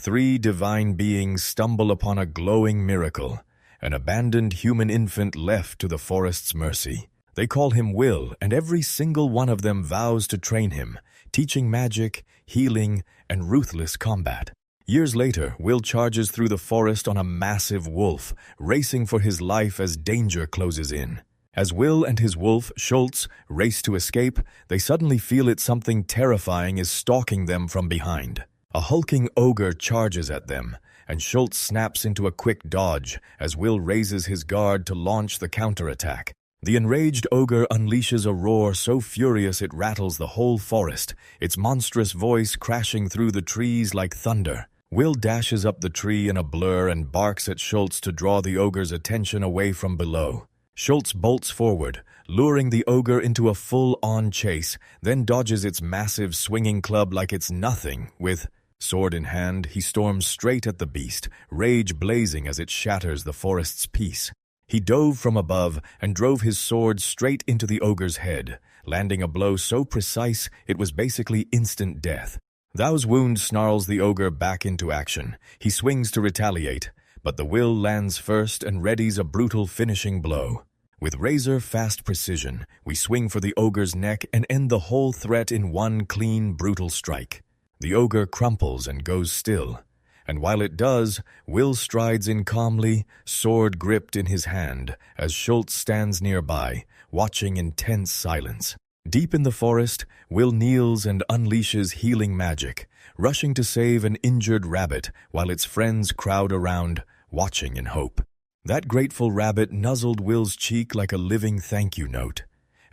Three divine beings stumble upon a glowing miracle, an abandoned human infant left to the forest's mercy. They call him Will, and every single one of them vows to train him, teaching magic, healing, and ruthless combat. Years later, Will charges through the forest on a massive wolf, racing for his life as danger closes in. As Will and his wolf, Schultz, race to escape, they suddenly feel that something terrifying is stalking them from behind. A hulking ogre charges at them, and Schultz snaps into a quick dodge as Will raises his guard to launch the counterattack. The enraged ogre unleashes a roar so furious it rattles the whole forest, its monstrous voice crashing through the trees like thunder. Will dashes up the tree in a blur and barks at Schultz to draw the ogre's attention away from below. Schultz bolts forward, luring the ogre into a full-on chase, then dodges its massive swinging club like it's nothing. With sword in hand, he storms straight at the beast, rage blazing as it shatters the forest's peace. He dove from above and drove his sword straight into the ogre's head, landing a blow so precise it was basically instant death. Thou's wound snarls the ogre back into action. He swings to retaliate, but the Will lands first and readies a brutal finishing blow. With razor-fast precision, we swing for the ogre's neck and end the whole threat in one clean, brutal strike. The ogre crumples and goes still, and while it does, Will strides in calmly, sword gripped in his hand, as Schultz stands nearby, watching in tense silence. Deep in the forest, Will kneels and unleashes healing magic, rushing to save an injured rabbit while its friends crowd around, watching in hope. That grateful rabbit nuzzled Will's cheek like a living thank you note,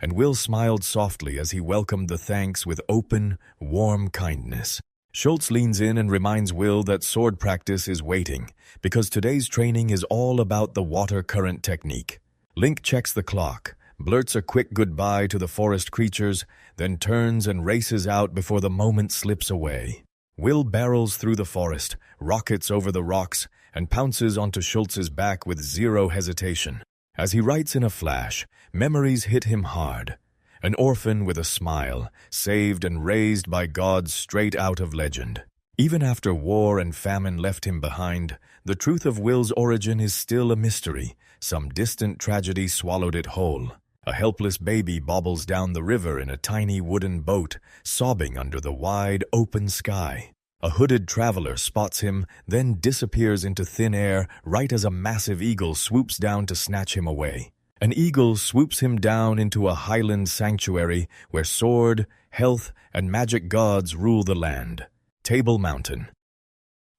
and Will smiled softly as he welcomed the thanks with open, warm kindness. Schultz leans in and reminds Will that sword practice is waiting, because today's training is all about the water current technique. Link checks the clock, blurts a quick goodbye to the forest creatures, then turns and races out before the moment slips away. Will barrels through the forest, rockets over the rocks, and pounces onto Schultz's back with zero hesitation. As he writes in a flash, memories hit him hard. An orphan with a smile, saved and raised by gods straight out of legend. Even after war and famine left him behind, the truth of Will's origin is still a mystery. Some distant tragedy swallowed it whole. A helpless baby bobbles down the river in a tiny wooden boat, sobbing under the wide, open sky. A hooded traveler spots him, then disappears into thin air right as a massive eagle swoops down to snatch him away. An eagle swoops him down into a highland sanctuary where sword, health, and magic gods rule the land. Table Mountain.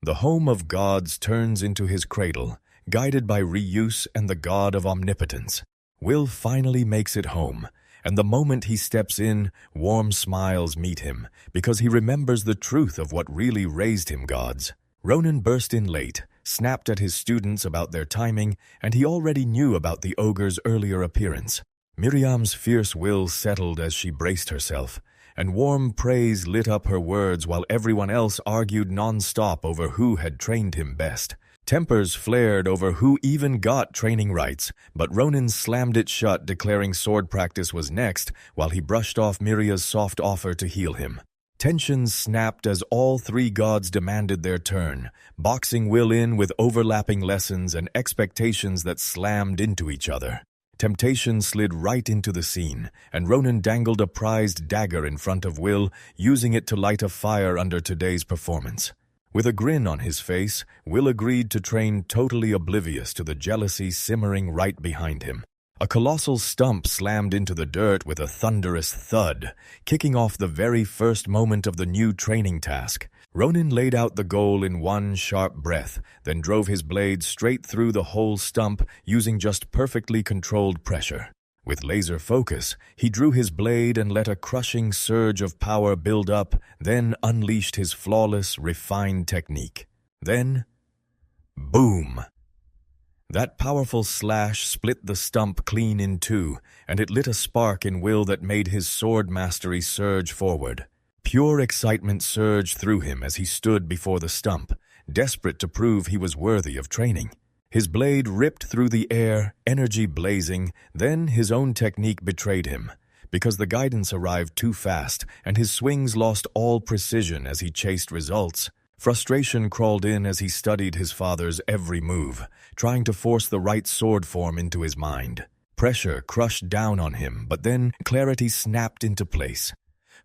The home of gods turns into his cradle, guided by reuse and the god of omnipotence. Will finally makes it home, and the moment he steps in, warm smiles meet him, because he remembers the truth of what really raised him gods. Ronan burst in late, snapped at his students about their timing, and he already knew about the ogre's earlier appearance. Miriam's fierce will settled as she braced herself, and warm praise lit up her words while everyone else argued non-stop over who had trained him best. Tempers flared over who even got training rights, but Ronan slammed it shut, declaring sword practice was next, while he brushed off Miriam's soft offer to heal him. Tensions snapped as all three gods demanded their turn, boxing Will in with overlapping lessons and expectations that slammed into each other. Temptation slid right into the scene, and Ronan dangled a prized dagger in front of Will, using it to light a fire under today's performance. With a grin on his face, Will agreed to train totally oblivious to the jealousy simmering right behind him. A colossal stump slammed into the dirt with a thunderous thud, kicking off the very first moment of the new training task. Ronan laid out the goal in one sharp breath, then drove his blade straight through the whole stump using just perfectly controlled pressure. With laser focus, he drew his blade and let a crushing surge of power build up, then unleashed his flawless, refined technique. Then, boom! That powerful slash split the stump clean in two, and it lit a spark in Will that made his sword mastery surge forward. Pure excitement surged through him as he stood before the stump, desperate to prove he was worthy of training. His blade ripped through the air, energy blazing, then his own technique betrayed him, because the guidance arrived too fast and his swings lost all precision as he chased results. Frustration crawled in as he studied his father's every move, trying to force the right sword form into his mind. Pressure crushed down on him, but then clarity snapped into place.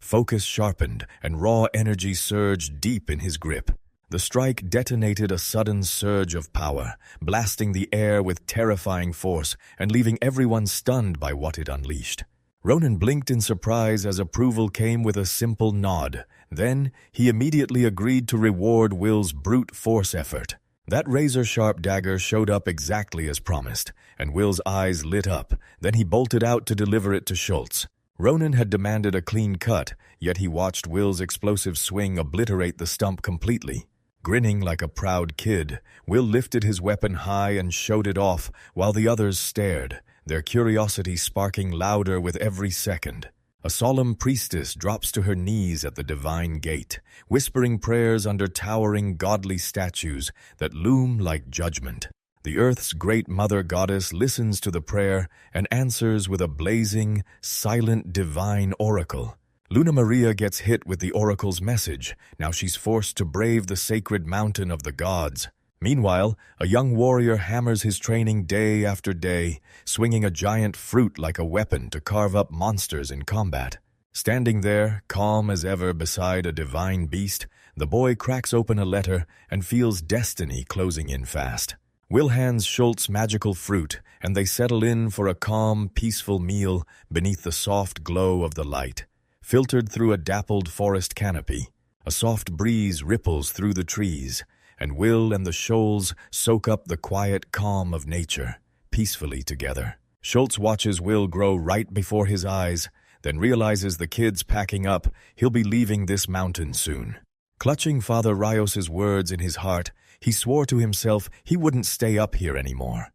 Focus sharpened, and raw energy surged deep in his grip. The strike detonated a sudden surge of power, blasting the air with terrifying force and leaving everyone stunned by what it unleashed. Ronan blinked in surprise as approval came with a simple nod. Then, he immediately agreed to reward Will's brute force effort. That razor-sharp dagger showed up exactly as promised, and Will's eyes lit up. Then he bolted out to deliver it to Schultz. Ronan had demanded a clean cut, yet he watched Will's explosive swing obliterate the stump completely. Grinning like a proud kid, Will lifted his weapon high and showed it off while the others stared, their curiosity sparking louder with every second. A solemn priestess drops to her knees at the divine gate, whispering prayers under towering godly statues that loom like judgment. The earth's great mother goddess listens to the prayer and answers with a blazing, silent divine oracle. Luna Maria gets hit with the oracle's message. Now she's forced to brave the sacred mountain of the gods. Meanwhile, a young warrior hammers his training day after day, swinging a giant fruit like a weapon to carve up monsters in combat. Standing there, calm as ever beside a divine beast, the boy cracks open a letter and feels destiny closing in fast. Will hands Schultz magical fruit, and they settle in for a calm, peaceful meal beneath the soft glow of the light. Filtered through a dappled forest canopy, a soft breeze ripples through the trees, and Will and the Shoals soak up the quiet calm of nature, peacefully together. Schultz watches Will grow right before his eyes, then realizes the kid's packing up, he'll be leaving this mountain soon. Clutching Father Rios's words in his heart, he swore to himself he wouldn't stay up here anymore.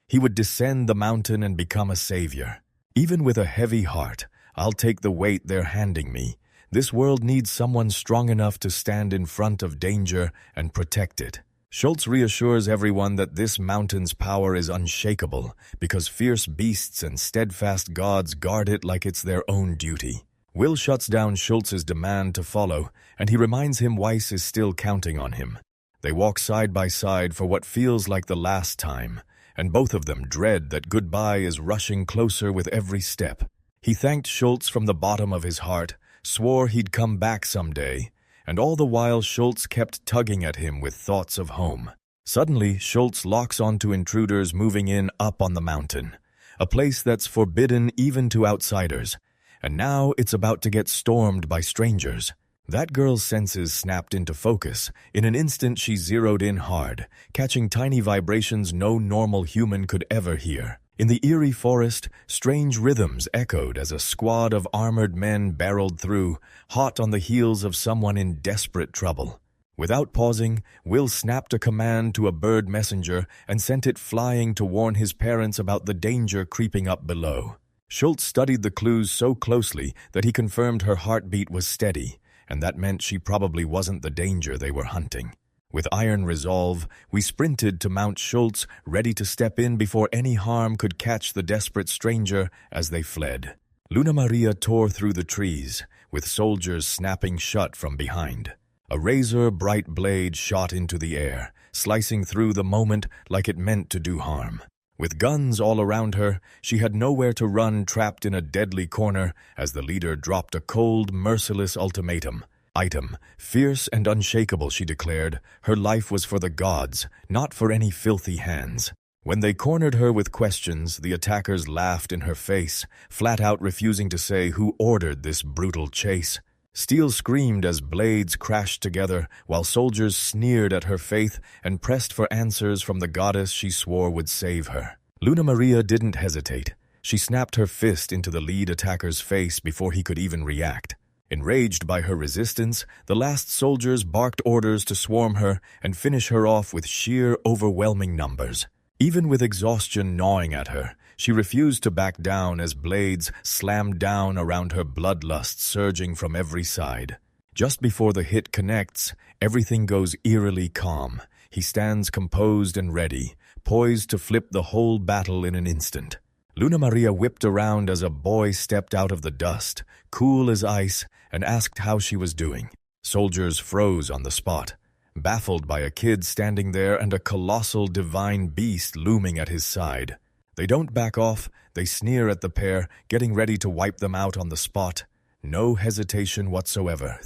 He would descend the mountain and become a savior. Even with a heavy heart, I'll take the weight they're handing me. This world needs someone strong enough to stand in front of danger and protect it. Schultz reassures everyone that this mountain's power is unshakable because fierce beasts and steadfast gods guard it like it's their own duty. Will shuts down Schultz's demand to follow, and he reminds him Weiss is still counting on him. They walk side by side for what feels like the last time, and both of them dread that goodbye is rushing closer with every step. He thanked Schultz from the bottom of his heart, swore he'd come back someday, and all the while Schultz kept tugging at him with thoughts of home. Suddenly, Schultz locks onto intruders moving in up on the mountain, a place that's forbidden even to outsiders, and now it's about to get stormed by strangers. That girl's senses snapped into focus. In an instant, she zeroed in hard, catching tiny vibrations no normal human could ever hear. In the eerie forest, strange rhythms echoed as a squad of armored men barreled through, hot on the heels of someone in desperate trouble. Without pausing, Will snapped a command to a bird messenger and sent it flying to warn his parents about the danger creeping up below. Schultz studied the clues so closely that he confirmed her heartbeat was steady, and that meant she probably wasn't the danger they were hunting. With iron resolve, we sprinted to Mount Schultz, ready to step in before any harm could catch the desperate stranger as they fled. Luna Maria tore through the trees, with soldiers snapping shut from behind. A razor-bright blade shot into the air, slicing through the moment like it meant to do harm. With guns all around her, she had nowhere to run, trapped in a deadly corner as the leader dropped a cold, merciless ultimatum. Item, fierce and unshakable, she declared, her life was for the gods, not for any filthy hands. When they cornered her with questions, the attackers laughed in her face, flat out refusing to say who ordered this brutal chase. Steel screamed as blades crashed together, while soldiers sneered at her faith and pressed for answers from the goddess she swore would save her. Luna Maria didn't hesitate. She snapped her fist into the lead attacker's face before he could even react. Enraged by her resistance, the last soldiers barked orders to swarm her and finish her off with sheer, overwhelming numbers. Even with exhaustion gnawing at her, she refused to back down as blades slammed down around her, bloodlust surging from every side. Just before the hit connects, everything goes eerily calm. He stands composed and ready, poised to flip the whole battle in an instant. Luna Maria whipped around as a boy stepped out of the dust, cool as ice, and asked how she was doing. Soldiers froze on the spot. baffled by a kid standing there and a colossal divine beast looming at his side. They don't back off, they sneer at the pair, getting ready to wipe them out on the spot. No hesitation whatsoever.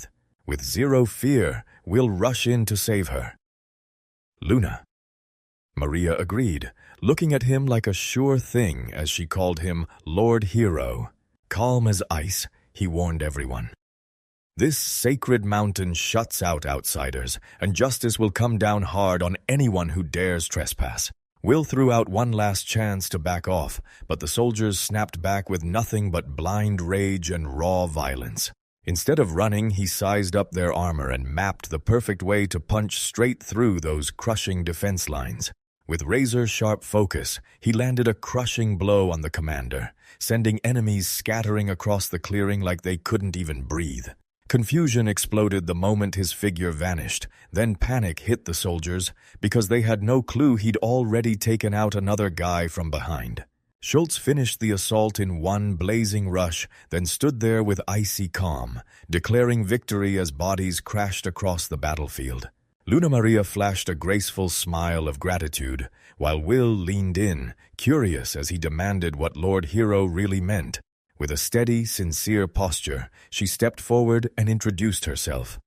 With zero fear, we'll rush in to save her. Luna. Maria agreed, looking at him like a sure thing as she called him Lord Hero. Calm as ice, he warned everyone. This sacred mountain shuts out outsiders, and justice will come down hard on anyone who dares trespass. Will threw out one last chance to back off, but the soldiers snapped back with nothing but blind rage and raw violence. Instead of running, he sized up their armor and mapped the perfect way to punch straight through those crushing defense lines. With razor-sharp focus, he landed a crushing blow on the commander, sending enemies scattering across the clearing like they couldn't even breathe. Confusion exploded the moment his figure vanished. Then panic hit the soldiers because they had no clue he'd already taken out another guy from behind. Schultz finished the assault in one blazing rush, then stood there with icy calm, declaring victory as bodies crashed across the battlefield. Luna Maria flashed a graceful smile of gratitude, while Will leaned in, curious as he demanded what Lord Hero really meant. With a steady, sincere posture, she stepped forward and introduced herself.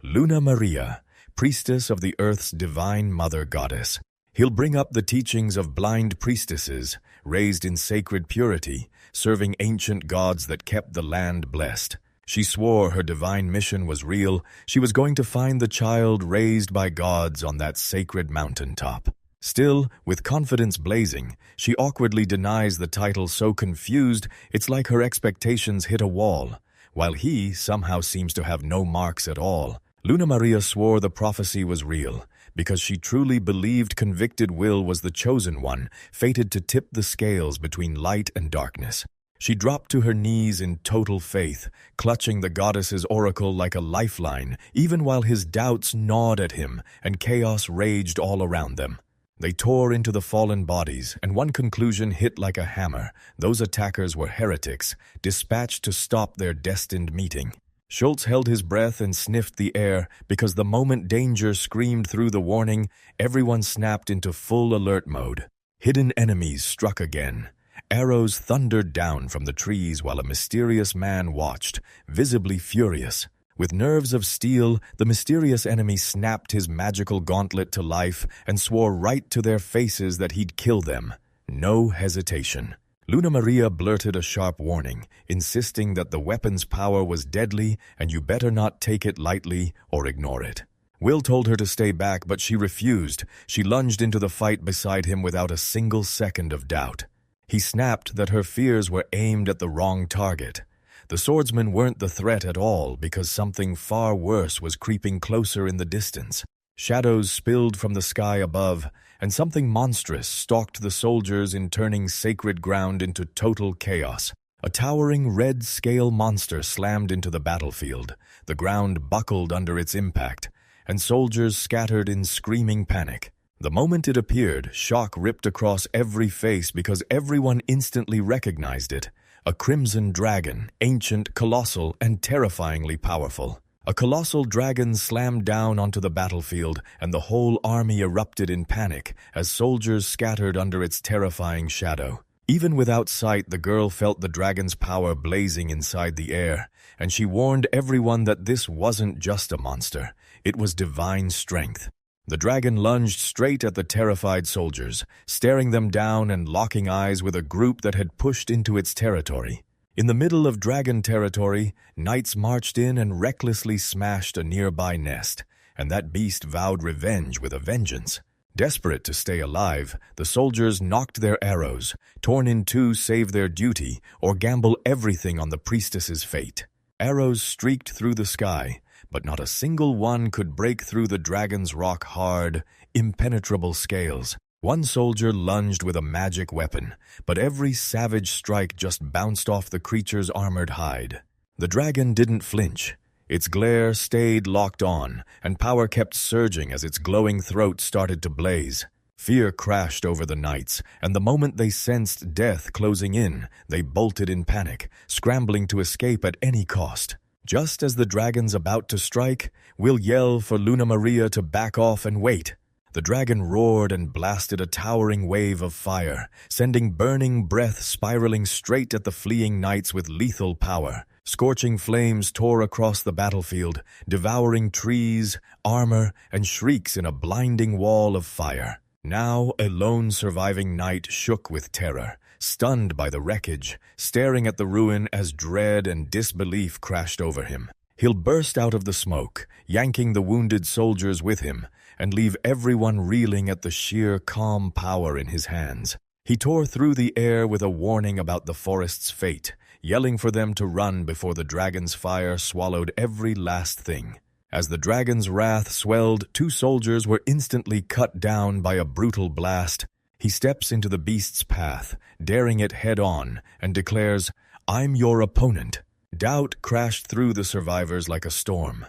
Luna Maria, priestess of the Earth's divine mother goddess. He'll bring up the teachings of blind priestesses, raised in sacred purity, serving ancient gods that kept the land blessed. She swore her divine mission was real. She was going to find the child raised by gods on that sacred mountaintop. Still, with confidence blazing, she awkwardly denies the title, so confused it's like her expectations hit a wall, while he somehow seems to have no marks at all. Luna Maria swore the prophecy was real, because she truly believed convicted Will was the chosen one, fated to tip the scales between light and darkness. She dropped to her knees in total faith, clutching the goddess's oracle like a lifeline, even while his doubts gnawed at him and chaos raged all around them. They tore into the fallen bodies, and one conclusion hit like a hammer. Those attackers were heretics, dispatched to stop their destined meeting. Schultz held his breath and sniffed the air, because the moment danger screamed through the warning, everyone snapped into full alert mode. Hidden enemies struck again. Arrows thundered down from the trees while a mysterious man watched, visibly furious. With nerves of steel, the mysterious enemy snapped his magical gauntlet to life and swore right to their faces that he'd kill them. No hesitation. Luna Maria blurted a sharp warning, insisting that the weapon's power was deadly and you better not take it lightly or ignore it. Will told her to stay back, but she refused. She lunged into the fight beside him without a single second of doubt. He snapped that her fears were aimed at the wrong target. The swordsmen weren't the threat at all, because something far worse was creeping closer in the distance. Shadows spilled from the sky above, and something monstrous stalked the soldiers in turning sacred ground into total chaos. A towering red scale monster slammed into the battlefield. The ground buckled under its impact, and soldiers scattered in screaming panic. The moment it appeared, shock ripped across every face because everyone instantly recognized it. A crimson dragon, ancient, colossal, and terrifyingly powerful. A colossal dragon slammed down onto the battlefield, and the whole army erupted in panic as soldiers scattered under its terrifying shadow. Even without sight, the girl felt the dragon's power blazing inside the air, and she warned everyone that this wasn't just a monster. It was divine strength. The dragon lunged straight at the terrified soldiers, staring them down and locking eyes with a group that had pushed into its territory. In the middle of dragon territory, knights marched in and recklessly smashed a nearby nest, and that beast vowed revenge with a vengeance. Desperate to stay alive, the soldiers knocked their arrows, torn in two save their duty, or gamble everything on the priestess's fate. Arrows streaked through the sky, but not a single one could break through the dragon's rock-hard, impenetrable scales. One soldier lunged with a magic weapon, but every savage strike just bounced off the creature's armored hide. The dragon didn't flinch. Its glare stayed locked on, and power kept surging as its glowing throat started to blaze. Fear crashed over the knights, and the moment they sensed death closing in, they bolted in panic, scrambling to escape at any cost. Just as the dragon's about to strike, Will yell for Luna Maria to back off and wait. The dragon roared and blasted a towering wave of fire, sending burning breath spiraling straight at the fleeing knights with lethal power. Scorching flames tore across the battlefield, devouring trees, armor, and shrieks in a blinding wall of fire. Now a lone surviving knight shook with terror, stunned by the wreckage, staring at the ruin as dread and disbelief crashed over him. He'll burst out of the smoke, yanking the wounded soldiers with him, and leave everyone reeling at the sheer calm power in his hands. He tore through the air with a warning about the forest's fate, yelling for them to run before the dragon's fire swallowed every last thing. As the dragon's wrath swelled, 2 soldiers were instantly cut down by a brutal blast. He steps into the beast's path, daring it head-on, and declares, "I'm your opponent." Doubt crashed through the survivors like a storm.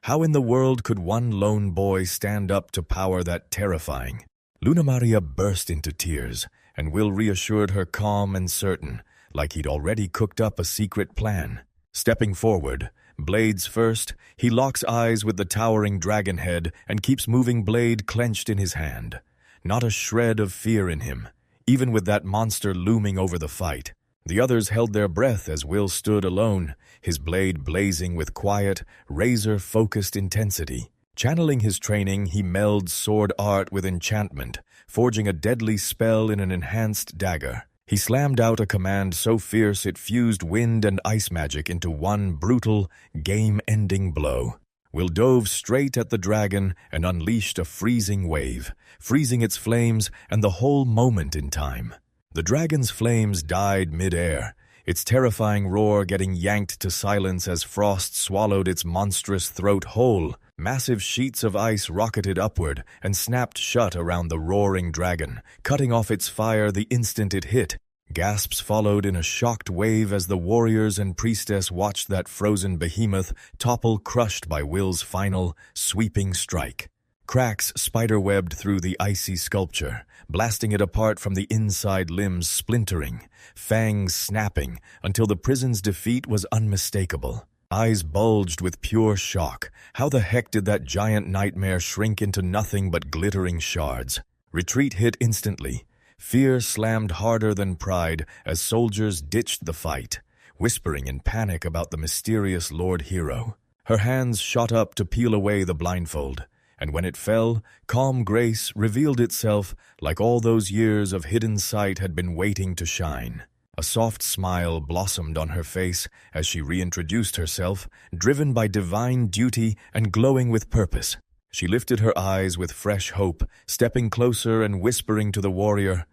How in the world could one lone boy stand up to power that terrifying? Luna Maria burst into tears, and Will reassured her calm and certain, like he'd already cooked up a secret plan. Stepping forward, blades first, he locks eyes with the towering dragon head and keeps moving blade clenched in his hand. Not a shred of fear in him, even with that monster looming over the fight. The others held their breath as Will stood alone, his blade blazing with quiet, razor-focused intensity. Channeling his training, he melds sword art with enchantment, forging a deadly spell in an enhanced dagger. He slammed out a command so fierce it fused wind and ice magic into one brutal, game-ending blow. Will dove straight at the dragon and unleashed a freezing wave, freezing its flames and the whole moment in time. The dragon's flames died mid-air, its terrifying roar getting yanked to silence as frost swallowed its monstrous throat whole. Massive sheets of ice rocketed upward and snapped shut around the roaring dragon, cutting off its fire the instant it hit. Gasps followed in a shocked wave as the warriors and priestess watched that frozen behemoth topple crushed by Will's final, sweeping strike. Cracks spiderwebbed through the icy sculpture, blasting it apart from the inside limbs splintering, fangs snapping, until the prison's defeat was unmistakable. Eyes bulged with pure shock. How the heck did that giant nightmare shrink into nothing but glittering shards? Retreat hit instantly. Fear slammed harder than pride as soldiers ditched the fight, whispering in panic about the mysterious Lord Hero. Her hands shot up to peel away the blindfold, and when it fell, calm grace revealed itself like all those years of hidden sight had been waiting to shine. A soft smile blossomed on her face as she reintroduced herself, driven by divine duty and glowing with purpose. She lifted her eyes with fresh hope, stepping closer and whispering to the warrior,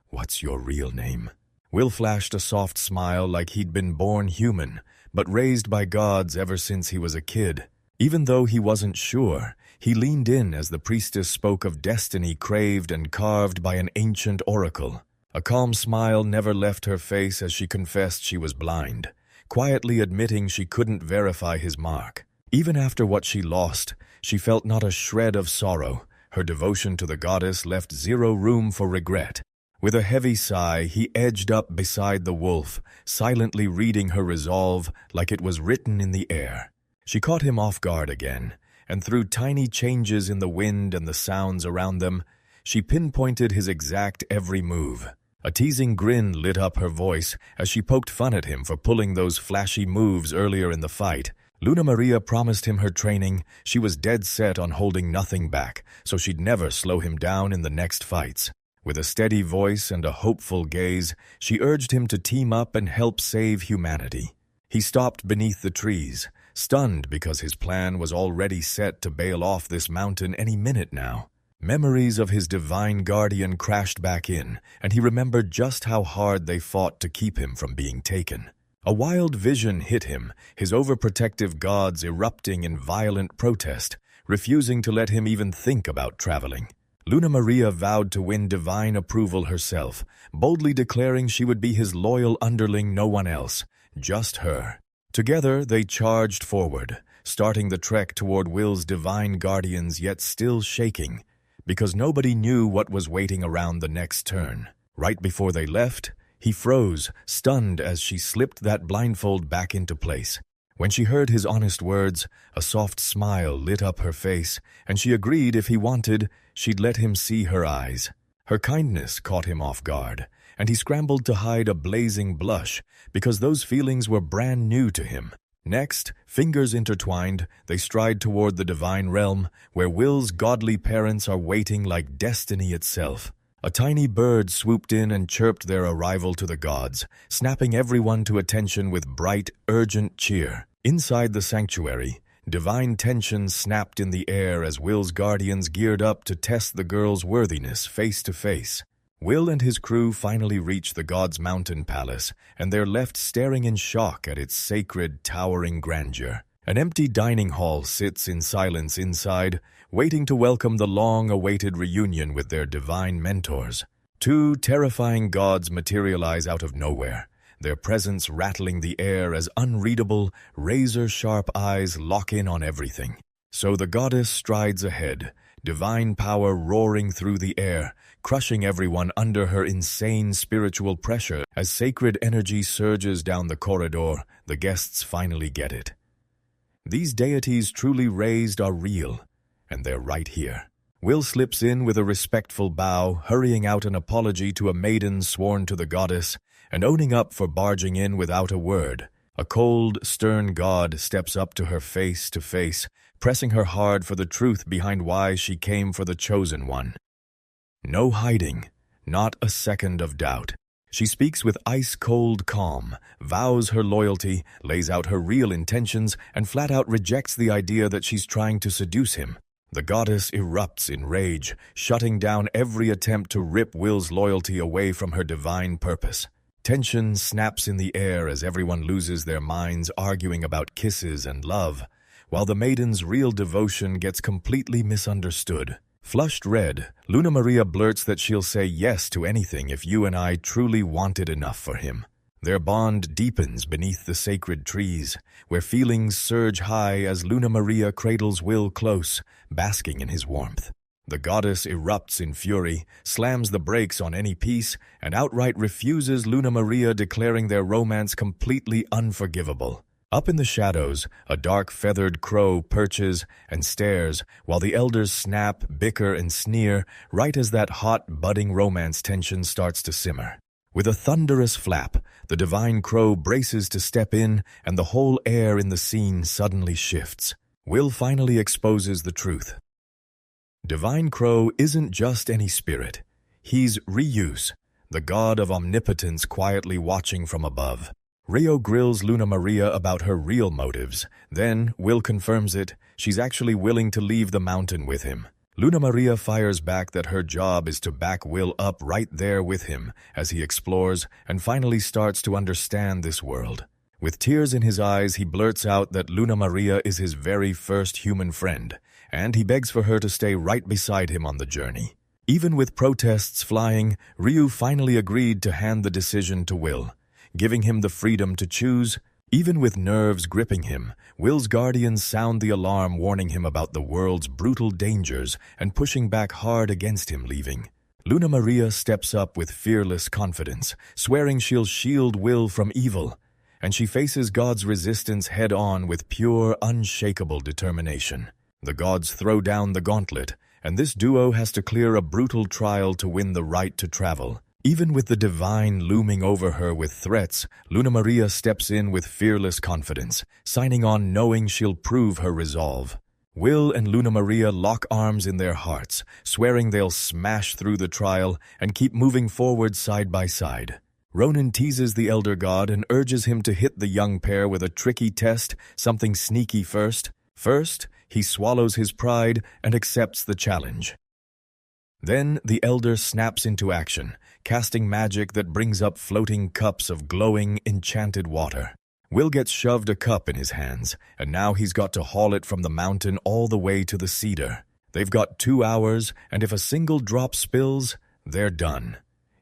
"What's your real name?" Will flashed a soft smile like he'd been born human, but raised by gods ever since he was a kid. Even though he wasn't sure, he leaned in as the priestess spoke of destiny craved and carved by an ancient oracle. A calm smile never left her face as she confessed she was blind, quietly admitting she couldn't verify his mark. Even after what she lost, she felt not a shred of sorrow. Her devotion to the goddess left zero room for regret. With a heavy sigh, he edged up beside the wolf, silently reading her resolve like it was written in the air. She caught him off guard again, and through tiny changes in the wind and the sounds around them, she pinpointed his exact every move. A teasing grin lit up her voice as she poked fun at him for pulling those flashy moves earlier in the fight. Luna Maria promised him her training. She was dead set on holding nothing back, so she'd never slow him down in the next fights. With a steady voice and a hopeful gaze, she urged him to team up and help save humanity. He stopped beneath the trees, stunned because his plan was already set to bail off this mountain any minute now. Memories of his divine guardian crashed back in, and he remembered just how hard they fought to keep him from being taken. A wild vision hit him, his overprotective gods erupting in violent protest, refusing to let him even think about traveling. Luna Maria vowed to win divine approval herself, boldly declaring she would be his loyal underling, no one else, just her. Together they charged forward, starting the trek toward Will's divine guardians, yet still shaking, because nobody knew what was waiting around the next turn. Right before they left, he froze, stunned as she slipped that blindfold back into place. When she heard his honest words, a soft smile lit up her face, and she agreed if he wanted, she'd let him see her eyes. Her kindness caught him off guard, and he scrambled to hide a blazing blush because those feelings were brand new to him. Next, fingers intertwined, they stride toward the divine realm, where Will's godly parents are waiting like destiny itself. A tiny bird swooped in and chirped their arrival to the gods, snapping everyone to attention with bright, urgent cheer. Inside the sanctuary, divine tension snapped in the air as Will's guardians geared up to test the girl's worthiness face to face. Will and his crew finally reach the gods' mountain palace, and they're left staring in shock at its sacred, towering grandeur. An empty dining hall sits in silence inside, waiting to welcome the long-awaited reunion with their divine mentors. Two terrifying gods materialize out of nowhere, their presence rattling the air as unreadable, razor-sharp eyes lock in on everything. So the goddess strides ahead, divine power roaring through the air, crushing everyone under her insane spiritual pressure. As sacred energy surges down the corridor, the guests finally get it. These deities truly raised are real, and they're right here. Will slips in with a respectful bow, hurrying out an apology to a maiden sworn to the goddess, and owning up for barging in without a word. A cold, stern god steps up to her face to face, pressing her hard for the truth behind why she came for the chosen one. No hiding, not a second of doubt. She speaks with ice-cold calm, vows her loyalty, lays out her real intentions, and flat-out rejects the idea that she's trying to seduce him. The goddess erupts in rage, shutting down every attempt to rip Will's loyalty away from her divine purpose. Tension snaps in the air as everyone loses their minds arguing about kisses and love, while the maiden's real devotion gets completely misunderstood. Flushed red, Luna Maria blurts that she'll say yes to anything if you and I truly want it enough for him. Their bond deepens beneath the sacred trees, where feelings surge high as Luna Maria cradles Will close, basking in his warmth. The goddess erupts in fury, slams the brakes on any peace, and outright refuses Luna Maria, declaring their romance completely unforgivable. Up in the shadows, a dark feathered crow perches and stares while the elders snap, bicker, and sneer right as that hot, budding romance tension starts to simmer. With a thunderous flap, the divine crow braces to step in, and the whole air in the scene suddenly shifts. Will finally exposes the truth. Divine Crow isn't just any spirit. He's Ryu's, the god of omnipotence quietly watching from above. Rio grills Luna Maria about her real motives. Then, Will confirms it. She's actually willing to leave the mountain with him. Luna Maria fires back that her job is to back Will up right there with him as he explores and finally starts to understand this world. With tears in his eyes, he blurts out that Luna Maria is his very first human friend, and he begs for her to stay right beside him on the journey. Even with protests flying, Ryu finally agreed to hand the decision to Will, giving him the freedom to choose. Even with nerves gripping him, Will's guardians sound the alarm, warning him about the world's brutal dangers and pushing back hard against him leaving. Luna Maria steps up with fearless confidence, swearing she'll shield Will from evil, and she faces God's resistance head-on with pure, unshakable determination. The gods throw down the gauntlet, and this duo has to clear a brutal trial to win the right to travel. Even with the divine looming over her with threats, Luna Maria steps in with fearless confidence, signing on knowing she'll prove her resolve. Will and Luna Maria lock arms in their hearts, swearing they'll smash through the trial and keep moving forward side by side. Ronan teases the elder god and urges him to hit the young pair with a tricky test, something sneaky first. First, he swallows his pride and accepts the challenge. Then the elder snaps into action, casting magic that brings up floating cups of glowing, enchanted water. Will gets shoved a cup in his hands, and now he's got to haul it from the mountain all the way to the cedar. They've got 2 hours, and if a single drop spills, they're done.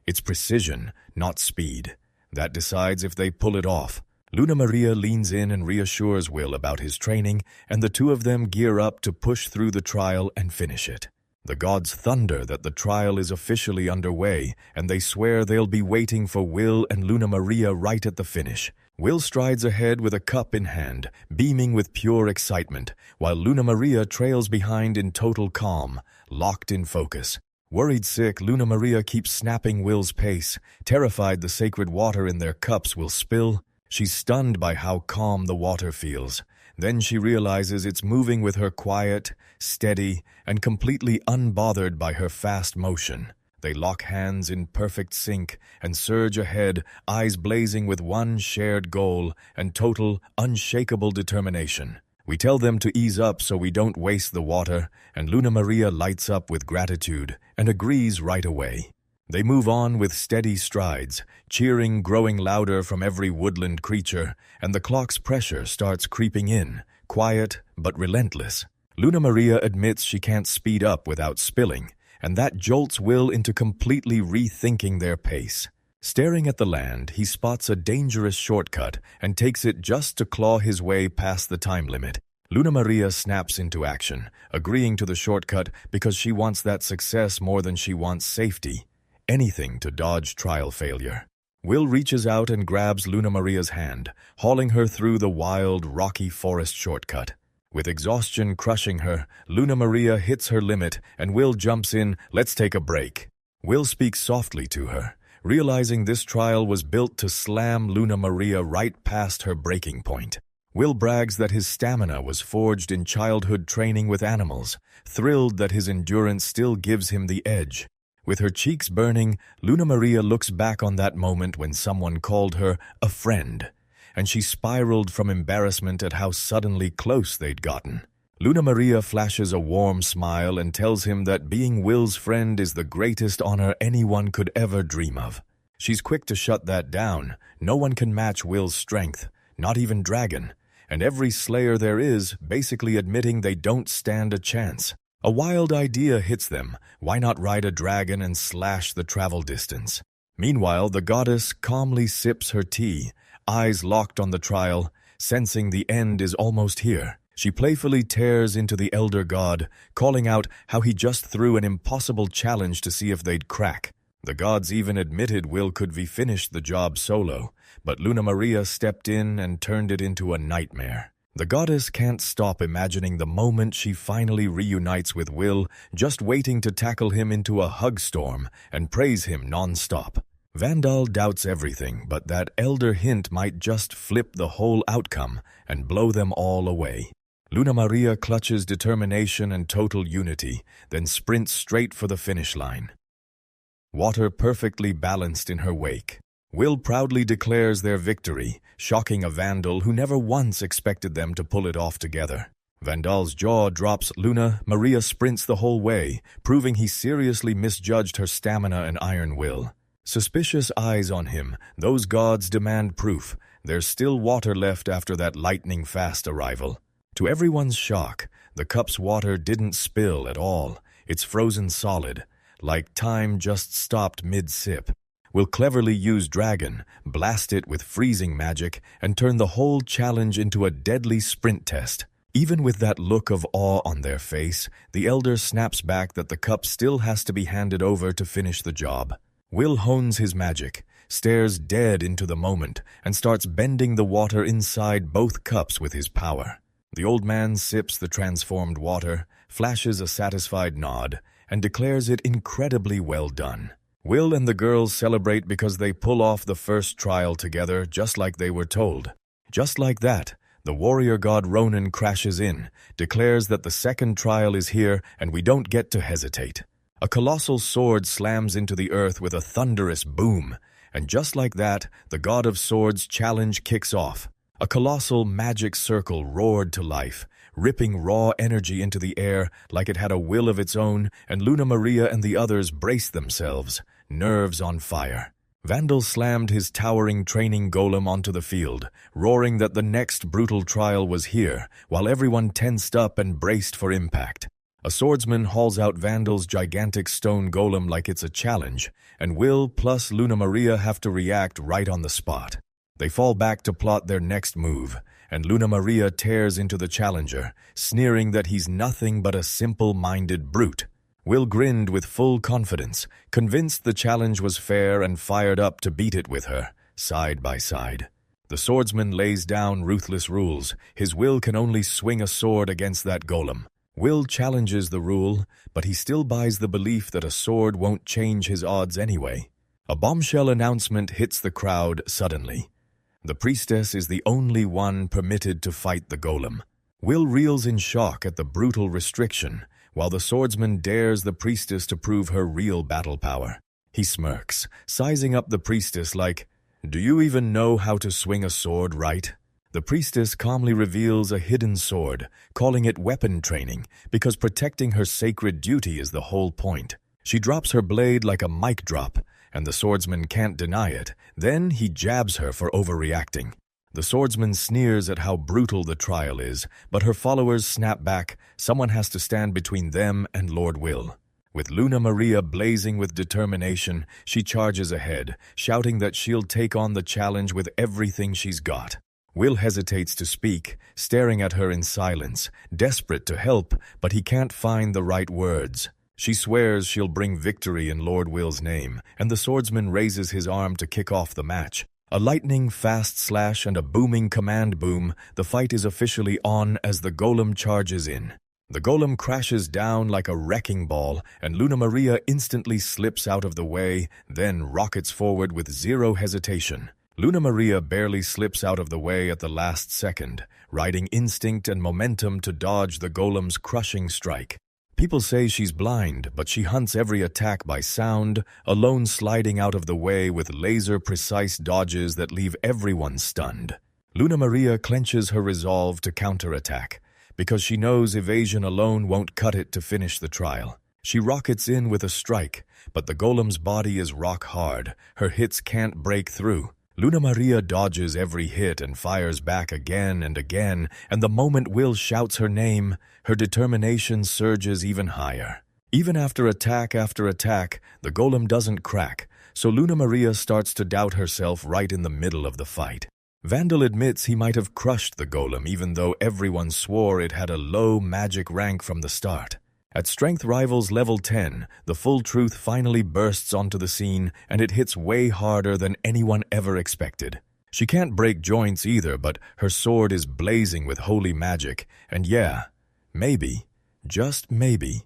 It's precision, not speed, that decides if they pull it off. Luna Maria leans in and reassures Will about his training, and the two of them gear up to push through the trial and finish it. The gods thunder that the trial is officially underway, and they swear they'll be waiting for Will and Luna Maria right at the finish. Will strides ahead with a cup in hand, beaming with pure excitement, while Luna Maria trails behind in total calm, locked in focus. Worried sick, Luna Maria keeps snapping Will's pace, terrified the sacred water in their cups will spill. She's stunned by how calm the water feels. Then she realizes it's moving with her quiet, steady, and completely unbothered by her fast motion. They lock hands in perfect sync and surge ahead, eyes blazing with one shared goal and total, unshakable determination. We tell them to ease up so we don't waste the water, and Luna Maria lights up with gratitude and agrees right away. They move on with steady strides, cheering growing louder from every woodland creature, and the clock's pressure starts creeping in, quiet but relentless. Luna Maria admits she can't speed up without spilling, and that jolts Will into completely rethinking their pace. Staring at the land, he spots a dangerous shortcut and takes it just to claw his way past the time limit. Luna Maria snaps into action, agreeing to the shortcut because she wants that success more than she wants safety. Anything to dodge trial failure. Will reaches out and grabs Luna Maria's hand, hauling her through the wild, rocky forest shortcut. With exhaustion crushing her, Luna Maria hits her limit and Will jumps in, "Let's take a break." Will speaks softly to her, realizing this trial was built to slam Luna Maria right past her breaking point. Will brags that his stamina was forged in childhood training with animals, thrilled that his endurance still gives him the edge. With her cheeks burning, Luna Maria looks back on that moment when someone called her a friend, and she spiraled from embarrassment at how suddenly close they'd gotten. Luna Maria flashes a warm smile and tells him that being Will's friend is the greatest honor anyone could ever dream of. She's quick to shut that down. No one can match Will's strength, not even Dragon, and every slayer there is basically admitting they don't stand a chance. A wild idea hits them. Why not ride a dragon and slash the travel distance? Meanwhile, the goddess calmly sips her tea, eyes locked on the trial, sensing the end is almost here. She playfully tears into the elder god, calling out how he just threw an impossible challenge to see if they'd crack. The gods even admitted Will could be finished the job solo, but Luna Maria stepped in and turned it into a nightmare. The goddess can't stop imagining the moment she finally reunites with Will, just waiting to tackle him into a hug storm and praise him non-stop. Vandal doubts everything, but that elder hint might just flip the whole outcome and blow them all away. Luna Maria clutches determination and total unity, then sprints straight for the finish line. Water perfectly balanced in her wake. Will proudly declares their victory, shocking a Vandal who never once expected them to pull it off together. Vandal's jaw drops. Luna Maria sprints the whole way, proving he seriously misjudged her stamina and iron will. Suspicious eyes on him, those gods demand proof. There's still water left after that lightning-fast arrival. To everyone's shock, the cup's water didn't spill at all. It's frozen solid, like time just stopped mid-sip. Will cleverly use Dragon, blast it with freezing magic, and turn the whole challenge into a deadly sprint test. Even with that look of awe on their face, the elder snaps back that the cup still has to be handed over to finish the job. Will hones his magic, stares dead into the moment, and starts bending the water inside both cups with his power. The old man sips the transformed water, flashes a satisfied nod, and declares it incredibly well done. Will and the girls celebrate because they pull off the first trial together just like they were told. Just like that, the warrior god Ronan crashes in, declares that the second trial is here and we don't get to hesitate. A colossal sword slams into the earth with a thunderous boom, and just like that, the god of swords challenge kicks off. A colossal magic circle roared to life, ripping raw energy into the air like it had a will of its own, and Luna Maria and the others braced themselves, nerves on fire. Vandal slammed his towering training golem onto the field, roaring that the next brutal trial was here, while everyone tensed up and braced for impact. A swordsman hauls out Vandal's gigantic stone golem like it's a challenge, and Will plus Luna Maria have to react right on the spot. They fall back to plot their next move, and Luna Maria tears into the challenger, sneering that he's nothing but a simple-minded brute. Will grinned with full confidence, convinced the challenge was fair and fired up to beat it with her, side by side. The swordsman lays down ruthless rules. His Will can only swing a sword against that golem. Will challenges the rule, but he still buys the belief that a sword won't change his odds anyway. A bombshell announcement hits the crowd suddenly. The priestess is the only one permitted to fight the golem. Will reels in shock at the brutal restriction, while the swordsman dares the priestess to prove her real battle power. He smirks, sizing up the priestess like, "Do you even know how to swing a sword right?" The priestess calmly reveals a hidden sword, calling it weapon training, because protecting her sacred duty is the whole point. She drops her blade like a mic drop, and the swordsman can't deny it. Then he jabs her for overreacting. The swordsman sneers at how brutal the trial is, but her followers snap back. Someone has to stand between them and Lord Will. With Luna Maria blazing with determination, she charges ahead, shouting that she'll take on the challenge with everything she's got. Will hesitates to speak, staring at her in silence, desperate to help, but he can't find the right words. She swears she'll bring victory in Lord Will's name, and the swordsman raises his arm to kick off the match. A lightning-fast slash and a booming command boom, the fight is officially on as the golem charges in. The golem crashes down like a wrecking ball, and Luna Maria instantly slips out of the way, then rockets forward with zero hesitation. Luna Maria barely slips out of the way at the last second, riding instinct and momentum to dodge the golem's crushing strike. People say she's blind, but she hunts every attack by sound, alone sliding out of the way with laser-precise dodges that leave everyone stunned. Luna Maria clenches her resolve to counterattack, because she knows evasion alone won't cut it to finish the trial. She rockets in with a strike, but the golem's body is rock hard. Her hits can't break through. Luna Maria dodges every hit and fires back again and again, and the moment Will shouts her name, her determination surges even higher. Even after attack, the golem doesn't crack, so Luna Maria starts to doubt herself right in the middle of the fight. Vandal admits he might have crushed the golem even though everyone swore it had a low magic rank from the start. At Strength Rivals level 10, the full truth finally bursts onto the scene, and it hits way harder than anyone ever expected. She can't break joints either, but her sword is blazing with holy magic, and yeah, maybe, just maybe,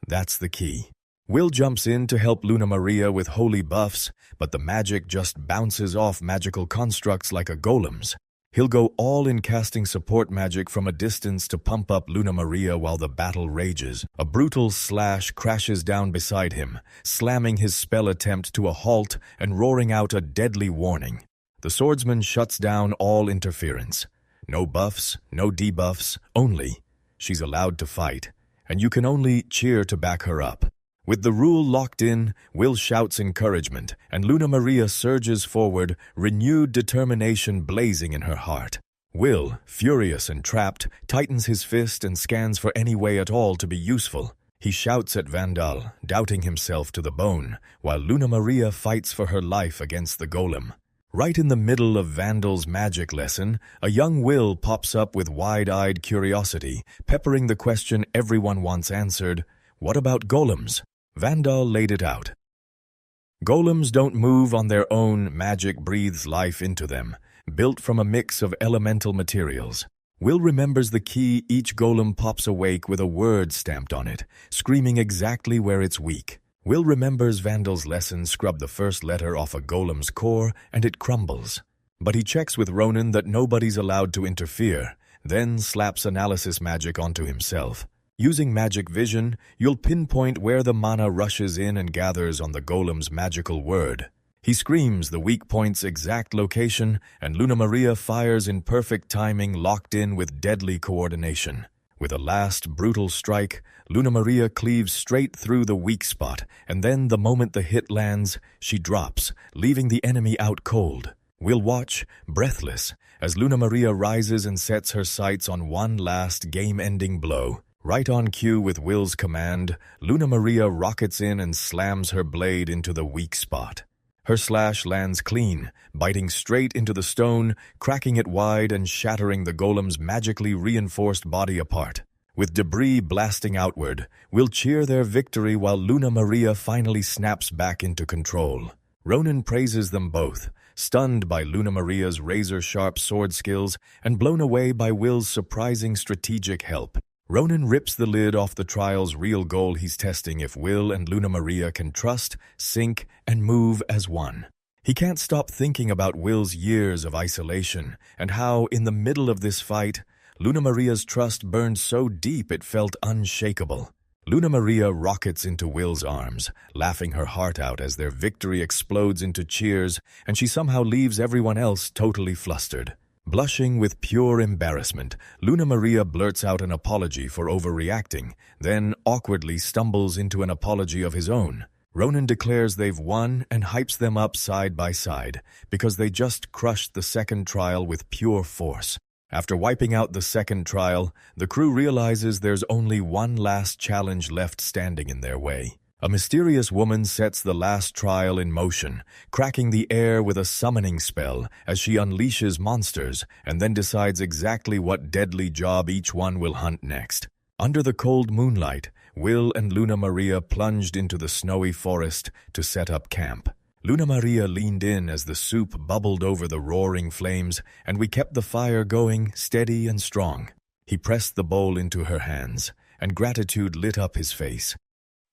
that's the key. Will jumps in to help Luna Maria with holy buffs, but the magic just bounces off magical constructs like a golem's. He'll go all in casting support magic from a distance to pump up Luna Maria while the battle rages. A brutal slash crashes down beside him, slamming his spell attempt to a halt and roaring out a deadly warning. The swordsman shuts down all interference. No buffs, no debuffs, only. She's allowed to fight, and you can only cheer to back her up. With the rule locked in, Will shouts encouragement, and Luna Maria surges forward, renewed determination blazing in her heart. Will, furious and trapped, tightens his fist and scans for any way at all to be useful. He shouts at Vandal, doubting himself to the bone, while Luna Maria fights for her life against the golem. Right in the middle of Vandal's magic lesson, a young Will pops up with wide-eyed curiosity, peppering the question everyone wants answered, "What about golems?" Vandal laid it out. Golems don't move on their own, magic breathes life into them, built from a mix of elemental materials. Will remembers the key. Each golem pops awake with a word stamped on it, screaming exactly where it's weak. Will remembers Vandal's lesson: scrub the first letter off a golem's core and it crumbles. But he checks with Ronan that nobody's allowed to interfere, then slaps analysis magic onto himself. Using magic vision, you'll pinpoint where the mana rushes in and gathers on the golem's magical word. He screams the weak point's exact location, and Luna Maria fires in perfect timing, locked in with deadly coordination. With a last brutal strike, Luna Maria cleaves straight through the weak spot, and then the moment the hit lands, she drops, leaving the enemy out cold. We'll watch, breathless, as Luna Maria rises and sets her sights on one last game-ending blow. Right on cue with Will's command, Luna Maria rockets in and slams her blade into the weak spot. Her slash lands clean, biting straight into the stone, cracking it wide and shattering the golem's magically reinforced body apart. With debris blasting outward, we'll cheer their victory while Luna Maria finally snaps back into control. Ronan praises them both, stunned by Luna Maria's razor-sharp sword skills and blown away by Will's surprising strategic help. Ronan rips the lid off the trial's real goal he's testing if Will and Luna Maria can trust, sync, and move as one. He can't stop thinking about Will's years of isolation and how, in the middle of this fight, Luna Maria's trust burned so deep it felt unshakable. Luna Maria rockets into Will's arms, laughing her heart out as their victory explodes into cheers, and she somehow leaves everyone else totally flustered. Blushing with pure embarrassment, Luna Maria blurts out an apology for overreacting, then awkwardly stumbles into an apology of his own. Ronan declares they've won and hypes them up side by side because they just crushed the second trial with pure force. After wiping out the second trial, the crew realizes there's only one last challenge left standing in their way. A mysterious woman sets the last trial in motion, cracking the air with a summoning spell as she unleashes monsters and then decides exactly what deadly job each one will hunt next. Under the cold moonlight, Will and Luna Maria plunged into the snowy forest to set up camp. Luna Maria leaned in as the soup bubbled over the roaring flames, and we kept the fire going steady and strong. He pressed the bowl into her hands, and gratitude lit up his face.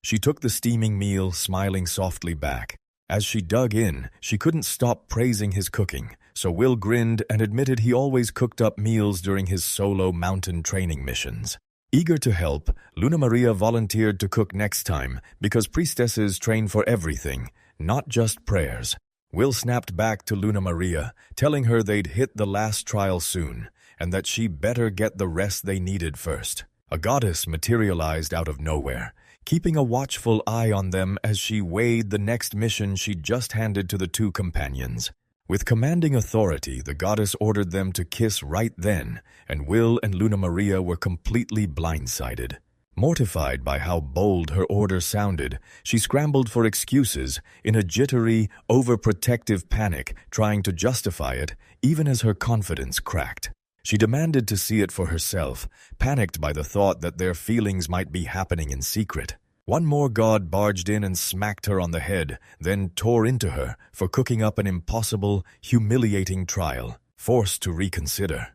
She took the steaming meal, smiling softly back. As she dug in, she couldn't stop praising his cooking, so Will grinned and admitted he always cooked up meals during his solo mountain training missions. Eager to help, Luna Maria volunteered to cook next time because priestesses train for everything, not just prayers. Will snapped back to Luna Maria, telling her they'd hit the last trial soon, and that she better get the rest they needed first. A goddess materialized out of nowhere, keeping a watchful eye on them as she weighed the next mission she'd just handed to the two companions. With commanding authority, the goddess ordered them to kiss right then, and Will and Luna Maria were completely blindsided. Mortified by how bold her order sounded, she scrambled for excuses in a jittery, overprotective panic, trying to justify it, even as her confidence cracked. She demanded to see it for herself, panicked by the thought that their feelings might be happening in secret. One more god barged in and smacked her on the head, then tore into her for cooking up an impossible, humiliating trial, forced to reconsider.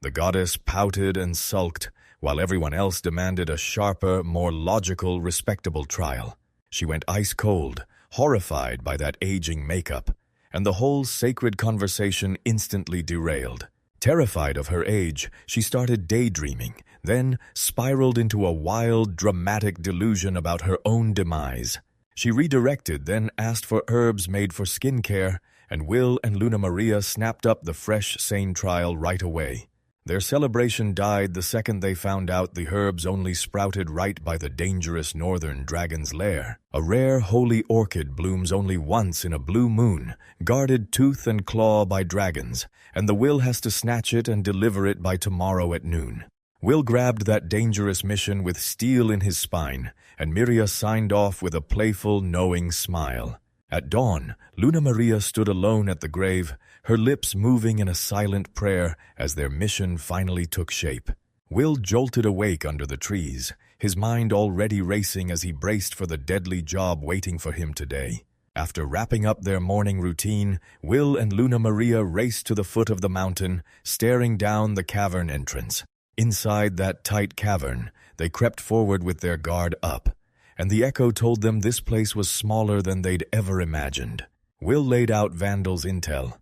The goddess pouted and sulked, while everyone else demanded a sharper, more logical, respectable trial. She went ice-cold, horrified by that aging makeup, and the whole sacred conversation instantly derailed. Terrified of her age, she started daydreaming, then spiraled into a wild, dramatic delusion about her own demise. She redirected, then asked for herbs made for skincare, and Will and Luna Maria snapped up the fresh, sane trial right away. Their celebration died the second they found out the herbs only sprouted right by the dangerous northern dragon's lair. A rare holy orchid blooms only once in a blue moon, guarded tooth and claw by dragons, and the Will has to snatch it and deliver it by tomorrow at noon. Will grabbed that dangerous mission with steel in his spine, and Miria signed off with a playful, knowing smile. At dawn, Luna Maria stood alone at the grave, her lips moving in a silent prayer as their mission finally took shape. Will jolted awake under the trees, his mind already racing as he braced for the deadly job waiting for him today. After wrapping up their morning routine, Will and Luna Maria raced to the foot of the mountain, staring down the cavern entrance. Inside that tight cavern, they crept forward with their guard up, and the echo told them this place was smaller than they'd ever imagined. Will laid out Vandal's intel.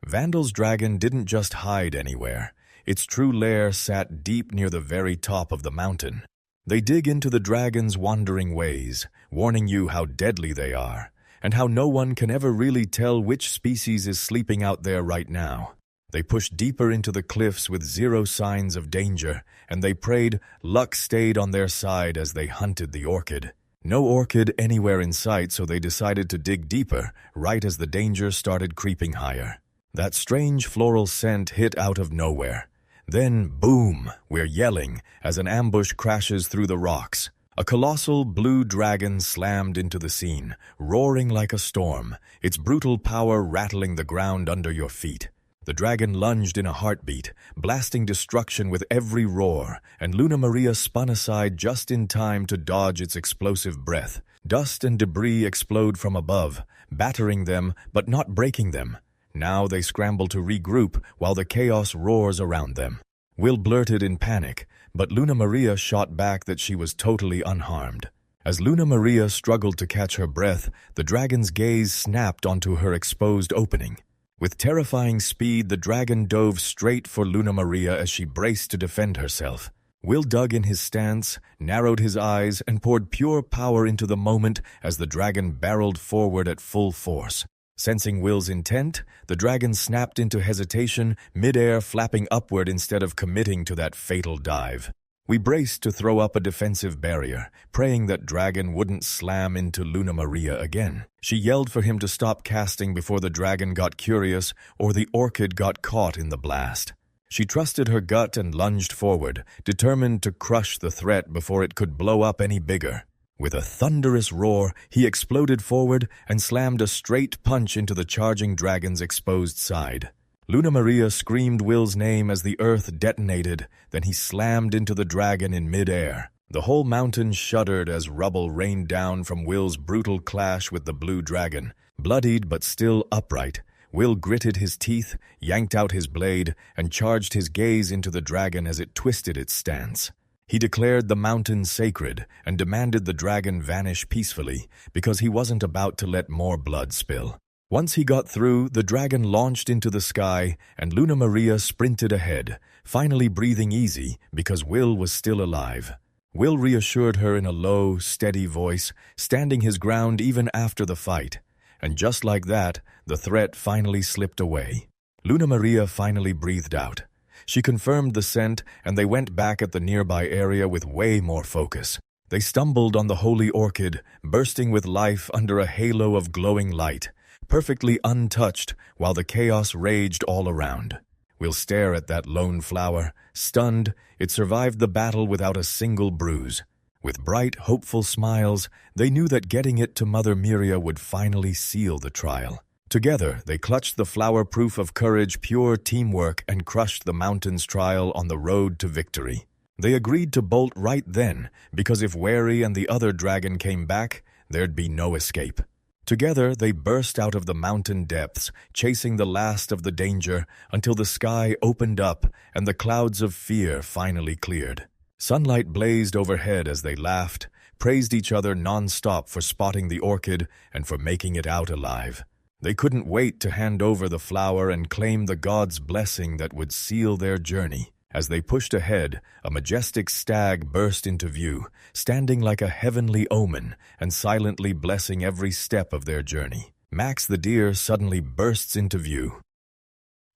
Vandal's dragon didn't just hide anywhere. Its true lair sat deep near the very top of the mountain. They dig into the dragon's wandering ways, warning you how deadly they are, and how no one can ever really tell which species is sleeping out there right now. They pushed deeper into the cliffs with zero signs of danger, and they prayed luck stayed on their side as they hunted the orchid. No orchid anywhere in sight, so they decided to dig deeper, right as the danger started creeping higher. That strange floral scent hit out of nowhere. Then, boom, we're yelling as an ambush crashes through the rocks. A colossal blue dragon slammed into the scene, roaring like a storm, its brutal power rattling the ground under your feet. The dragon lunged in a heartbeat, blasting destruction with every roar, and Luna Maria spun aside just in time to dodge its explosive breath. Dust and debris explode from above, battering them but not breaking them. Now they scramble to regroup while the chaos roars around them. Will blurted in panic, but Luna Maria shot back that she was totally unharmed. As Luna Maria struggled to catch her breath, the dragon's gaze snapped onto her exposed opening. With terrifying speed, the dragon dove straight for Luna Maria as she braced to defend herself. Will dug in his stance, narrowed his eyes, and poured pure power into the moment as the dragon barreled forward at full force. Sensing Will's intent, the dragon snapped into hesitation, mid-air flapping upward instead of committing to that fatal dive. We braced to throw up a defensive barrier, praying that dragon wouldn't slam into Luna Maria again. She yelled for him to stop casting before the dragon got curious or the orchid got caught in the blast. She trusted her gut and lunged forward, determined to crush the threat before it could blow up any bigger. With a thunderous roar, he exploded forward and slammed a straight punch into the charging dragon's exposed side. Luna Maria screamed Will's name as the earth detonated, then he slammed into the dragon in mid-air. The whole mountain shuddered as rubble rained down from Will's brutal clash with the blue dragon. Bloodied but still upright, Will gritted his teeth, yanked out his blade, and charged his gaze into the dragon as it twisted its stance. He declared the mountain sacred and demanded the dragon vanish peacefully because he wasn't about to let more blood spill. Once he got through, the dragon launched into the sky and Luna Maria sprinted ahead, finally breathing easy because Will was still alive. Will reassured her in a low, steady voice, standing his ground even after the fight. And just like that, the threat finally slipped away. Luna Maria finally breathed out. She confirmed the scent, and they went back at the nearby area with way more focus. They stumbled on the holy orchid, bursting with life under a halo of glowing light, perfectly untouched while the chaos raged all around. We'll stare at that lone flower. Stunned, it survived the battle without a single bruise. With bright, hopeful smiles, they knew that getting it to Mother Miria would finally seal the trial. Together, they clutched the flower proof of courage, pure teamwork, and crushed the mountain's trial on the road to victory. They agreed to bolt right then, because if Wary and the other dragon came back, there'd be no escape. Together, they burst out of the mountain depths, chasing the last of the danger until the sky opened up and the clouds of fear finally cleared. Sunlight blazed overhead as they laughed, praised each other non-stop for spotting the orchid and for making it out alive. They couldn't wait to hand over the flower and claim the god's blessing that would seal their journey. As they pushed ahead, a majestic stag burst into view, standing like a heavenly omen and silently blessing every step of their journey. Max the deer suddenly bursts into view.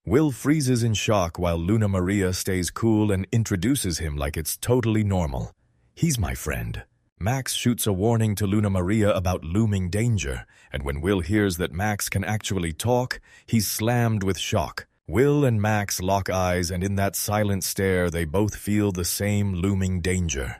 Will freezes in shock while Luna Maria stays cool and introduces him like it's totally normal. "He's my friend." Max shoots a warning to Luna Maria about looming danger, and when Will hears that Max can actually talk, he's slammed with shock. Will and Max lock eyes, and in that silent stare, they both feel the same looming danger.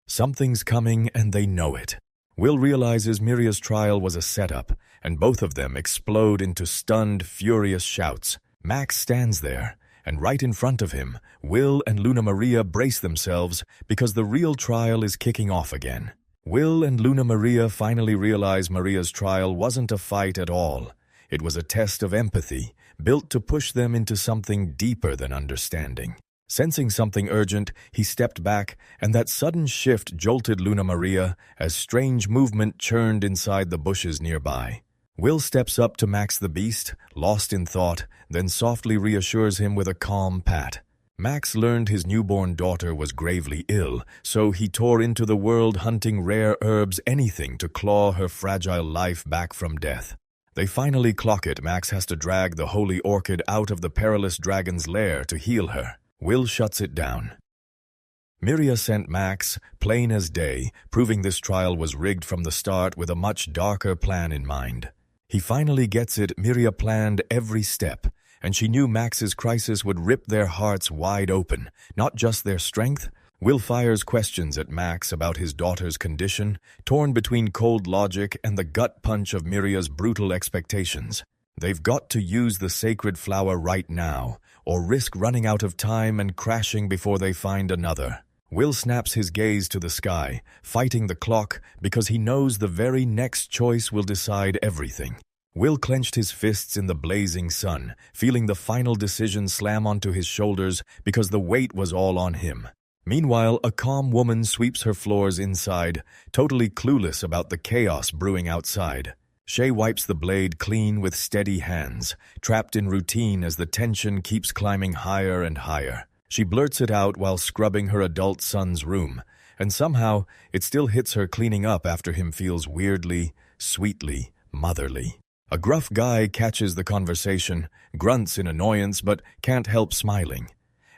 Something's coming, and they know it. Will realizes Miria's trial was a setup, and both of them explode into stunned, furious shouts. Max stands there, and right in front of him, Will and Luna Maria brace themselves because the real trial is kicking off again. Will and Luna Maria finally realize Maria's trial wasn't a fight at all. It was a test of empathy, built to push them into something deeper than understanding. Sensing something urgent, he stepped back, and that sudden shift jolted Luna Maria as strange movement churned inside the bushes nearby. Will steps up to Max the beast, lost in thought, then softly reassures him with a calm pat. Max learned his newborn daughter was gravely ill, so he tore into the world hunting rare herbs, anything to claw her fragile life back from death. They finally clock it. Max has to drag the holy orchid out of the perilous dragon's lair to heal her. Will shuts it down. Miria sent Max, plain as day, proving this trial was rigged from the start with a much darker plan in mind. He finally gets it. Miria planned every step, and she knew Max's crisis would rip their hearts wide open, not just their strength. Will fires questions at Max about his daughter's condition, torn between cold logic and the gut punch of Miria's brutal expectations. They've got to use the sacred flower right now, or risk running out of time and crashing before they find another. Will snaps his gaze to the sky, fighting the clock because he knows the very next choice will decide everything. Will clenched his fists in the blazing sun, feeling the final decision slam onto his shoulders because the weight was all on him. Meanwhile, a calm woman sweeps her floors inside, totally clueless about the chaos brewing outside. Shay wipes the blade clean with steady hands, trapped in routine as the tension keeps climbing higher and higher. She blurts it out while scrubbing her adult son's room, and somehow it still hits her cleaning up after him feels weirdly, sweetly, motherly. A gruff guy catches the conversation, grunts in annoyance but can't help smiling,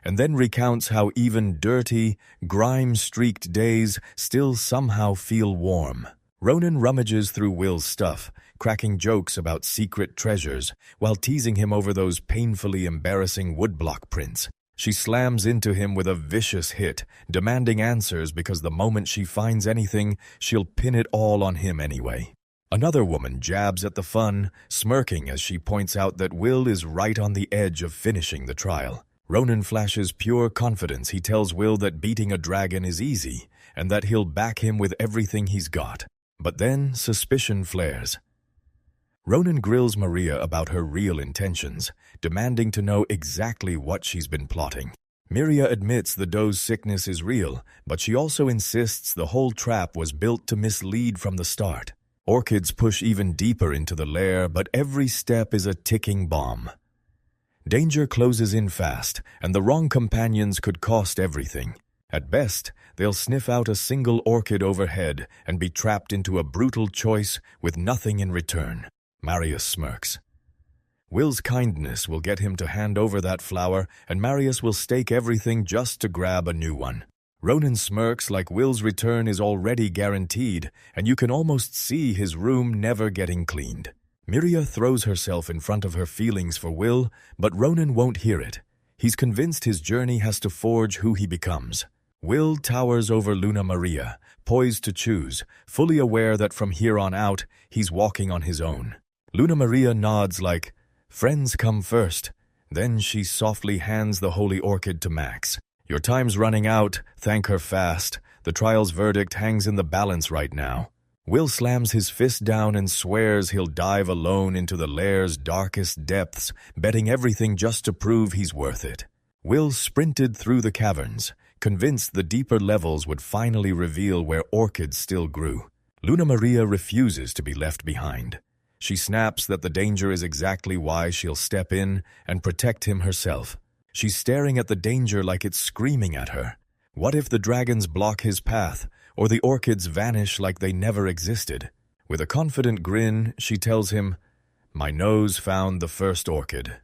and then recounts how even dirty, grime-streaked days still somehow feel warm. Ronan rummages through Will's stuff, cracking jokes about secret treasures while teasing him over those painfully embarrassing woodblock prints. She slams into him with a vicious hit, demanding answers because the moment she finds anything, she'll pin it all on him anyway. Another woman jabs at the fun, smirking as she points out that Will is right on the edge of finishing the trial. Ronan flashes pure confidence. He tells Will that beating a dragon is easy and that he'll back him with everything he's got. But then suspicion flares. Ronan grills Maria about her real intentions, demanding to know exactly what she's been plotting. Miria admits the doe's sickness is real, but she also insists the whole trap was built to mislead from the start. Orchids push even deeper into the lair, but every step is a ticking bomb. Danger closes in fast, and the wrong companions could cost everything. At best, they'll sniff out a single orchid overhead and be trapped into a brutal choice with nothing in return. Marius smirks. Will's kindness will get him to hand over that flower, and Marius will stake everything just to grab a new one. Ronan smirks like Will's return is already guaranteed, and you can almost see his room never getting cleaned. Miria throws herself in front of her feelings for Will, but Ronan won't hear it. He's convinced his journey has to forge who he becomes. Will towers over Luna Maria, poised to choose, fully aware that from here on out, he's walking on his own. Luna Maria nods like, "Friends come first." Then she softly hands the holy orchid to Max. "Your time's running out, thank her fast. The trial's verdict hangs in the balance right now." Will slams his fist down and swears he'll dive alone into the lair's darkest depths, betting everything just to prove he's worth it. Will sprinted through the caverns, convinced the deeper levels would finally reveal where orchids still grew. Luna Maria refuses to be left behind. She snaps that the danger is exactly why she'll step in and protect him herself. She's staring at the danger like it's screaming at her. What if the dragons block his path, or the orchids vanish like they never existed? With a confident grin, she tells him, "My nose found the first orchid."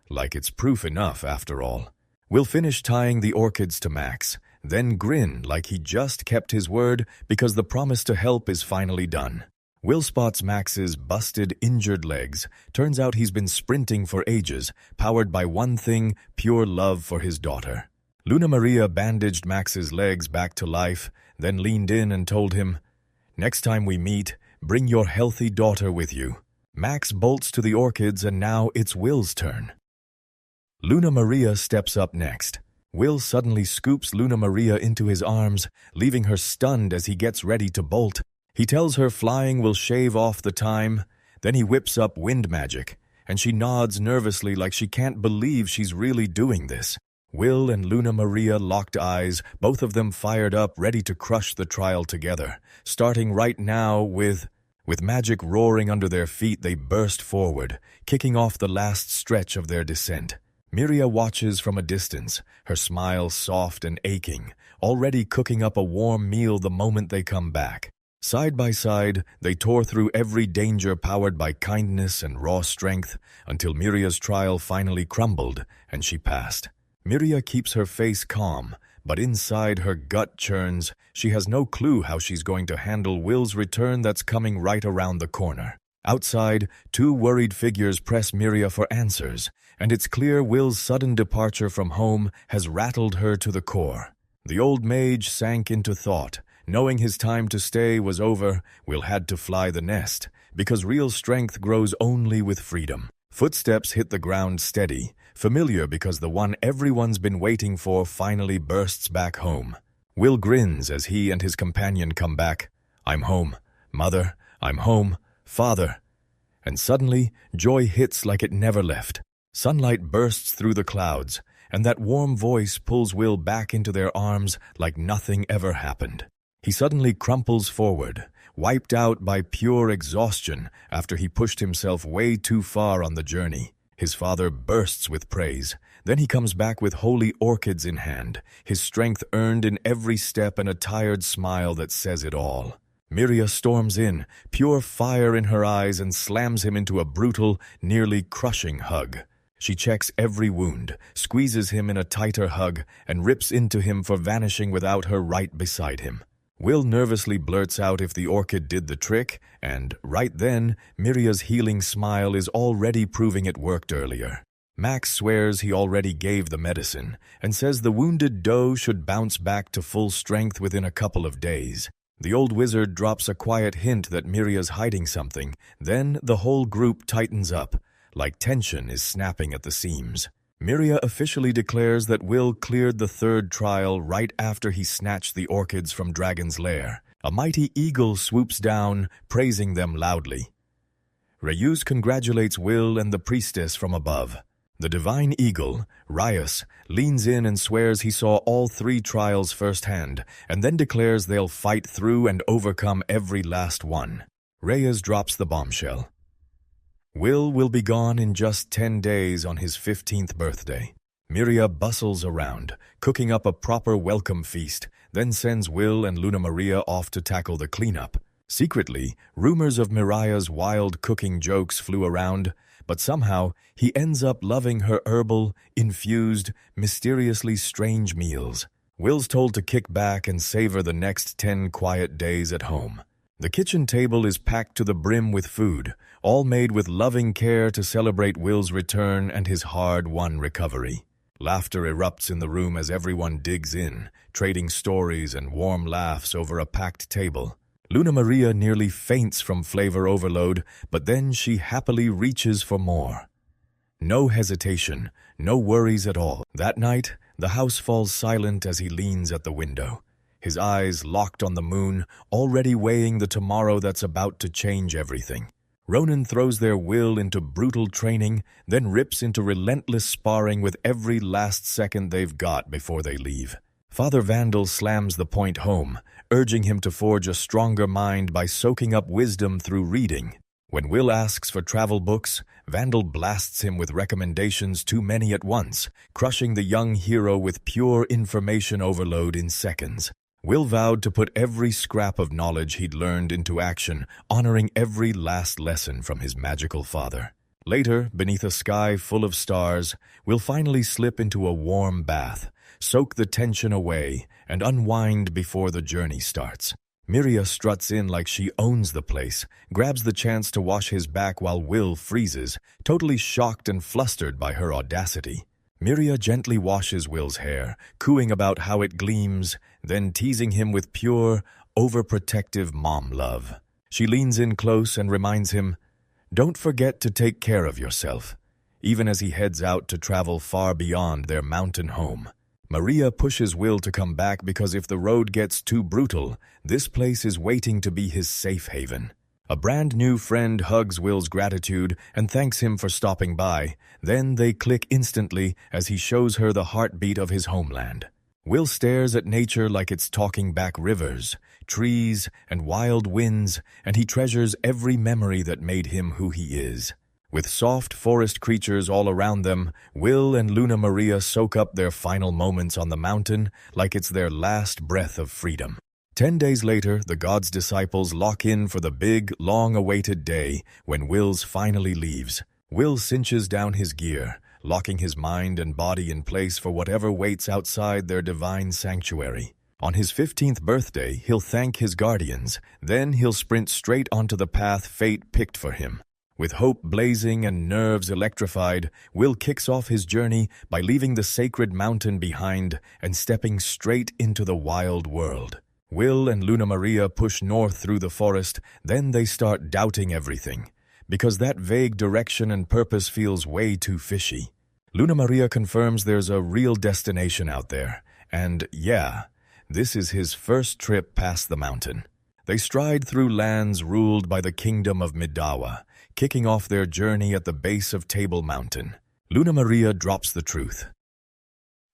Like it's proof enough, after all. We'll finish tying the orchids to Max, then grin like he just kept his word because the promise to help is finally done. Will spots Max's busted, injured legs. Turns out he's been sprinting for ages, powered by one thing, pure love for his daughter. Luna Maria bandaged Max's legs back to life, then leaned in and told him, "Next time we meet, bring your healthy daughter with you." Max bolts to the orchids, and now it's Will's turn. Luna Maria steps up next. Will suddenly scoops Luna Maria into his arms, leaving her stunned as he gets ready to bolt. He tells her flying will shave off the time, then he whips up wind magic, and she nods nervously like she can't believe she's really doing this. Will and Luna Maria locked eyes, both of them fired up, ready to crush the trial together. Starting right now with magic roaring under their feet, they burst forward, kicking off the last stretch of their descent. Miria watches from a distance, her smile soft and aching, already cooking up a warm meal the moment they come back. Side by side, they tore through every danger powered by kindness and raw strength until Miria's trial finally crumbled and she passed. Miria keeps her face calm, but inside her gut churns. She has no clue how she's going to handle Will's return that's coming right around the corner. Outside, two worried figures press Miria for answers, and it's clear Will's sudden departure from home has rattled her to the core. The old mage sank into thought. Knowing his time to stay was over, Will had to fly the nest, because real strength grows only with freedom. Footsteps hit the ground steady, familiar because the one everyone's been waiting for finally bursts back home. Will grins as he and his companion come back. "I'm home. Mother, I'm home. Father." And suddenly, joy hits like it never left. Sunlight bursts through the clouds, and that warm voice pulls Will back into their arms like nothing ever happened. He suddenly crumples forward, wiped out by pure exhaustion after he pushed himself way too far on the journey. His father bursts with praise. Then he comes back with holy orchids in hand, his strength earned in every step and a tired smile that says it all. Miria storms in, pure fire in her eyes, and slams him into a brutal, nearly crushing hug. She checks every wound, squeezes him in a tighter hug, and rips into him for vanishing without her right beside him. Will nervously blurts out if the orchid did the trick, and right then, Miria's healing smile is already proving it worked earlier. Max swears he already gave the medicine, and says the wounded doe should bounce back to full strength within a couple of days. The old wizard drops a quiet hint that Miria's hiding something, then the whole group tightens up, like tension is snapping at the seams. Miria officially declares that Will cleared the third trial right after he snatched the orchids from Dragon's lair. A mighty eagle swoops down, praising them loudly. Reyus congratulates Will and the priestess from above. The divine eagle, Rias, leans in and swears he saw all 3 trials firsthand, and then declares they'll fight through and overcome every last one. Reyes drops the bombshell. Will be gone in just 10 days on his 15th birthday. Miria bustles around, cooking up a proper welcome feast, then sends Will and Luna Maria off to tackle the cleanup. Secretly, rumors of Miria's wild cooking jokes flew around, but somehow he ends up loving her herbal, infused, mysteriously strange meals. Will's told to kick back and savor the next 10 quiet days at home. The kitchen table is packed to the brim with food, all made with loving care to celebrate Will's return and his hard-won recovery. Laughter erupts in the room as everyone digs in, trading stories and warm laughs over a packed table. Luna Maria nearly faints from flavor overload, but then she happily reaches for more. No hesitation, no worries at all. That night, the house falls silent as he leans at the window, his eyes locked on the moon, already weighing the tomorrow that's about to change everything. Ronin throws their will into brutal training, then rips into relentless sparring with every last second they've got before they leave. Father Vandal slams the point home, urging him to forge a stronger mind by soaking up wisdom through reading. When Will asks for travel books, Vandal blasts him with recommendations too many at once, crushing the young hero with pure information overload in seconds. Will vowed to put every scrap of knowledge he'd learned into action, honoring every last lesson from his magical father. Later, beneath a sky full of stars, Will finally slip into a warm bath, soak the tension away, and unwind before the journey starts. Miria struts in like she owns the place, grabs the chance to wash his back while Will freezes, totally shocked and flustered by her audacity. Miria gently washes Will's hair, cooing about how it gleams, then teasing him with pure, overprotective mom love. She leans in close and reminds him, "Don't forget to take care of yourself," even as he heads out to travel far beyond their mountain home. Maria pushes Will to come back because if the road gets too brutal, this place is waiting to be his safe haven. A brand new friend hugs Will's gratitude and thanks him for stopping by. Then they click instantly as he shows her the heartbeat of his homeland. Will stares at nature like it's talking back rivers, trees, and wild winds, and he treasures every memory that made him who he is. With soft forest creatures all around them, Will and Luna Maria soak up their final moments on the mountain like it's their last breath of freedom. 10 days later, the god's disciples lock in for the big, long-awaited day when Will's finally leaves. Will cinches down his gear, locking his mind and body in place for whatever waits outside their divine sanctuary. On his 15th birthday, he'll thank his guardians, then he'll sprint straight onto the path fate picked for him. With hope blazing and nerves electrified, Will kicks off his journey by leaving the sacred mountain behind and stepping straight into the wild world. Will and Luna Maria push north through the forest, then they start doubting everything. because that vague direction and purpose feels way too fishy. Luna Maria confirms there's a real destination out there, and yeah, this is his first trip past the mountain. They stride through lands ruled by the kingdom of Midawa, kicking off their journey at the base of Table Mountain. Luna Maria drops the truth.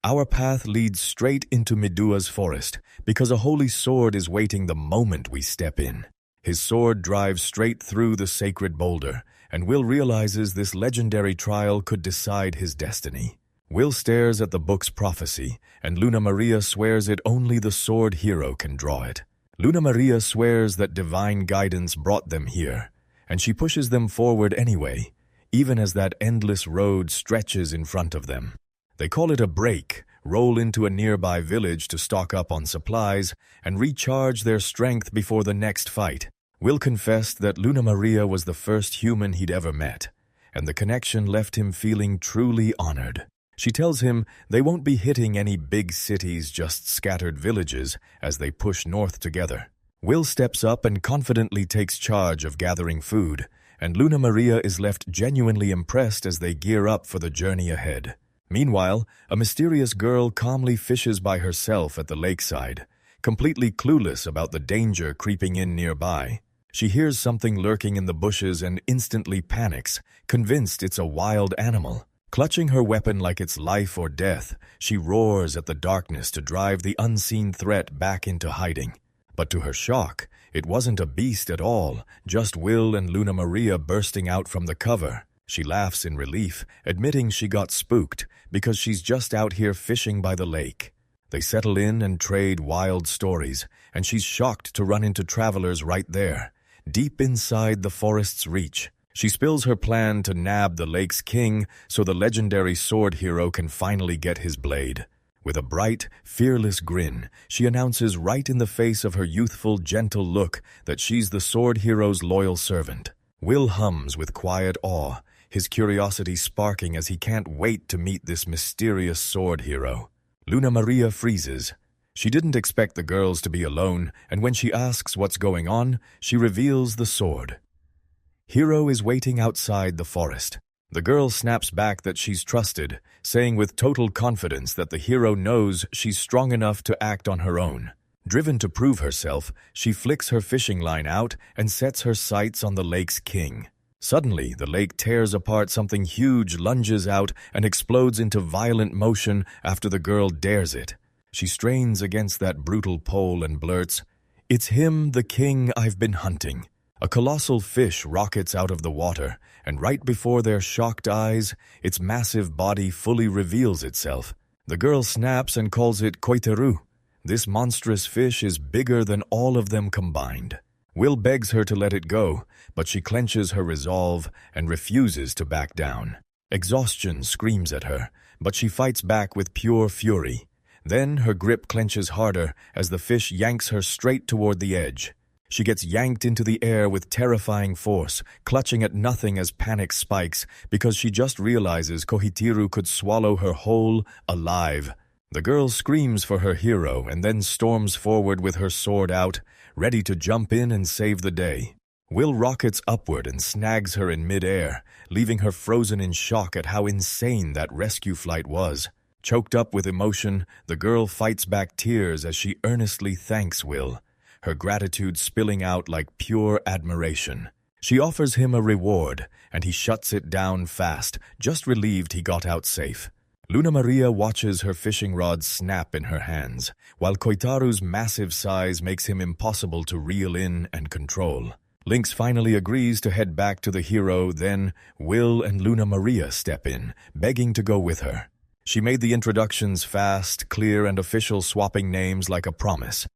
Our path leads straight into Midua's forest, because a holy sword is waiting the moment we step in. His sword drives straight through the sacred boulder, and Will realizes this legendary trial could decide his destiny. Will stares at the book's prophecy, and Luna Maria swears it only the sword hero can draw it. Luna Maria swears that divine guidance brought them here, and she pushes them forward anyway, even as that endless road stretches in front of them. They call it a break, roll into a nearby village to stock up on supplies, and recharge their strength before the next fight. Will confessed that Luna Maria was the first human he'd ever met, and the connection left him feeling truly honored. She tells him they won't be hitting any big cities, just scattered villages, as they push north together. Will steps up and confidently takes charge of gathering food, and Luna Maria is left genuinely impressed as they gear up for the journey ahead. Meanwhile, a mysterious girl calmly fishes by herself at the lakeside, completely clueless about the danger creeping in nearby. She hears something lurking in the bushes and instantly panics, convinced it's a wild animal. Clutching her weapon like it's life or death, she roars at the darkness to drive the unseen threat back into hiding. But to her shock, it wasn't a beast at all, just Will and Luna Maria bursting out from the cover. She laughs in relief, admitting she got spooked because she's just out here fishing by the lake. They settle in and trade wild stories, and she's shocked to run into travelers right there, deep inside the forest's reach. She spills her plan to nab the lake's king so the legendary sword hero can finally get his blade. With a bright, fearless grin, she announces right in the face of her youthful, gentle look that she's the sword hero's loyal servant. Will hums with quiet awe, his curiosity sparking as he can't wait to meet this mysterious sword hero. Luna Maria freezes. She didn't expect the girls to be alone, and when she asks what's going on, she reveals the sword. Hero is waiting outside the forest. The girl snaps back that she's trusted, saying with total confidence that the hero knows she's strong enough to act on her own. Driven to prove herself, she flicks her fishing line out and sets her sights on the lake's king. Suddenly, the lake tears apart, something huge lunges out and explodes into violent motion after the girl dares it. She strains against that brutal pole and blurts, "It's him, the king I've been hunting." A colossal fish rockets out of the water, and right before their shocked eyes, its massive body fully reveals itself. The girl snaps and calls it Koiteru. This monstrous fish is bigger than all of them combined. Will begs her to let it go, but she clenches her resolve and refuses to back down. Exhaustion screams at her, but she fights back with pure fury. Then her grip clenches harder as the fish yanks her straight toward the edge. She gets yanked into the air with terrifying force, clutching at nothing as panic spikes because she just realizes Kohitiru could swallow her whole, alive. The girl screams for her hero and then storms forward with her sword out, ready to jump in and save the day. Will rockets upward and snags her in midair, leaving her frozen in shock at how insane that rescue flight was. Choked up with emotion, the girl fights back tears as she earnestly thanks Will, her gratitude spilling out like pure admiration. She offers him a reward, and he shuts it down fast, just relieved he got out safe. Luna Maria watches her fishing rod snap in her hands, while Koitaru's massive size makes him impossible to reel in and control. Lynx finally agrees to head back to the hero, then Will and Luna Maria step in, begging to go with her. She made the introductions fast, clear, and official, swapping names like a promise.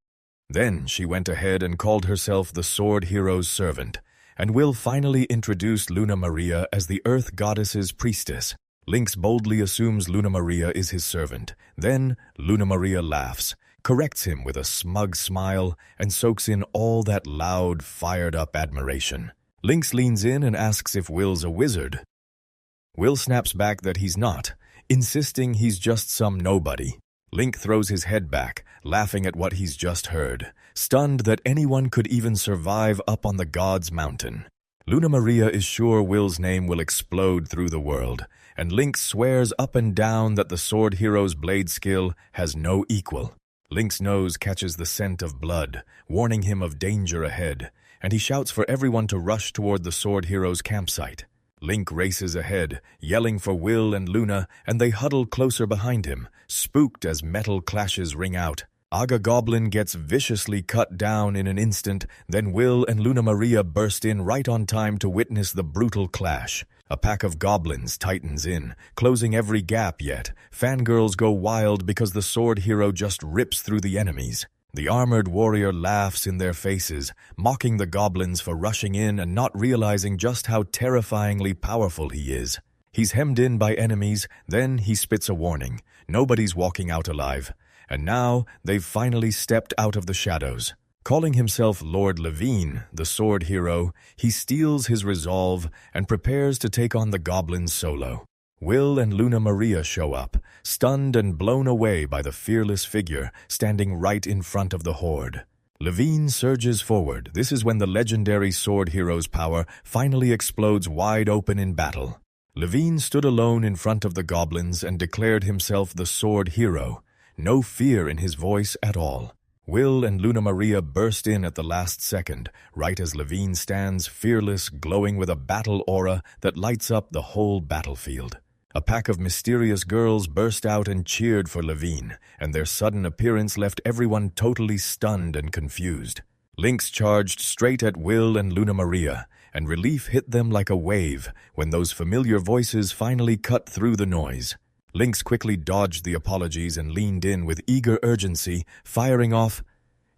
Then she went ahead and called herself the Sword Hero's servant, and Will finally introduced Luna Maria as the Earth Goddess's priestess. Lynx boldly assumes Luna Maria is his servant. Then Luna Maria laughs, corrects him with a smug smile, and soaks in all that loud, fired-up admiration. Lynx leans in and asks if Will's a wizard. Will snaps back that he's not, insisting he's just some nobody. Link throws his head back, laughing at what he's just heard, stunned that anyone could even survive up on the God's Mountain. Luna Maria is sure Will's name will explode through the world, and Link swears up and down that the sword hero's blade skill has no equal. Link's nose catches the scent of blood, warning him of danger ahead, and he shouts for everyone to rush toward the sword hero's campsite. Link races ahead, yelling for Will and Luna, and they huddle closer behind him, spooked as metal clashes ring out. Aga Goblin gets viciously cut down in an instant, then Will and Luna Maria burst in right on time to witness the brutal clash. A pack of goblins tightens in, closing every gap yet. Fangirls go wild because the sword hero just rips through the enemies. The armored warrior laughs in their faces, mocking the goblins for rushing in and not realizing just how terrifyingly powerful he is. He's hemmed in by enemies, then he spits a warning. Nobody's walking out alive. And now they've finally stepped out of the shadows. Calling himself Lord Levine, the sword hero, he steels his resolve and prepares to take on the goblins solo. Will and Luna Maria show up, stunned and blown away by the fearless figure standing right in front of the horde. Levine surges forward. This is when the legendary sword hero's power finally explodes wide open in battle. Levine stood alone in front of the goblins and declared himself the sword hero, no fear in his voice at all. Will and Luna Maria burst in at the last second, right as Levine stands fearless, glowing with a battle aura that lights up the whole battlefield. A pack of mysterious girls burst out and cheered for Levine, and their sudden appearance left everyone totally stunned and confused. Lynx charged straight at Will and Luna Maria, and relief hit them like a wave when those familiar voices finally cut through the noise. Lynx quickly dodged the apologies and leaned in with eager urgency, firing off,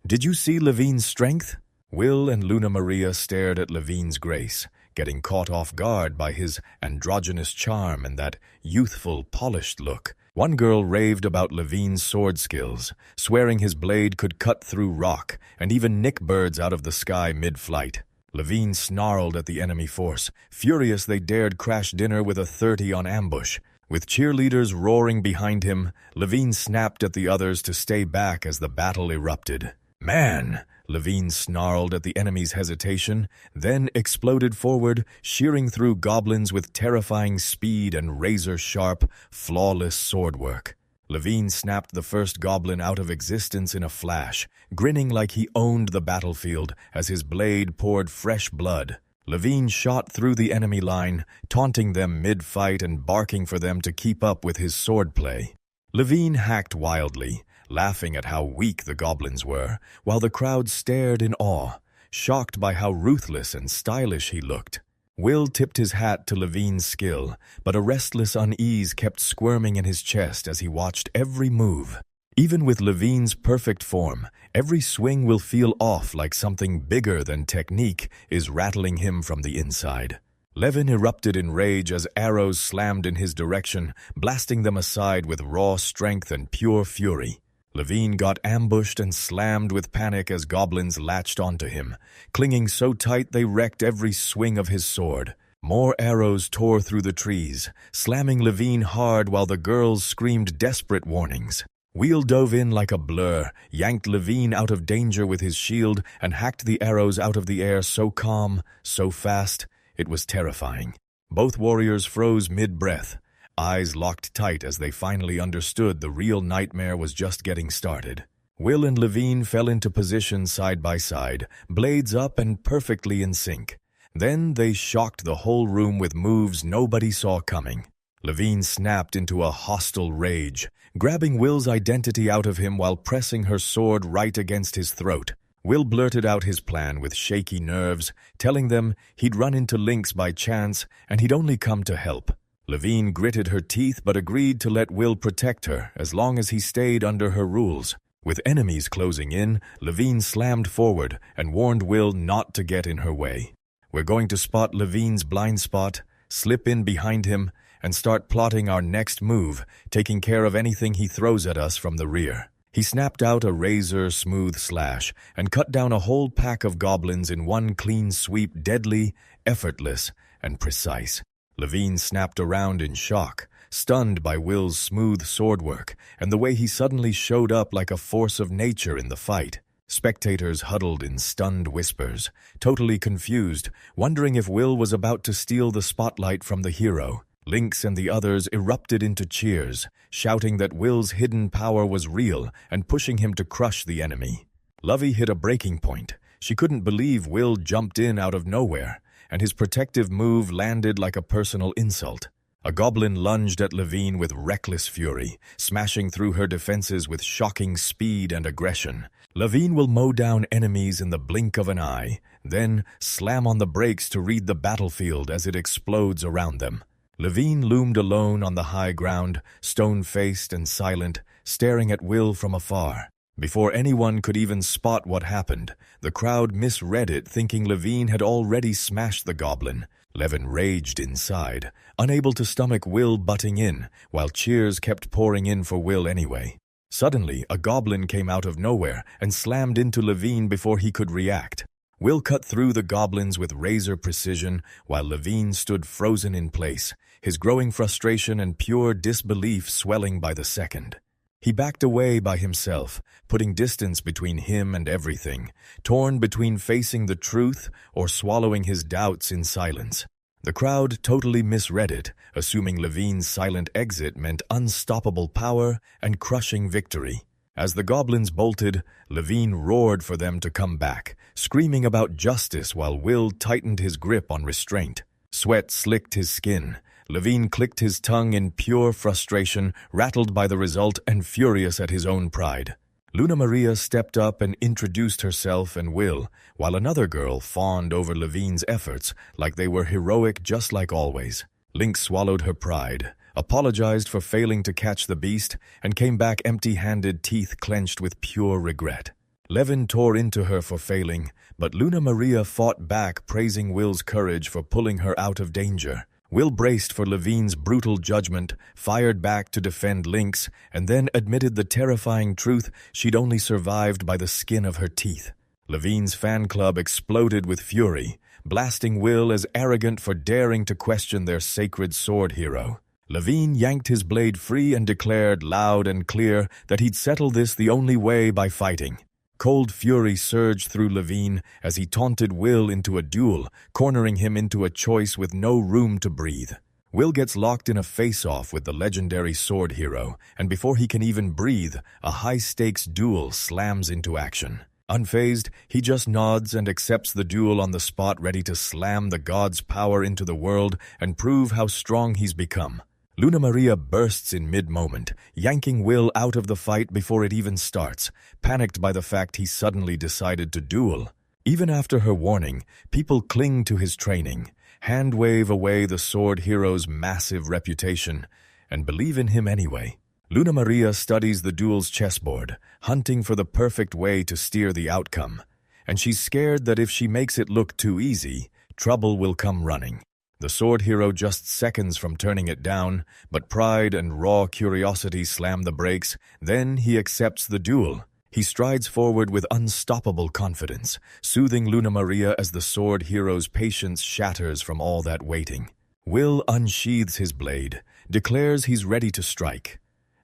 "Did you see Levine's strength?" Will and Luna Maria stared at Levine's grace, getting caught off guard by his androgynous charm and that youthful, polished look. One girl raved about Levine's sword skills, swearing his blade could cut through rock and even nick birds out of the sky mid-flight. Levine snarled at the enemy force, furious they dared crash dinner with a 30 on ambush. With cheerleaders roaring behind him, Levine snapped at the others to stay back as the battle erupted. "Man!" Levine snarled at the enemy's hesitation, then exploded forward, shearing through goblins with terrifying speed and razor-sharp, flawless swordwork. Levine snapped the first goblin out of existence in a flash, grinning like he owned the battlefield as his blade poured fresh blood. Levine shot through the enemy line, taunting them mid-fight and barking for them to keep up with his swordplay. Levine hacked wildly, laughing at how weak the goblins were, while the crowd stared in awe, shocked by how ruthless and stylish he looked. Will tipped his hat to Levine's skill, but a restless unease kept squirming in his chest as he watched every move. Even with Levine's perfect form, every swing will feel off like something bigger than technique is rattling him from the inside. Levin erupted in rage as arrows slammed in his direction, blasting them aside with raw strength and pure fury. Levine got ambushed and slammed with panic as goblins latched onto him, clinging so tight they wrecked every swing of his sword. More arrows tore through the trees, slamming Levine hard while the girls screamed desperate warnings. Will dove in like a blur, yanked Levine out of danger with his shield, and hacked the arrows out of the air so calm, so fast, it was terrifying. Both warriors froze mid-breath, eyes locked tight as they finally understood the real nightmare was just getting started. Will and Levine fell into position side by side, blades up and perfectly in sync. Then they shocked the whole room with moves nobody saw coming. Levine snapped into a hostile rage, grabbing Will's identity out of him while pressing her sword right against his throat. Will blurted out his plan with shaky nerves, telling them he'd run into Lynx by chance and he'd only come to help. Levine gritted her teeth but agreed to let Will protect her as long as he stayed under her rules. With enemies closing in, Levine slammed forward and warned Will not to get in her way. "We're going to spot Levine's blind spot, slip in behind him, and start plotting our next move, taking care of anything he throws at us from the rear." He snapped out a razor-smooth slash and cut down a whole pack of goblins in one clean sweep, deadly, effortless, and precise. Levine snapped around in shock, stunned by Will's smooth swordwork and the way he suddenly showed up like a force of nature in the fight. Spectators huddled in stunned whispers, totally confused, wondering if Will was about to steal the spotlight from the hero. Lynx and the others erupted into cheers, shouting that Will's hidden power was real and pushing him to crush the enemy. Lovey hit a breaking point. She couldn't believe Will jumped in out of nowhere, and his protective move landed like a personal insult. A goblin lunged at Levine with reckless fury, smashing through her defenses with shocking speed and aggression. Levine will mow down enemies in the blink of an eye, then slam on the brakes to read the battlefield as it explodes around them. Levine loomed alone on the high ground, stone-faced and silent, staring at Will from afar. Before anyone could even spot what happened, the crowd misread it, thinking Levine had already smashed the goblin. Levin raged inside, unable to stomach Will butting in, while cheers kept pouring in for Will anyway. Suddenly, a goblin came out of nowhere and slammed into Levine before he could react. Will cut through the goblins with razor precision, while Levine stood frozen in place, his growing frustration and pure disbelief swelling by the second. He backed away by himself, putting distance between him and everything, torn between facing the truth or swallowing his doubts in silence. The crowd totally misread it, assuming Levine's silent exit meant unstoppable power and crushing victory. As the goblins bolted, Levine roared for them to come back, screaming about justice while Will tightened his grip on restraint. Sweat slicked his skin. Levine clicked his tongue in pure frustration, rattled by the result and furious at his own pride. Luna Maria stepped up and introduced herself and Will, while another girl fawned over Levine's efforts like they were heroic just like always. Lynx swallowed her pride, apologized for failing to catch the beast, and came back empty-handed, teeth clenched with pure regret. Levin tore into her for failing, but Luna Maria fought back, praising Will's courage for pulling her out of danger. Will braced for Levine's brutal judgment, fired back to defend Lynx, and then admitted the terrifying truth she'd only survived by the skin of her teeth. Levine's fan club exploded with fury, blasting Will as arrogant for daring to question their sacred sword hero. Levine yanked his blade free and declared loud and clear that he'd settle this the only way, by fighting. Cold fury surged through Levine as he taunted Will into a duel, cornering him into a choice with no room to breathe. Will gets locked in a face-off with the legendary sword hero, and before he can even breathe, a high-stakes duel slams into action. Unfazed, he just nods and accepts the duel on the spot, ready to slam the god's power into the world and prove how strong he's become. Luna Maria bursts in mid-moment, yanking Will out of the fight before it even starts, panicked by the fact he suddenly decided to duel. Even after her warning, people cling to his training, hand-wave away the sword hero's massive reputation, and believe in him anyway. Luna Maria studies the duel's chessboard, hunting for the perfect way to steer the outcome, and she's scared that if she makes it look too easy, trouble will come running. The sword hero just seconds from turning it down, but pride and raw curiosity slam the brakes. Then he accepts the duel. He strides forward with unstoppable confidence, soothing Luna Maria as the sword hero's patience shatters from all that waiting. Will unsheathes his blade, declares he's ready to strike.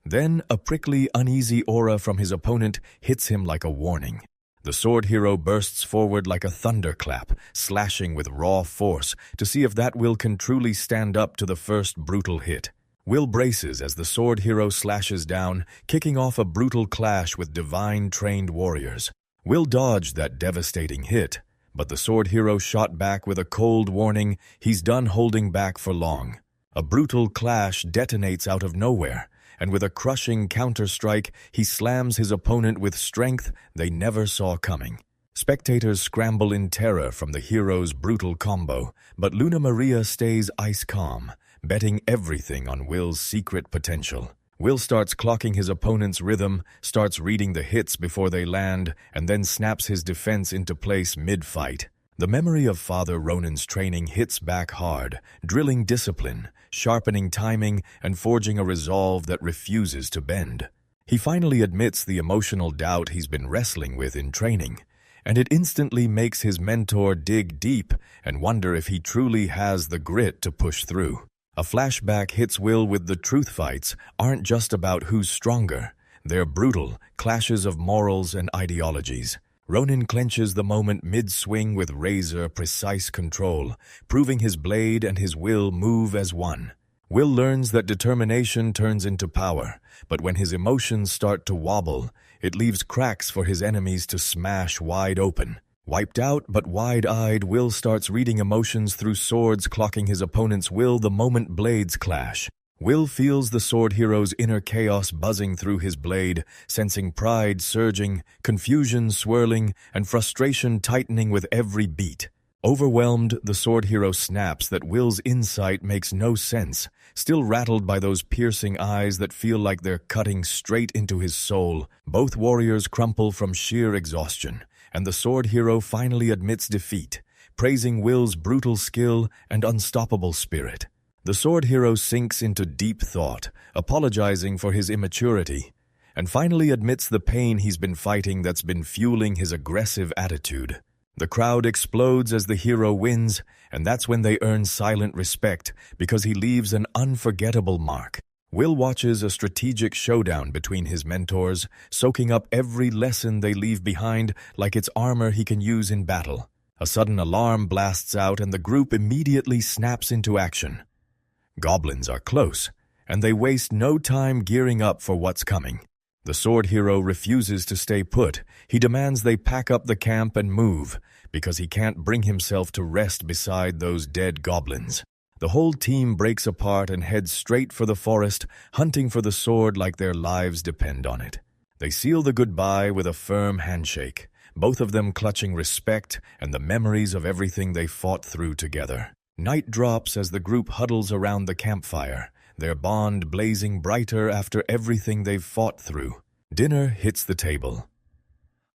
Then a prickly, uneasy aura from his opponent hits him like a warning. The sword hero bursts forward like a thunderclap, slashing with raw force to see if that will can truly stand up to the first brutal hit. Will braces as the sword hero slashes down, kicking off a brutal clash with divine-trained warriors. Will dodged that devastating hit, but the sword hero shot back with a cold warning he's done holding back for long. A brutal clash detonates out of nowhere, and with a crushing counter-strike, he slams his opponent with strength they never saw coming. Spectators scramble in terror from the hero's brutal combo, but Luna Maria stays ice-calm, betting everything on Will's secret potential. Will starts clocking his opponent's rhythm, starts reading the hits before they land, and then snaps his defense into place mid-fight. The memory of Father Ronin's training hits back hard, drilling discipline, sharpening timing, and forging a resolve that refuses to bend. He finally admits the emotional doubt he's been wrestling with in training, and it instantly makes his mentor dig deep and wonder if he truly has the grit to push through. A flashback hits Will with the truth fights aren't just about who's stronger. They're brutal, clashes of morals and ideologies. Ronin clenches the moment mid-swing with razor-precise control, proving his blade and his will move as one. Will learns that determination turns into power, but when his emotions start to wobble, it leaves cracks for his enemies to smash wide open. Wiped out but wide-eyed, Will starts reading emotions through swords, clocking his opponent's will the moment blades clash. Will feels the sword hero's inner chaos buzzing through his blade, sensing pride surging, confusion swirling, and frustration tightening with every beat. Overwhelmed, the sword hero snaps that Will's insight makes no sense, still rattled by those piercing eyes that feel like they're cutting straight into his soul. Both warriors crumple from sheer exhaustion, and the sword hero finally admits defeat, praising Will's brutal skill and unstoppable spirit. The sword hero sinks into deep thought, apologizing for his immaturity, and finally admits the pain he's been fighting that's been fueling his aggressive attitude. The crowd explodes as the hero wins, and that's when they earn silent respect because he leaves an unforgettable mark. Will watches a strategic showdown between his mentors, soaking up every lesson they leave behind like it's armor he can use in battle. A sudden alarm blasts out and the group immediately snaps into action. Goblins are close, and they waste no time gearing up for what's coming. The sword hero refuses to stay put. He demands they pack up the camp and move, because he can't bring himself to rest beside those dead goblins. The whole team breaks apart and heads straight for the forest, hunting for the sword like their lives depend on it. They seal the goodbye with a firm handshake, both of them clutching respect and the memories of everything they fought through together. Night drops as the group huddles around the campfire, their bond blazing brighter after everything they've fought through. Dinner hits the table.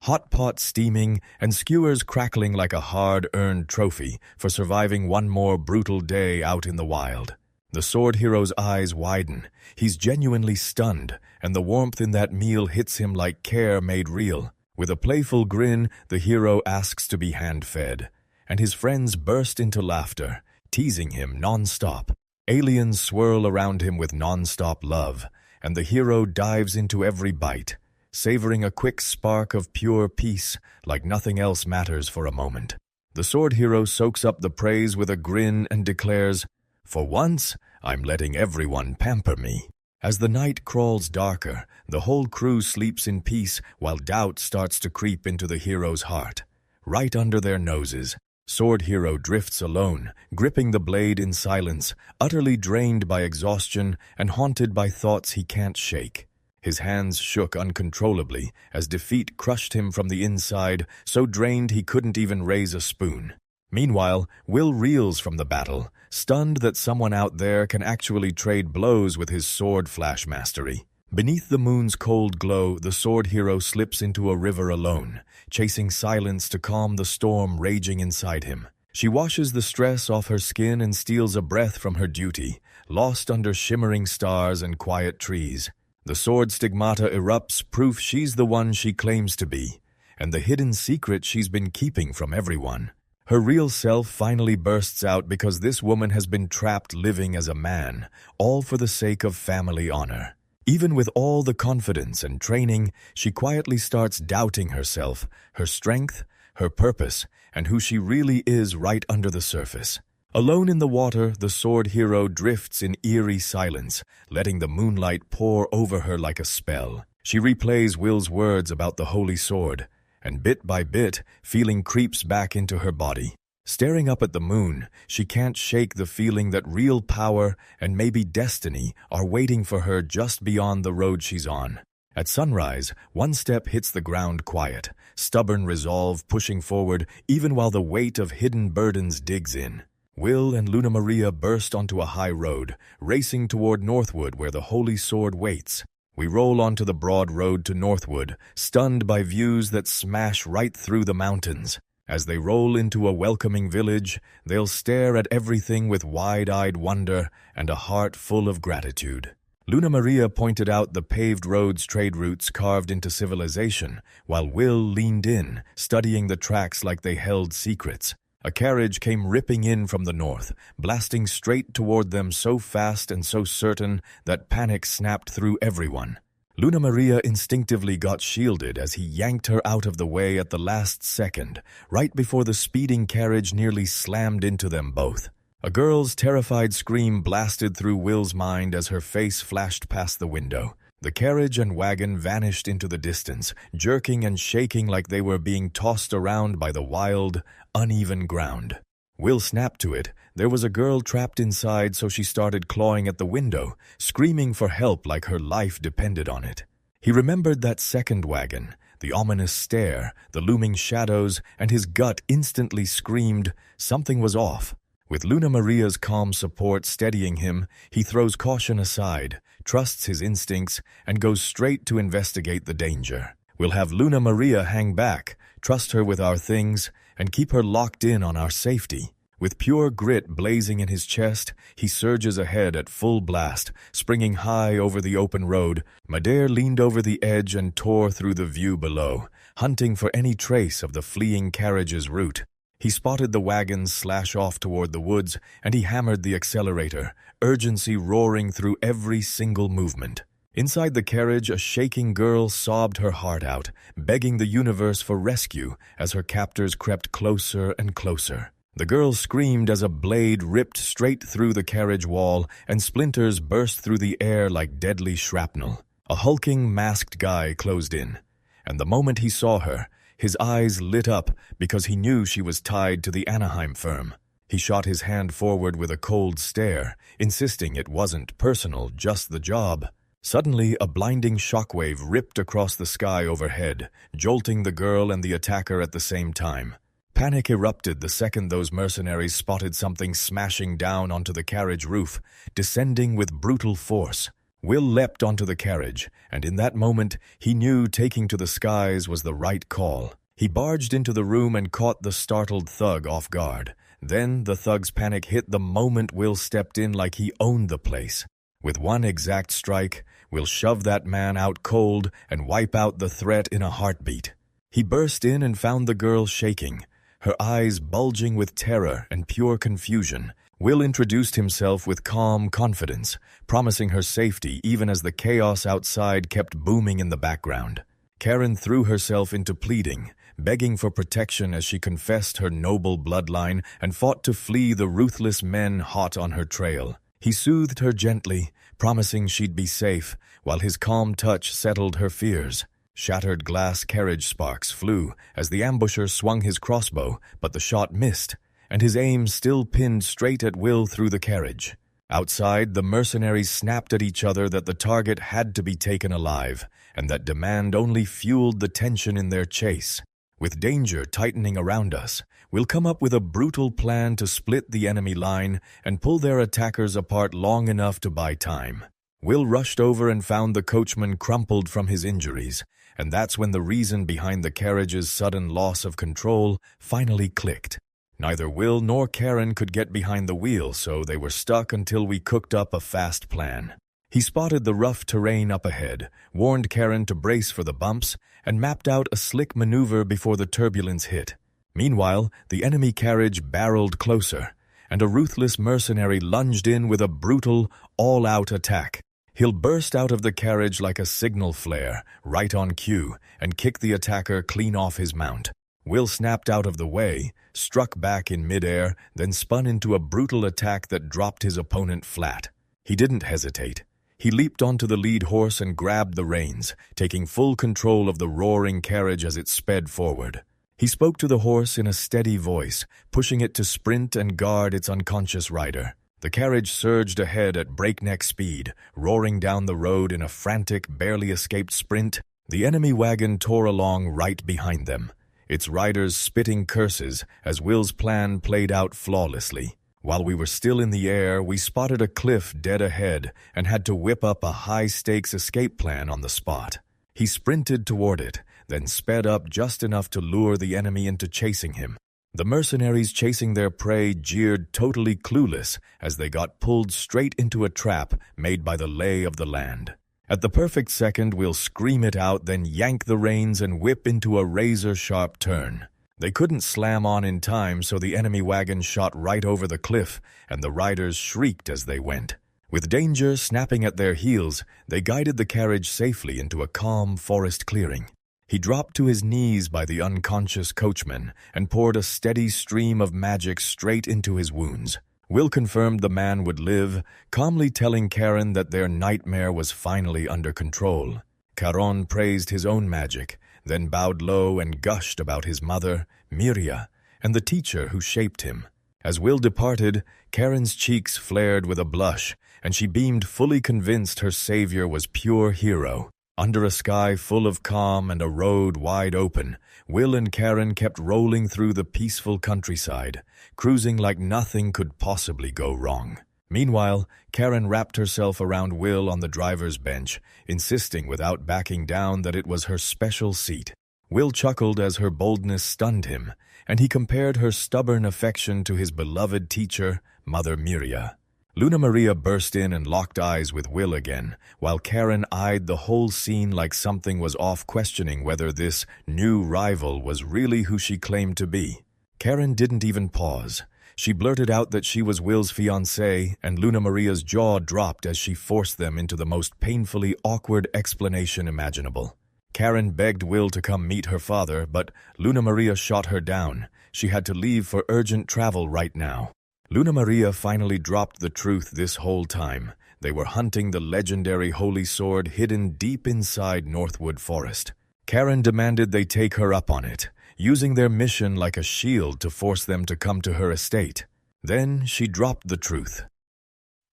Hot pot steaming and skewers crackling like a hard-earned trophy for surviving one more brutal day out in the wild. The sword hero's eyes widen. He's genuinely stunned, and the warmth in that meal hits him like care made real. With a playful grin, the hero asks to be hand-fed, and his friends burst into laughter, teasing him non-stop. Aliens swirl around him with non-stop love, and the hero dives into every bite, savoring a quick spark of pure peace like nothing else matters for a moment. The sword hero soaks up the praise with a grin and declares, "For once, I'm letting everyone pamper me." As the night crawls darker, the whole crew sleeps in peace while doubt starts to creep into the hero's heart. Right under their noses, sword hero drifts alone, gripping the blade in silence, utterly drained by exhaustion and haunted by thoughts he can't shake. His hands shook uncontrollably as defeat crushed him from the inside, so drained he couldn't even raise a spoon. Meanwhile, Will reels from the battle, stunned that someone out there can actually trade blows with his sword flash mastery. Beneath the moon's cold glow, the sword hero slips into a river alone, chasing silence to calm the storm raging inside him. She washes the stress off her skin and steals a breath from her duty, lost under shimmering stars and quiet trees. The sword stigmata erupts, proof she's the one she claims to be, and the hidden secret she's been keeping from everyone. Her real self finally bursts out because this woman has been trapped living as a man, all for the sake of family honor. Even with all the confidence and training, she quietly starts doubting herself, her strength, her purpose, and who she really is right under the surface. Alone in the water, the sword hero drifts in eerie silence, letting the moonlight pour over her like a spell. She replays Will's words about the holy sword, and bit by bit, feeling creeps back into her body. Staring up at the moon, she can't shake the feeling that real power and maybe destiny are waiting for her just beyond the road she's on. At sunrise, one step hits the ground quiet, stubborn resolve pushing forward even while the weight of hidden burdens digs in. Will and Luna Maria burst onto a high road, racing toward Northwood where the holy sword waits. We roll onto the broad road to Northwood, stunned by views that smash right through the mountains. As they roll into a welcoming village, they'll stare at everything with wide-eyed wonder and a heart full of gratitude. Luna Maria pointed out the paved roads' trade routes carved into civilization, while Will leaned in, studying the tracks like they held secrets. A carriage came ripping in from the north, blasting straight toward them so fast and so certain that panic snapped through everyone. Luna Maria instinctively got shielded as he yanked her out of the way at the last second, right before the speeding carriage nearly slammed into them both. A girl's terrified scream blasted through Will's mind as her face flashed past the window. The carriage and wagon vanished into the distance, jerking and shaking like they were being tossed around by the wild, uneven ground. Will snapped to it. There was a girl trapped inside, so she started clawing at the window, screaming for help like her life depended on it. He remembered that second wagon, the ominous stare, the looming shadows, and his gut instantly screamed something was off. With Luna Maria's calm support steadying him, he throws caution aside, trusts his instincts, and goes straight to investigate the danger. We'll have Luna Maria hang back, trust her with our things, and keep her locked in on our safety. With pure grit blazing in his chest, he surges ahead at full blast, springing high over the open road. Madare leaned over the edge and tore through the view below, hunting for any trace of the fleeing carriage's route. He spotted the wagons slash off toward the woods, and he hammered the accelerator, urgency roaring through every single movement. Inside the carriage, a shaking girl sobbed her heart out, begging the universe for rescue as her captors crept closer and closer. The girl screamed as a blade ripped straight through the carriage wall and splinters burst through the air like deadly shrapnel. A hulking, masked guy closed in, and the moment he saw her, his eyes lit up because he knew she was tied to the Anaheim firm. He shot his hand forward with a cold stare, insisting it wasn't personal, just the job. Suddenly, a blinding shockwave ripped across the sky overhead, jolting the girl and the attacker at the same time. Panic erupted the second those mercenaries spotted something smashing down onto the carriage roof, descending with brutal force. Will leapt onto the carriage, and in that moment, he knew taking to the skies was the right call. He barged into the room and caught the startled thug off guard. Then, the thug's panic hit the moment Will stepped in like he owned the place. With one exact strike, Will shove that man out cold and wipe out the threat in a heartbeat. He burst in and found the girl shaking, her eyes bulging with terror and pure confusion. Will introduced himself with calm confidence, promising her safety even as the chaos outside kept booming in the background. Karen threw herself into pleading, begging for protection as she confessed her noble bloodline and fought to flee the ruthless men hot on her trail. He soothed her gently, promising she'd be safe, while his calm touch settled her fears. Shattered glass carriage sparks flew as the ambusher swung his crossbow, but the shot missed, and his aim still pinned straight at Will through the carriage. Outside, the mercenaries snapped at each other that the target had to be taken alive, and that demand only fueled the tension in their chase. With danger tightening around us, we'll come up with a brutal plan to split the enemy line and pull their attackers apart long enough to buy time. Will rushed over and found the coachman crumpled from his injuries, and that's when the reason behind the carriage's sudden loss of control finally clicked. Neither Will nor Karen could get behind the wheel, so they were stuck until we cooked up a fast plan. He spotted the rough terrain up ahead, warned Karen to brace for the bumps, and mapped out a slick maneuver before the turbulence hit. Meanwhile, the enemy carriage barreled closer, and a ruthless mercenary lunged in with a brutal, all-out attack. He'll burst out of the carriage like a signal flare, right on cue, and kick the attacker clean off his mount. Will snapped out of the way, struck back in midair, then spun into a brutal attack that dropped his opponent flat. He didn't hesitate. He leaped onto the lead horse and grabbed the reins, taking full control of the roaring carriage as it sped forward. He spoke to the horse in a steady voice, pushing it to sprint and guard its unconscious rider. The carriage surged ahead at breakneck speed, roaring down the road in a frantic, barely escaped sprint. The enemy wagon tore along right behind them, its riders spitting curses as Will's plan played out flawlessly. While we were still in the air, we spotted a cliff dead ahead and had to whip up a high-stakes escape plan on the spot. He sprinted toward it, then sped up just enough to lure the enemy into chasing him. The mercenaries chasing their prey jeered totally clueless as they got pulled straight into a trap made by the lay of the land. At the perfect second, we'll scream it out, then yank the reins and whip into a razor-sharp turn. They couldn't slam on in time, so the enemy wagon shot right over the cliff, and the riders shrieked as they went. With danger snapping at their heels, they guided the carriage safely into a calm forest clearing. He dropped to his knees by the unconscious coachman and poured a steady stream of magic straight into his wounds. Will confirmed the man would live, calmly telling Karen that their nightmare was finally under control. Caron praised his own magic, then bowed low and gushed about his mother, Miria, and the teacher who shaped him. As Will departed, Karen's cheeks flared with a blush, and she beamed, fully convinced her savior was pure hero. Under a sky full of calm and a road wide open, Will and Karen kept rolling through the peaceful countryside, cruising like nothing could possibly go wrong. Meanwhile, Karen wrapped herself around Will on the driver's bench, insisting without backing down that it was her special seat. Will chuckled as her boldness stunned him, and he compared her stubborn affection to his beloved teacher, Mother Miria. Luna Maria burst in and locked eyes with Will again, while Karen eyed the whole scene like something was off, questioning whether this new rival was really who she claimed to be. Karen didn't even pause. She blurted out that she was Will's fiancée, and Luna Maria's jaw dropped as she forced them into the most painfully awkward explanation imaginable. Karen begged Will to come meet her father, but Luna Maria shot her down. She had to leave for urgent travel right now. Luna Maria finally dropped the truth this whole time. They were hunting the legendary holy sword hidden deep inside Northwood Forest. Karen demanded they take her up on it, using their mission like a shield to force them to come to her estate. Then she dropped the truth.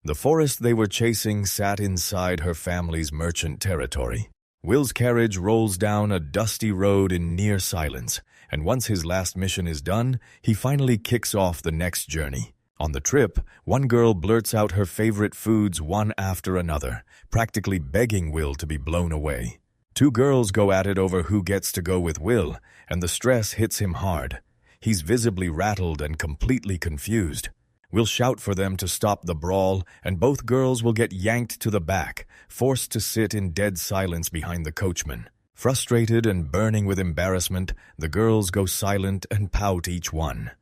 The forest they were chasing sat inside her family's merchant territory. Will's carriage rolls down a dusty road in near silence, and once his last mission is done, he finally kicks off the next journey. On the trip, one girl blurts out her favorite foods one after another, practically begging Will to be blown away. Two girls go at it over who gets to go with Will, and the stress hits him hard. He's visibly rattled and completely confused. Will shout for them to stop the brawl, and both girls will get yanked to the back, forced to sit in dead silence behind the coachman. Frustrated and burning with embarrassment, the girls go silent and pout, each one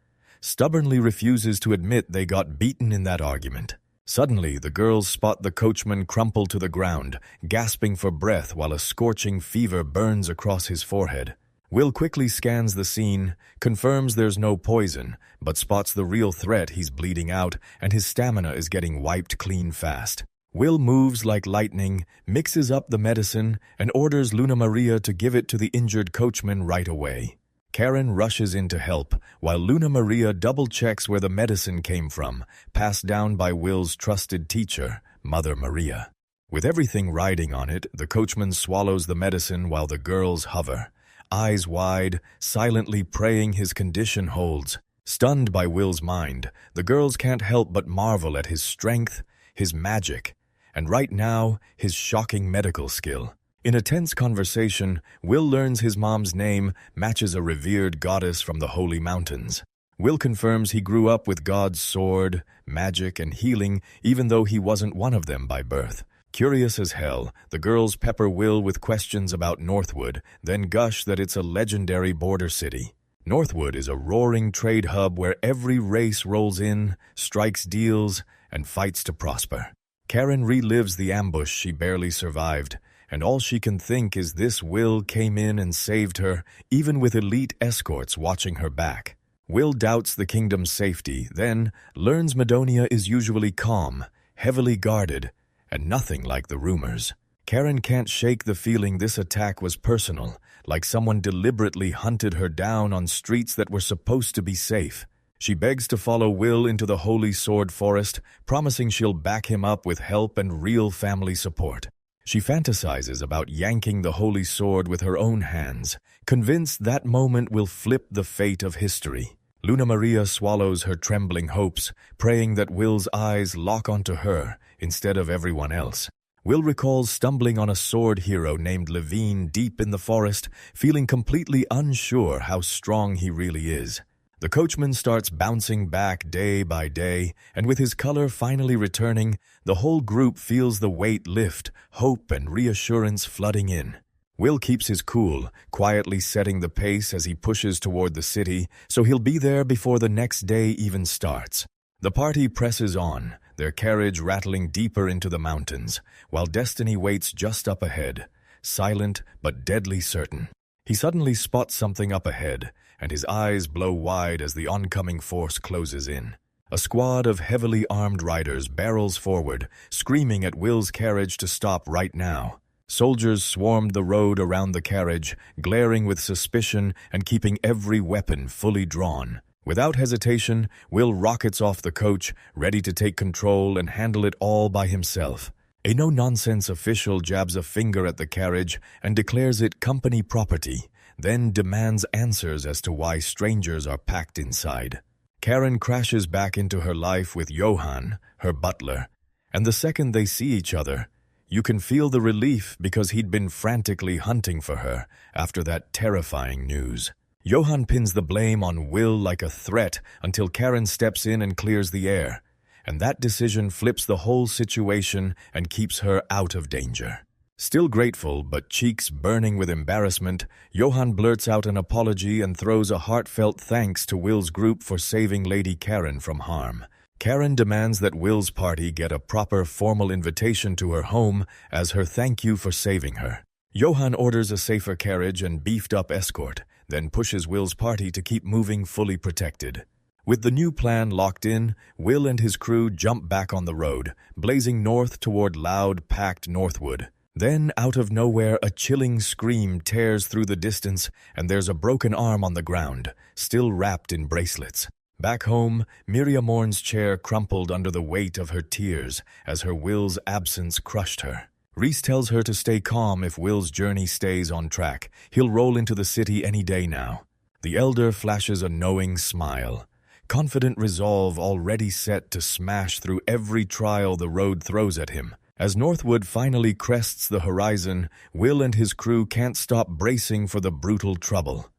stubbornly refuses to admit they got beaten in that argument. Suddenly, the girls spot the coachman crumple to the ground, gasping for breath while a scorching fever burns across his forehead. Will quickly scans the scene, confirms there's no poison, but spots the real threat: he's bleeding out, and his stamina is getting wiped clean fast. Will moves like lightning, mixes up the medicine, and orders Luna Maria to give it to the injured coachman right away. Karen rushes in to help, while Luna Maria double-checks where the medicine came from, passed down by Will's trusted teacher, Mother Maria. With everything riding on it, the coachman swallows the medicine while the girls hover, eyes wide, silently praying his condition holds. Stunned by Will's mind, the girls can't help but marvel at his strength, his magic, and right now, his shocking medical skill. In a tense conversation, Will learns his mom's name matches a revered goddess from the Holy Mountains. Will confirms he grew up with God's sword, magic, and healing, even though he wasn't one of them by birth. Curious as hell, the girls pepper Will with questions about Northwood, then gush that it's a legendary border city. Northwood is a roaring trade hub where every race rolls in, strikes deals, and fights to prosper. Karen relives the ambush she barely survived, and all she can think is this Will came in and saved her, even with elite escorts watching her back. Will doubts the kingdom's safety, then learns Madonia is usually calm, heavily guarded, and nothing like the rumors. Karen can't shake the feeling this attack was personal, like someone deliberately hunted her down on streets that were supposed to be safe. She begs to follow Will into the Holy Sword Forest, promising she'll back him up with help and real family support. She fantasizes about yanking the holy sword with her own hands, convinced that moment will flip the fate of history. Luna Maria swallows her trembling hopes, praying that Will's eyes lock onto her instead of everyone else. Will recalls stumbling on a sword hero named Levine deep in the forest, feeling completely unsure how strong he really is. The coachman starts bouncing back day by day, and with his color finally returning, the whole group feels the weight lift, hope and reassurance flooding in. Will keeps his cool, quietly setting the pace as he pushes toward the city, so he'll be there before the next day even starts. The party presses on, their carriage rattling deeper into the mountains, while destiny waits just up ahead, silent but deadly certain. He suddenly spots something up ahead, and his eyes blow wide as the oncoming force closes in. A squad of heavily armed riders barrels forward, screaming at Will's carriage to stop right now. Soldiers swarmed the road around the carriage, glaring with suspicion and keeping every weapon fully drawn. Without hesitation, Will rockets off the coach, ready to take control and handle it all by himself. A no-nonsense official jabs a finger at the carriage and declares it company property, then demands answers as to why strangers are packed inside. Karen crashes back into her life with Johan, her butler, and the second they see each other, you can feel the relief because he'd been frantically hunting for her after that terrifying news. Johan pins the blame on Will like a threat until Karen steps in and clears the air, and that decision flips the whole situation and keeps her out of danger. Still grateful, but cheeks burning with embarrassment, Johan blurts out an apology and throws a heartfelt thanks to Will's group for saving Lady Karen from harm. Karen demands that Will's party get a proper formal invitation to her home as her thank you for saving her. Johan orders a safer carriage and beefed-up escort, then pushes Will's party to keep moving fully protected. With the new plan locked in, Will and his crew jump back on the road, blazing north toward loud, packed Northwood. Then, out of nowhere, a chilling scream tears through the distance, and there's a broken arm on the ground, still wrapped in bracelets. Back home, Miriamorn's chair crumpled under the weight of her tears as her Will's absence crushed her. Reese tells her to stay calm if Will's journey stays on track. He'll roll into the city any day now. The elder flashes a knowing smile, confident resolve already set to smash through every trial the road throws at him. As Northwood finally crests the horizon, Will and his crew can't stop bracing for the brutal trouble,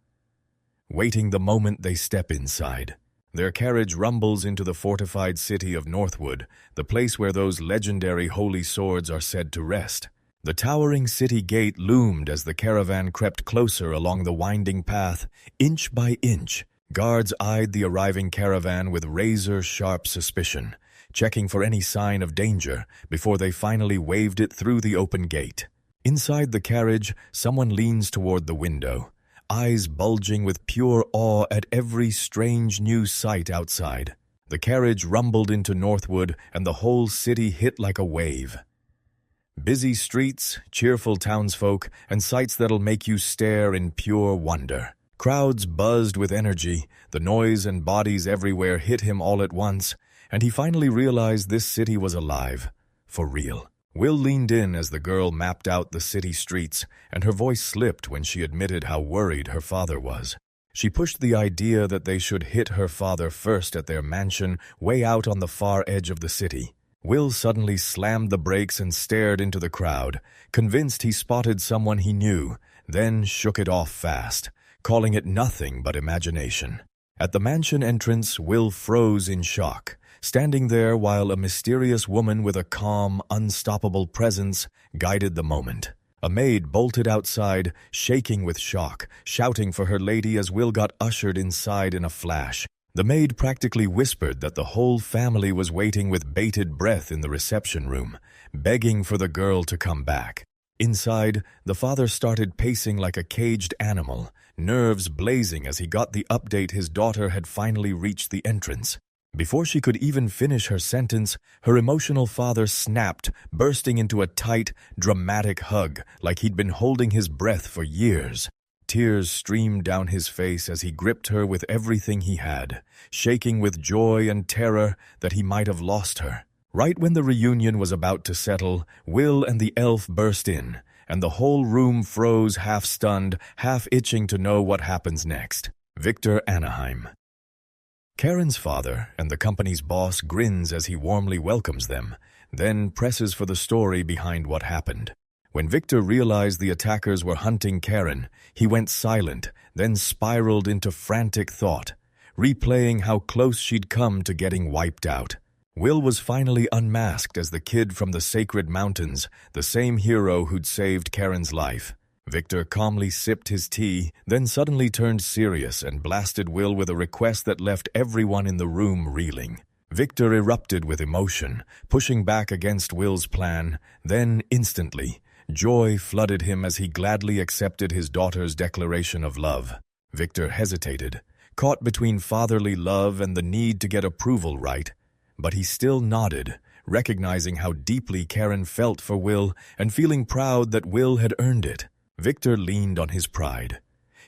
waiting the moment they step inside. Their carriage rumbles into the fortified city of Northwood, the place where those legendary holy swords are said to rest. The towering city gate loomed as the caravan crept closer along the winding path, inch by inch. Guards eyed the arriving caravan with razor-sharp suspicion, checking for any sign of danger before they finally waved it through the open gate. Inside the carriage, someone leans toward the window, eyes bulging with pure awe at every strange new sight outside. The carriage rumbled into Northwood, and the whole city hit like a wave. Busy streets, cheerful townsfolk, and sights that'll make you stare in pure wonder. Crowds buzzed with energy, the noise and bodies everywhere hit him all at once, and he finally realized this city was alive, for real. Will leaned in as the girl mapped out the city streets, and her voice slipped when she admitted how worried her father was. She pushed the idea that they should hit her father first at their mansion way out on the far edge of the city. Will suddenly slammed the brakes and stared into the crowd, convinced he spotted someone he knew, then shook it off fast, calling it nothing but imagination. At the mansion entrance, Will froze in shock, standing there while a mysterious woman with a calm, unstoppable presence guided the moment. A maid bolted outside, shaking with shock, shouting for her lady as Will got ushered inside in a flash. The maid practically whispered that the whole family was waiting with bated breath in the reception room, begging for the girl to come back. Inside, the father started pacing like a caged animal, nerves blazing as he got the update his daughter had finally reached the entrance. Before she could even finish her sentence, her emotional father snapped, bursting into a tight, dramatic hug like he'd been holding his breath for years. Tears streamed down his face as he gripped her with everything he had, shaking with joy and terror that he might have lost her. Right when the reunion was about to settle, Will and the elf burst in, and the whole room froze, half-stunned, half-itching to know what happens next. Victor Anaheim. Karen's father and the company's boss grins as he warmly welcomes them, then presses for the story behind what happened. When Victor realized the attackers were hunting Karen, he went silent, then spiraled into frantic thought, replaying how close she'd come to getting wiped out. Will was finally unmasked as the kid from the Sacred Mountains, the same hero who'd saved Karen's life. Victor calmly sipped his tea, then suddenly turned serious and blasted Will with a request that left everyone in the room reeling. Victor erupted with emotion, pushing back against Will's plan. Then, instantly, joy flooded him as he gladly accepted his daughter's declaration of love. Victor hesitated, caught between fatherly love and the need to get approval right, but he still nodded, recognizing how deeply Karen felt for Will and feeling proud that Will had earned it. Victor leaned on his pride.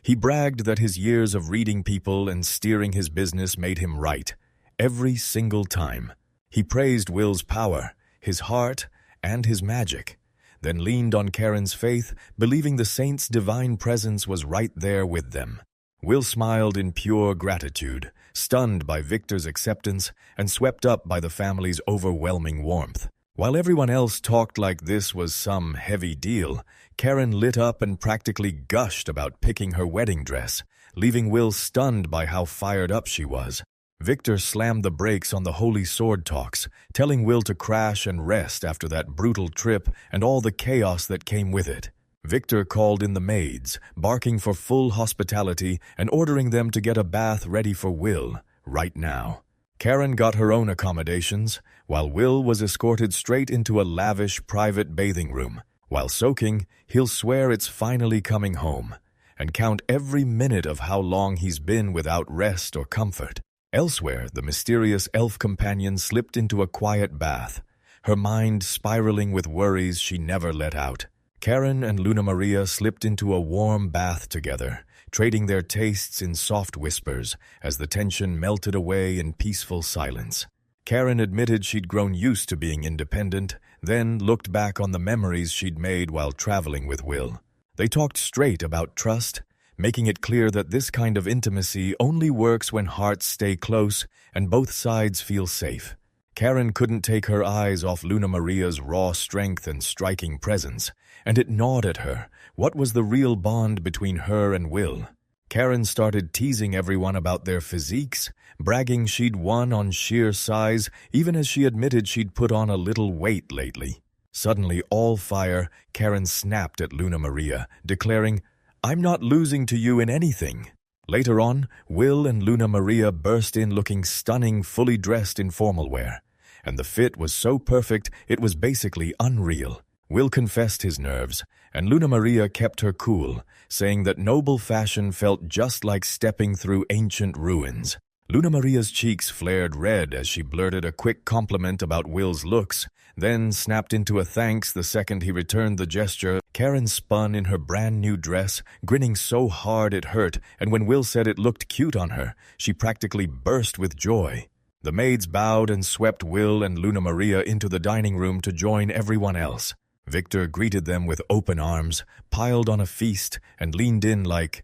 He bragged that his years of reading people and steering his business made him right, every single time. He praised Will's power, his heart, and his magic, then leaned on Karen's faith, believing the saint's divine presence was right there with them. Will smiled in pure gratitude, stunned by Victor's acceptance and swept up by the family's overwhelming warmth. While everyone else talked like this was some heavy deal, Karen lit up and practically gushed about picking her wedding dress, leaving Will stunned by how fired up she was. Victor slammed the brakes on the holy sword talks, telling Will to crash and rest after that brutal trip and all the chaos that came with it. Victor called in the maids, barking for full hospitality and ordering them to get a bath ready for Will, right now. Karen got her own accommodations, while Will was escorted straight into a lavish private bathing room. While soaking, he'll swear it's finally coming home, and count every minute of how long he's been without rest or comfort. Elsewhere, the mysterious elf companion slipped into a quiet bath, her mind spiraling with worries she never let out. Karen and Luna Maria slipped into a warm bath together, trading their tastes in soft whispers as the tension melted away in peaceful silence. Karen admitted she'd grown used to being independent, then looked back on the memories she'd made while traveling with Will. They talked straight about trust, making it clear that this kind of intimacy only works when hearts stay close and both sides feel safe. Karen couldn't take her eyes off Luna Maria's raw strength and striking presence, and it gnawed at her. What was the real bond between her and Will? Karen started teasing everyone about their physiques, bragging she'd won on sheer size, even as she admitted she'd put on a little weight lately. Suddenly, all fire, Karen snapped at Luna Maria, declaring, "I'm not losing to you in anything." Later on, Will and Luna Maria burst in looking stunning, fully dressed in formal wear, and the fit was so perfect it was basically unreal. Will confessed his nerves, and Luna Maria kept her cool, saying that noble fashion felt just like stepping through ancient ruins. Luna Maria's cheeks flared red as she blurted a quick compliment about Will's looks, then snapped into a thanks the second he returned the gesture. Karen spun in her brand-new dress, grinning so hard it hurt, and when Will said it looked cute on her, she practically burst with joy. The maids bowed and swept Will and Luna Maria into the dining room to join everyone else. Victor greeted them with open arms, piled on a feast, and leaned in like,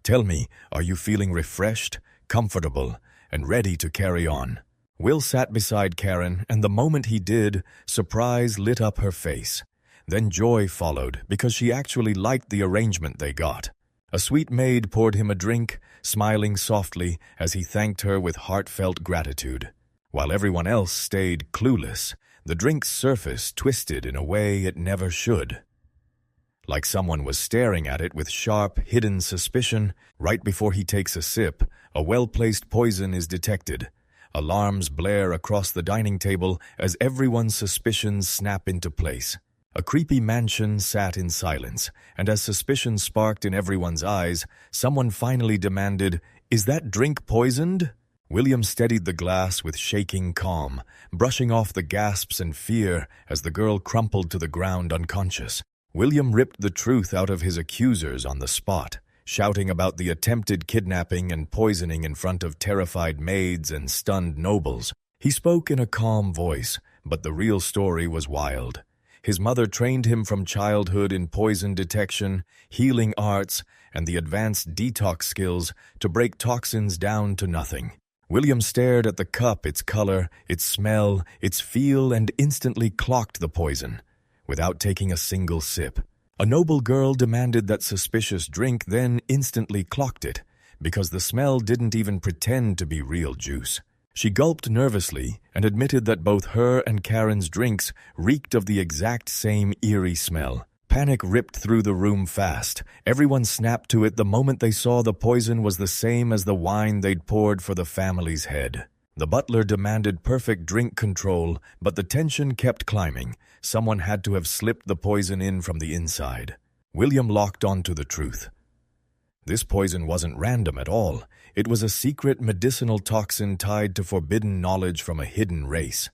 "Tell me, are you feeling refreshed, comfortable, and ready to carry on?" Will sat beside Karen, and the moment he did, surprise lit up her face. Then joy followed, because she actually liked the arrangement they got. A sweet maid poured him a drink, smiling softly as he thanked her with heartfelt gratitude. While everyone else stayed clueless, the drink's surface twisted in a way it never should. Like someone was staring at it with sharp, hidden suspicion. Right before he takes a sip, a well-placed poison is detected. Alarms blare across the dining table as everyone's suspicions snap into place. A creepy mansion sat in silence, and as suspicion sparked in everyone's eyes, someone finally demanded, "Is that drink poisoned?" William steadied the glass with shaking calm, brushing off the gasps and fear as the girl crumpled to the ground unconscious. William ripped the truth out of his accusers on the spot, shouting about the attempted kidnapping and poisoning in front of terrified maids and stunned nobles. He spoke in a calm voice, but the real story was wild. His mother trained him from childhood in poison detection, healing arts, and the advanced detox skills to break toxins down to nothing. William stared at the cup, its color, its smell, its feel, and instantly clocked the poison, without taking a single sip. A noble girl demanded that suspicious drink, then instantly clocked it, because the smell didn't even pretend to be real juice. She gulped nervously and admitted that both her and Karen's drinks reeked of the exact same eerie smell. Panic ripped through the room fast. Everyone snapped to it the moment they saw the poison was the same as the wine they'd poured for the family's head. The butler demanded perfect drink control, but the tension kept climbing. Someone had to have slipped the poison in from the inside. William locked onto the truth. This poison wasn't random at all. It was a secret medicinal toxin tied to forbidden knowledge from a hidden race.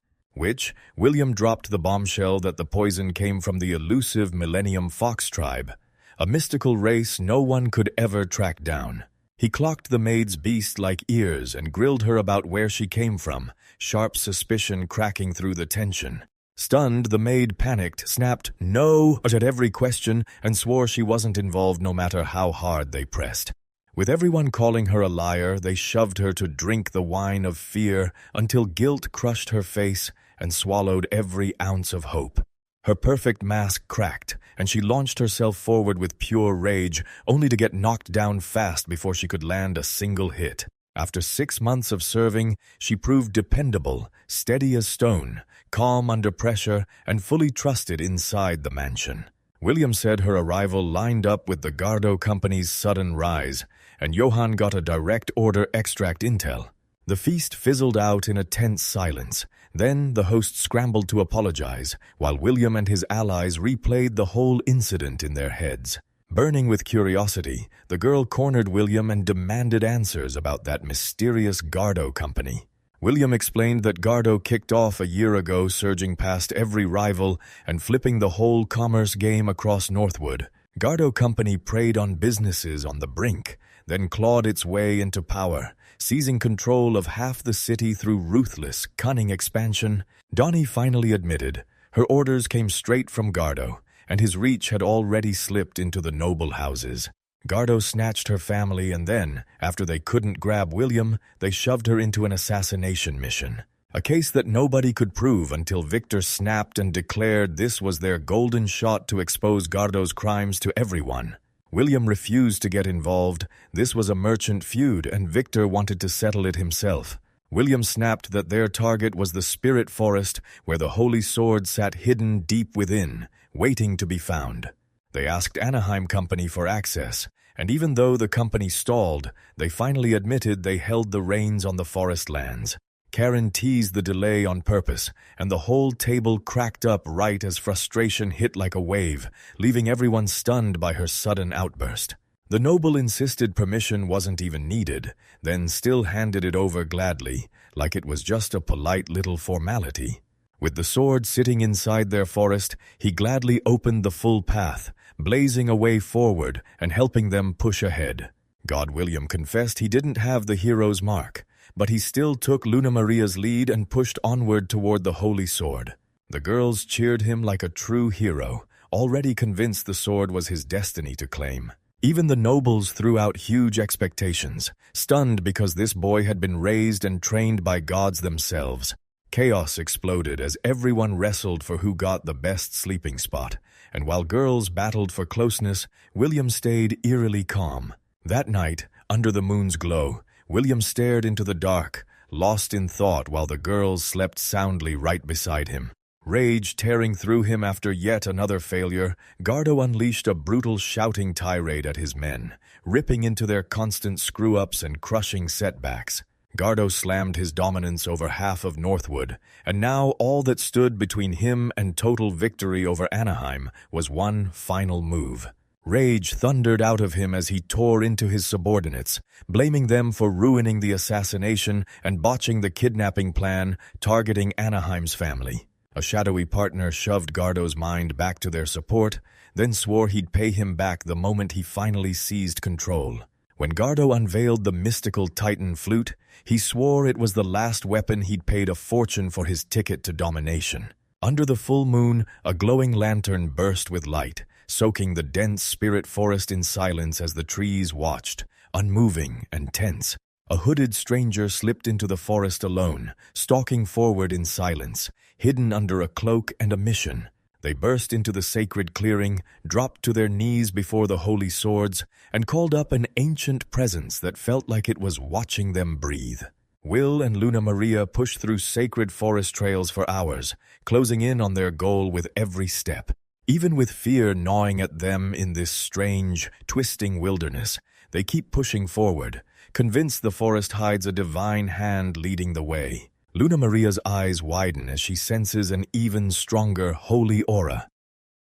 William dropped the bombshell that the poison came from the elusive Millennium Fox tribe, a mystical race no one could ever track down. He clocked the maid's beast-like ears and grilled her about where she came from, sharp suspicion cracking through the tension. Stunned, the maid panicked, snapped "no" at every question, and swore she wasn't involved no matter how hard they pressed. With everyone calling her a liar, they shoved her to drink the wine of fear until guilt crushed her face and swallowed every ounce of hope. Her perfect mask cracked, and she launched herself forward with pure rage, only to get knocked down fast before she could land a single hit. After 6 months of serving, she proved dependable, steady as stone, calm under pressure, and fully trusted inside the mansion. William said her arrival lined up with the Gardo Company's sudden rise, and Johann got a direct order extract intel. The feast fizzled out in a tense silence. Then the host scrambled to apologize, while William and his allies replayed the whole incident in their heads. Burning with curiosity, the girl cornered William and demanded answers about that mysterious Gardo Company. William explained that Gardo kicked off a year ago, surging past every rival and flipping the whole commerce game across Northwood. Gardo Company preyed on businesses on the brink, then clawed its way into power, seizing control of half the city through ruthless, cunning expansion. Donnie finally admitted her orders came straight from Gardo, and his reach had already slipped into the noble houses. Gardo snatched her family, and then, after they couldn't grab William, they shoved her into an assassination mission. A case that nobody could prove until Victor snapped and declared this was their golden shot to expose Gardo's crimes to everyone. William refused to get involved. This was a merchant feud, and Victor wanted to settle it himself. William snapped that their target was the Spirit Forest, where the Holy Sword sat hidden deep within, waiting to be found. They asked Anaheim Company for access, and even though the company stalled, they finally admitted they held the reins on the forest lands. Karen teased the delay on purpose, and the whole table cracked up right as frustration hit like a wave, leaving everyone stunned by her sudden outburst. The noble insisted permission wasn't even needed, then still handed it over gladly, like it was just a polite little formality. With the sword sitting inside their forest, he gladly opened the full path, blazing a way forward and helping them push ahead. God William confessed he didn't have the hero's mark, but he still took Luna Maria's lead and pushed onward toward the Holy Sword. The girls cheered him like a true hero, already convinced the sword was his destiny to claim. Even the nobles threw out huge expectations, stunned because this boy had been raised and trained by gods themselves. Chaos exploded as everyone wrestled for who got the best sleeping spot, and while girls battled for closeness, William stayed eerily calm. That night, under the moon's glow, William stared into the dark, lost in thought while the girls slept soundly right beside him. Rage tearing through him after yet another failure, Gardo unleashed a brutal shouting tirade at his men, ripping into their constant screw-ups and crushing setbacks. Gardo slammed his dominance over half of Northwood, and now all that stood between him and total victory over Anaheim was one final move. Rage thundered out of him as he tore into his subordinates, blaming them for ruining the assassination and botching the kidnapping plan targeting Anaheim's family. A shadowy partner shoved Gardo's mind back to their support, then swore he'd pay him back the moment he finally seized control. When Gardo unveiled the mystical Titan flute, he swore it was the last weapon he'd paid a fortune for his ticket to domination. Under the full moon, a glowing lantern burst with light, soaking the dense spirit forest in silence as the trees watched, unmoving and tense. A hooded stranger slipped into the forest alone, stalking forward in silence, hidden under a cloak and a mission. They burst into the sacred clearing, dropped to their knees before the holy swords, and called up an ancient presence that felt like it was watching them breathe. Will and Luna Maria pushed through sacred forest trails for hours, closing in on their goal with every step. Even with fear gnawing at them in this strange, twisting wilderness, they keep pushing forward, convinced the forest hides a divine hand leading the way. Luna Maria's eyes widen as she senses an even stronger holy aura.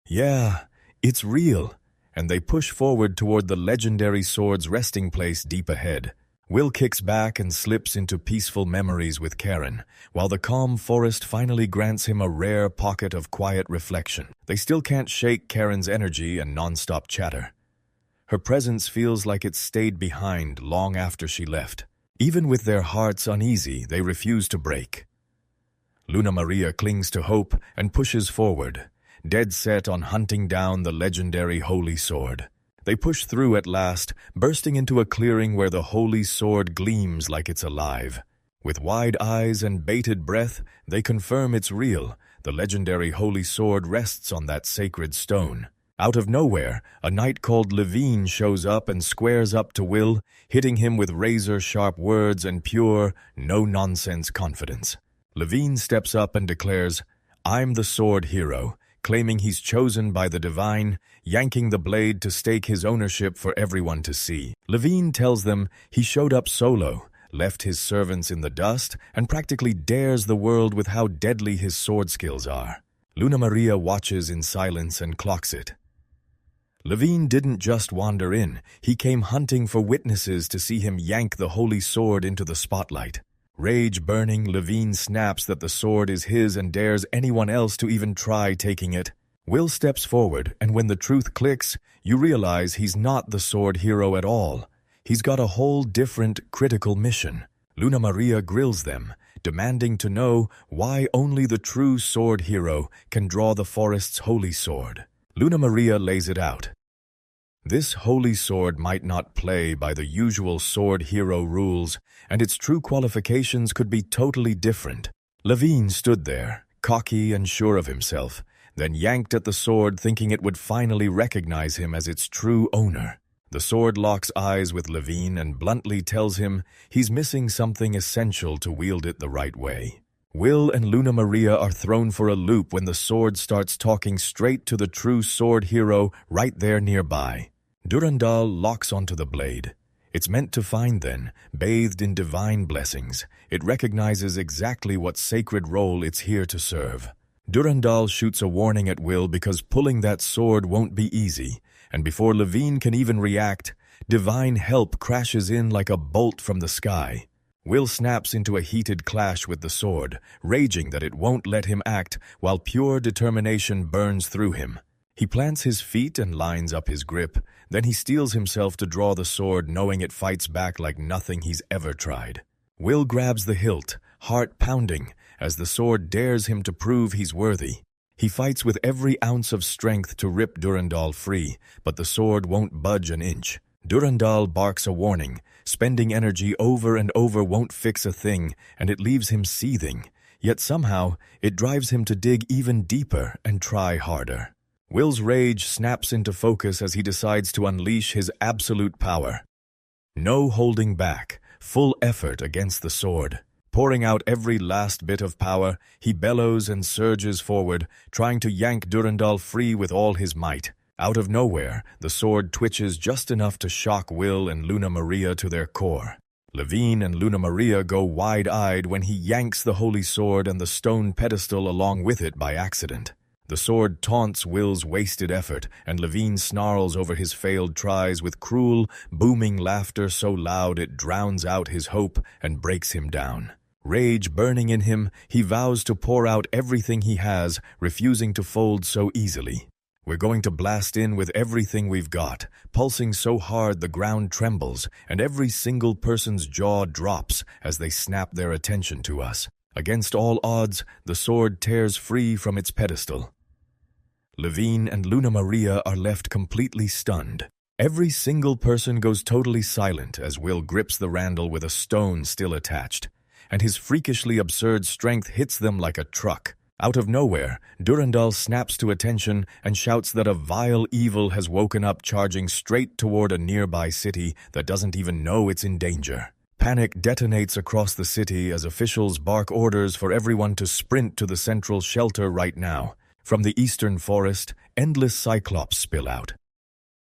Yeah, it's real, and they push forward toward the legendary sword's resting place deep ahead. Will kicks back and slips into peaceful memories with Karen, while the calm forest finally grants him a rare pocket of quiet reflection. They still can't shake Karen's energy and nonstop chatter. Her presence feels like it stayed behind long after she left. Even with their hearts uneasy, they refuse to break. Luna Maria clings to hope and pushes forward, dead set on hunting down the legendary holy sword. They push through at last, bursting into a clearing where the holy sword gleams like it's alive. With wide eyes and bated breath, they confirm it's real. The legendary holy sword rests on that sacred stone. Out of nowhere, a knight called Levine shows up and squares up to Will, hitting him with razor-sharp words and pure, no-nonsense confidence. Levine steps up and declares, "I'm the sword hero," claiming he's chosen by the divine, yanking the blade to stake his ownership for everyone to see. Levine tells them he showed up solo, left his servants in the dust, and practically dares the world with how deadly his sword skills are. Luna Maria watches in silence and clocks it. Levine didn't just wander in, he came hunting for witnesses to see him yank the holy sword into the spotlight. Rage burning, Levine snaps that the sword is his and dares anyone else to even try taking it. Will steps forward, and when the truth clicks, you realize he's not the sword hero at all. He's got a whole different, critical mission. Luna Maria grills them, demanding to know why only the true sword hero can draw the forest's holy sword. Luna Maria lays it out. This holy sword might not play by the usual sword hero rules, and its true qualifications could be totally different. Levine stood there, cocky and sure of himself, then yanked at the sword thinking it would finally recognize him as its true owner. The sword locks eyes with Levine and bluntly tells him he's missing something essential to wield it the right way. Will and Luna Maria are thrown for a loop when the sword starts talking straight to the true sword hero right there nearby. Durandal locks onto the blade. It's meant to find then, bathed in divine blessings. It recognizes exactly what sacred role it's here to serve. Durandal shoots a warning at Will because pulling that sword won't be easy, and before Levine can even react, divine help crashes in like a bolt from the sky. Will snaps into a heated clash with the sword, raging that it won't let him act while pure determination burns through him. He plants his feet and lines up his grip, then he steels himself to draw the sword knowing it fights back like nothing he's ever tried. Will grabs the hilt, heart pounding, as the sword dares him to prove he's worthy. He fights with every ounce of strength to rip Durandal free, but the sword won't budge an inch. Durandal barks a warning. Spending energy over and over won't fix a thing, and it leaves him seething. Yet somehow, it drives him to dig even deeper and try harder. Will's rage snaps into focus as he decides to unleash his absolute power. No holding back, full effort against the sword. Pouring out every last bit of power, he bellows and surges forward, trying to yank Durandal free with all his might. Out of nowhere, the sword twitches just enough to shock Will and Luna Maria to their core. Levine and Luna Maria go wide-eyed when he yanks the holy sword and the stone pedestal along with it by accident. The sword taunts Will's wasted effort, and Levine snarls over his failed tries with cruel, booming laughter so loud it drowns out his hope and breaks him down. Rage burning in him, he vows to pour out everything he has, refusing to fold so easily. We're going to blast in with everything we've got, pulsing so hard the ground trembles, and every single person's jaw drops as they snap their attention to us. Against all odds, the sword tears free from its pedestal. Levine and Luna Maria are left completely stunned. Every single person goes totally silent as Will grips the Randall with a stone still attached, and his freakishly absurd strength hits them like a truck. Out of nowhere, Durandal snaps to attention and shouts that a vile evil has woken up, charging straight toward a nearby city that doesn't even know it's in danger. Panic detonates across the city as officials bark orders for everyone to sprint to the central shelter right now. From the eastern forest, endless cyclops spill out.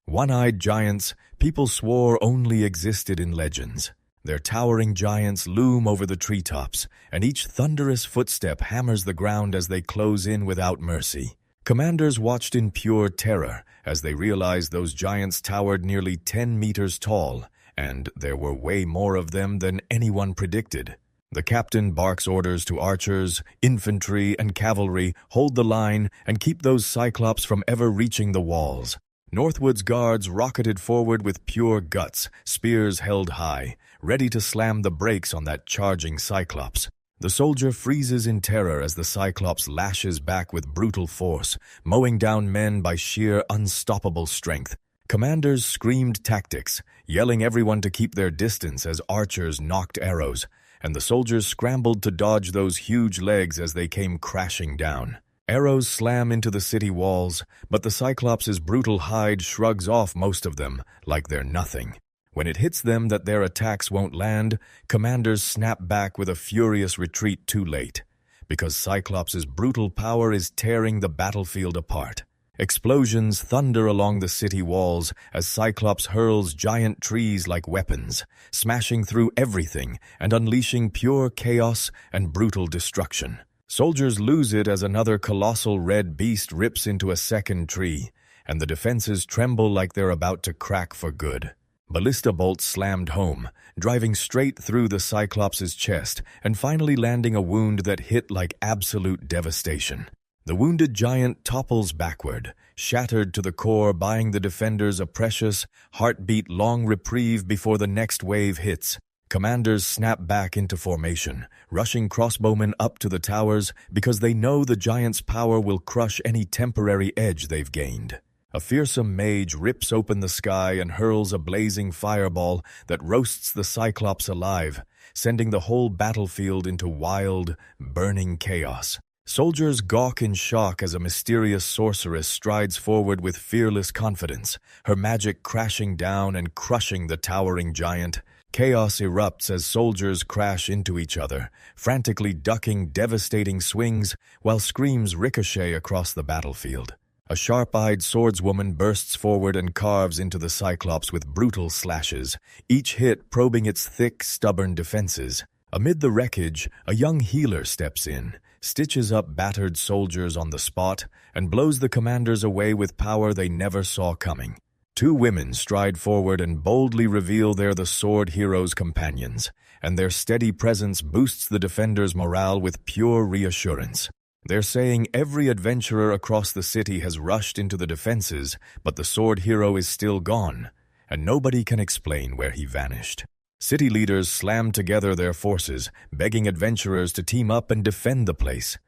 One-eyed giants people swore only existed in legends. Their towering giants loom over the treetops, and each thunderous footstep hammers the ground as they close in without mercy. Commanders watched in pure terror as they realized those giants towered nearly 10 meters tall, and there were way more of them than anyone predicted. The captain barks orders to archers, infantry, and cavalry: hold the line and keep those cyclops from ever reaching the walls. Northwood's guards rocketed forward with pure guts, spears held high, ready to slam the brakes on that charging cyclops. The soldier freezes in terror as the cyclops lashes back with brutal force, mowing down men by sheer unstoppable strength. Commanders screamed tactics, yelling everyone to keep their distance as archers knocked arrows, and the soldiers scrambled to dodge those huge legs as they came crashing down. Arrows slam into the city walls, but the Cyclops' brutal hide shrugs off most of them like they're nothing. When it hits them that their attacks won't land, commanders snap back with a furious retreat too late, because Cyclops' brutal power is tearing the battlefield apart. Explosions thunder along the city walls as Cyclops hurls giant trees like weapons, smashing through everything and unleashing pure chaos and brutal destruction. Soldiers lose it as another colossal red beast rips into a second tree, and the defenses tremble like they're about to crack for good. Ballista bolts slammed home, driving straight through the Cyclops' chest and finally landing a wound that hit like absolute devastation. The wounded giant topples backward, shattered to the core, buying the defenders a precious, heartbeat-long reprieve before the next wave hits. Commanders snap back into formation, rushing crossbowmen up to the towers because they know the giant's power will crush any temporary edge they've gained. A fearsome mage rips open the sky and hurls a blazing fireball that roasts the Cyclops alive, sending the whole battlefield into wild, burning chaos. Soldiers gawk in shock as a mysterious sorceress strides forward with fearless confidence, her magic crashing down and crushing the towering giant. Chaos erupts as soldiers crash into each other, frantically ducking devastating swings while screams ricochet across the battlefield. A sharp-eyed swordswoman bursts forward and carves into the Cyclops with brutal slashes, each hit probing its thick, stubborn defenses. Amid the wreckage, a young healer steps in, stitches up battered soldiers on the spot, and blows the commanders away with power they never saw coming. Two women stride forward and boldly reveal they're the sword heroes' companions, and their steady presence boosts the defenders' morale with pure reassurance. They're saying every adventurer across the city has rushed into the defenses, but the sword hero is still gone, and nobody can explain where he vanished. City leaders slam together their forces, begging adventurers to team up and defend the place.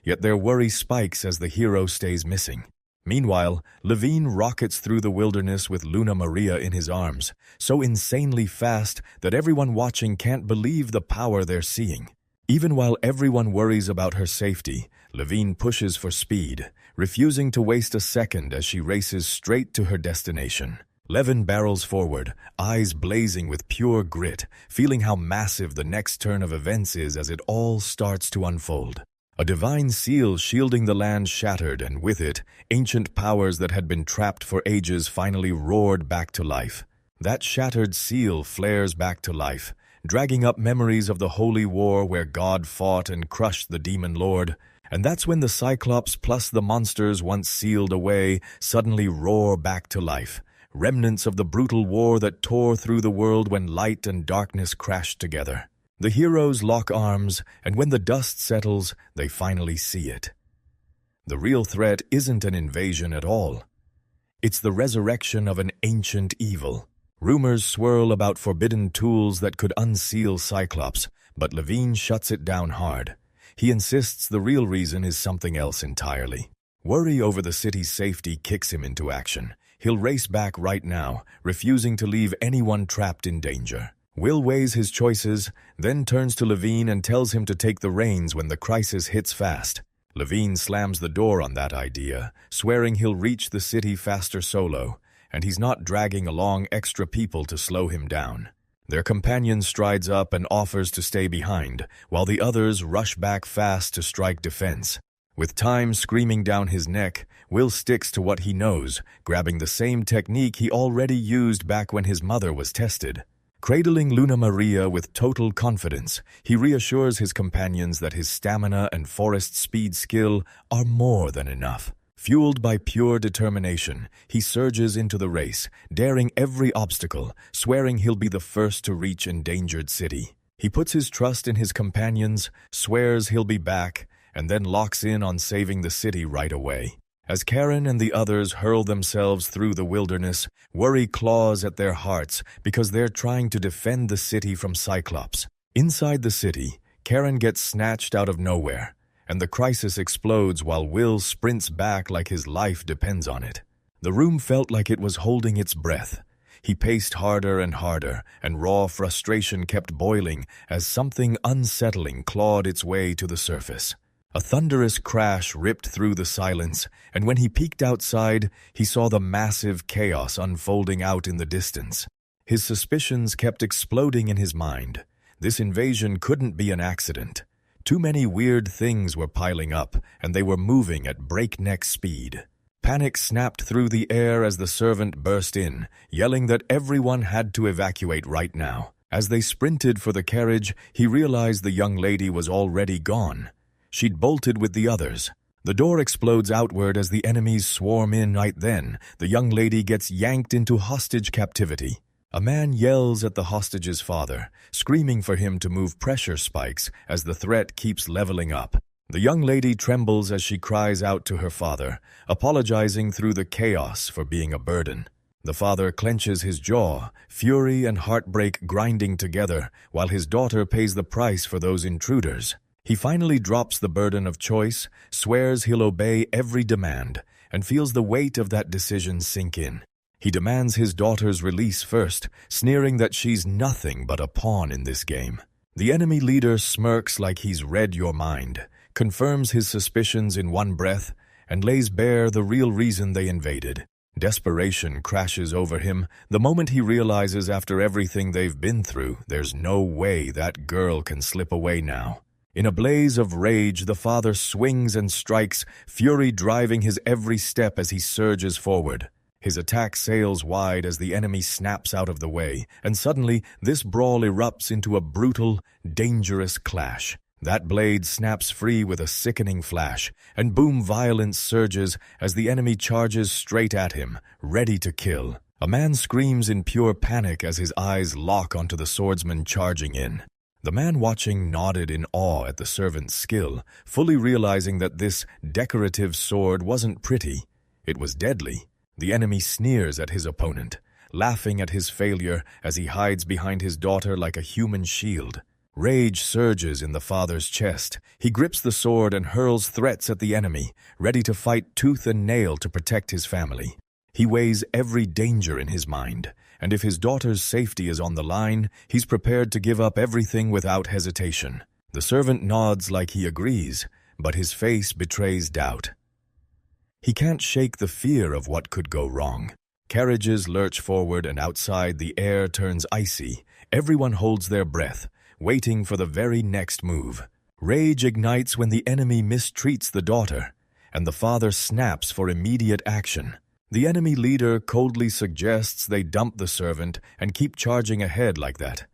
Yet their worry spikes as the hero stays missing. Meanwhile, Levine rockets through the wilderness with Luna Maria in his arms, so insanely fast that everyone watching can't believe the power they're seeing. Even while everyone worries about her safety, Levine pushes for speed, refusing to waste a second as she races straight to her destination. Levin barrels forward, eyes blazing with pure grit, feeling how massive the next turn of events is as it all starts to unfold. A divine seal shielding the land shattered, and with it, ancient powers that had been trapped for ages finally roared back to life. That shattered seal flares back to life, dragging up memories of the holy war where God fought and crushed the demon lord. And that's when the Cyclops plus the monsters once sealed away suddenly roar back to life, remnants of the brutal war that tore through the world when light and darkness crashed together. The heroes lock arms, and when the dust settles, they finally see it. The real threat isn't an invasion at all. It's the resurrection of an ancient evil. Rumors swirl about forbidden tools that could unseal Cyclops, but Levine shuts it down hard. He insists the real reason is something else entirely. Worry over the city's safety kicks him into action. He'll race back right now, refusing to leave anyone trapped in danger. Will weighs his choices, then turns to Levine and tells him to take the reins when the crisis hits fast. Levine slams the door on that idea, swearing he'll reach the city faster solo, and he's not dragging along extra people to slow him down. Their companion strides up and offers to stay behind, while the others rush back fast to strike defense. With time screaming down his neck, Will sticks to what he knows, grabbing the same technique he already used back when his mother was tested. Cradling Luna Maria with total confidence, he reassures his companions that his stamina and forest speed skill are more than enough. Fueled by pure determination, he surges into the race, daring every obstacle, swearing he'll be the first to reach endangered city. He puts his trust in his companions, swears he'll be back, and then locks in on saving the city right away. As Karen and the others hurl themselves through the wilderness, worry claws at their hearts because they're trying to defend the city from Cyclops. Inside the city, Karen gets snatched out of nowhere, and the crisis explodes while Will sprints back like his life depends on it. The room felt like it was holding its breath. He paced harder and harder, and raw frustration kept boiling as something unsettling clawed its way to the surface. A thunderous crash ripped through the silence, and when he peeked outside, he saw the massive chaos unfolding out in the distance. His suspicions kept exploding in his mind. This invasion couldn't be an accident. Too many weird things were piling up, and they were moving at breakneck speed. Panic snapped through the air as the servant burst in, yelling that everyone had to evacuate right now. As they sprinted for the carriage, he realized the young lady was already gone. She'd bolted with the others. The door explodes outward as the enemies swarm in right then. The young lady gets yanked into hostage captivity. A man yells at the hostage's father, screaming for him to move pressure spikes as the threat keeps leveling up. The young lady trembles as she cries out to her father, apologizing through the chaos for being a burden. The father clenches his jaw, fury and heartbreak grinding together, while his daughter pays the price for those intruders. He finally drops the burden of choice, swears he'll obey every demand, and feels the weight of that decision sink in. He demands his daughter's release first, sneering that she's nothing but a pawn in this game. The enemy leader smirks like he's read your mind, confirms his suspicions in one breath, and lays bare the real reason they invaded. Desperation crashes over him the moment he realizes after everything they've been through, there's no way that girl can slip away now. In a blaze of rage, the father swings and strikes, fury driving his every step as he surges forward. His attack sails wide as the enemy snaps out of the way, and suddenly this brawl erupts into a brutal, dangerous clash. That blade snaps free with a sickening flash, and boom violence surges as the enemy charges straight at him, ready to kill. A man screams in pure panic as his eyes lock onto the swordsman charging in. The man watching nodded in awe at the servant's skill, fully realizing that this decorative sword wasn't pretty. It was deadly. The enemy sneers at his opponent, laughing at his failure as he hides behind his daughter like a human shield. Rage surges in the father's chest. He grips the sword and hurls threats at the enemy, ready to fight tooth and nail to protect his family. He weighs every danger in his mind, and if his daughter's safety is on the line, he's prepared to give up everything without hesitation. The servant nods like he agrees, but his face betrays doubt. He can't shake the fear of what could go wrong. Carriages lurch forward and outside the air turns icy. Everyone holds their breath, waiting for the very next move. Rage ignites when the enemy mistreats the daughter, and the father snaps for immediate action. The enemy leader coldly suggests they dump the servant and keep charging ahead like that.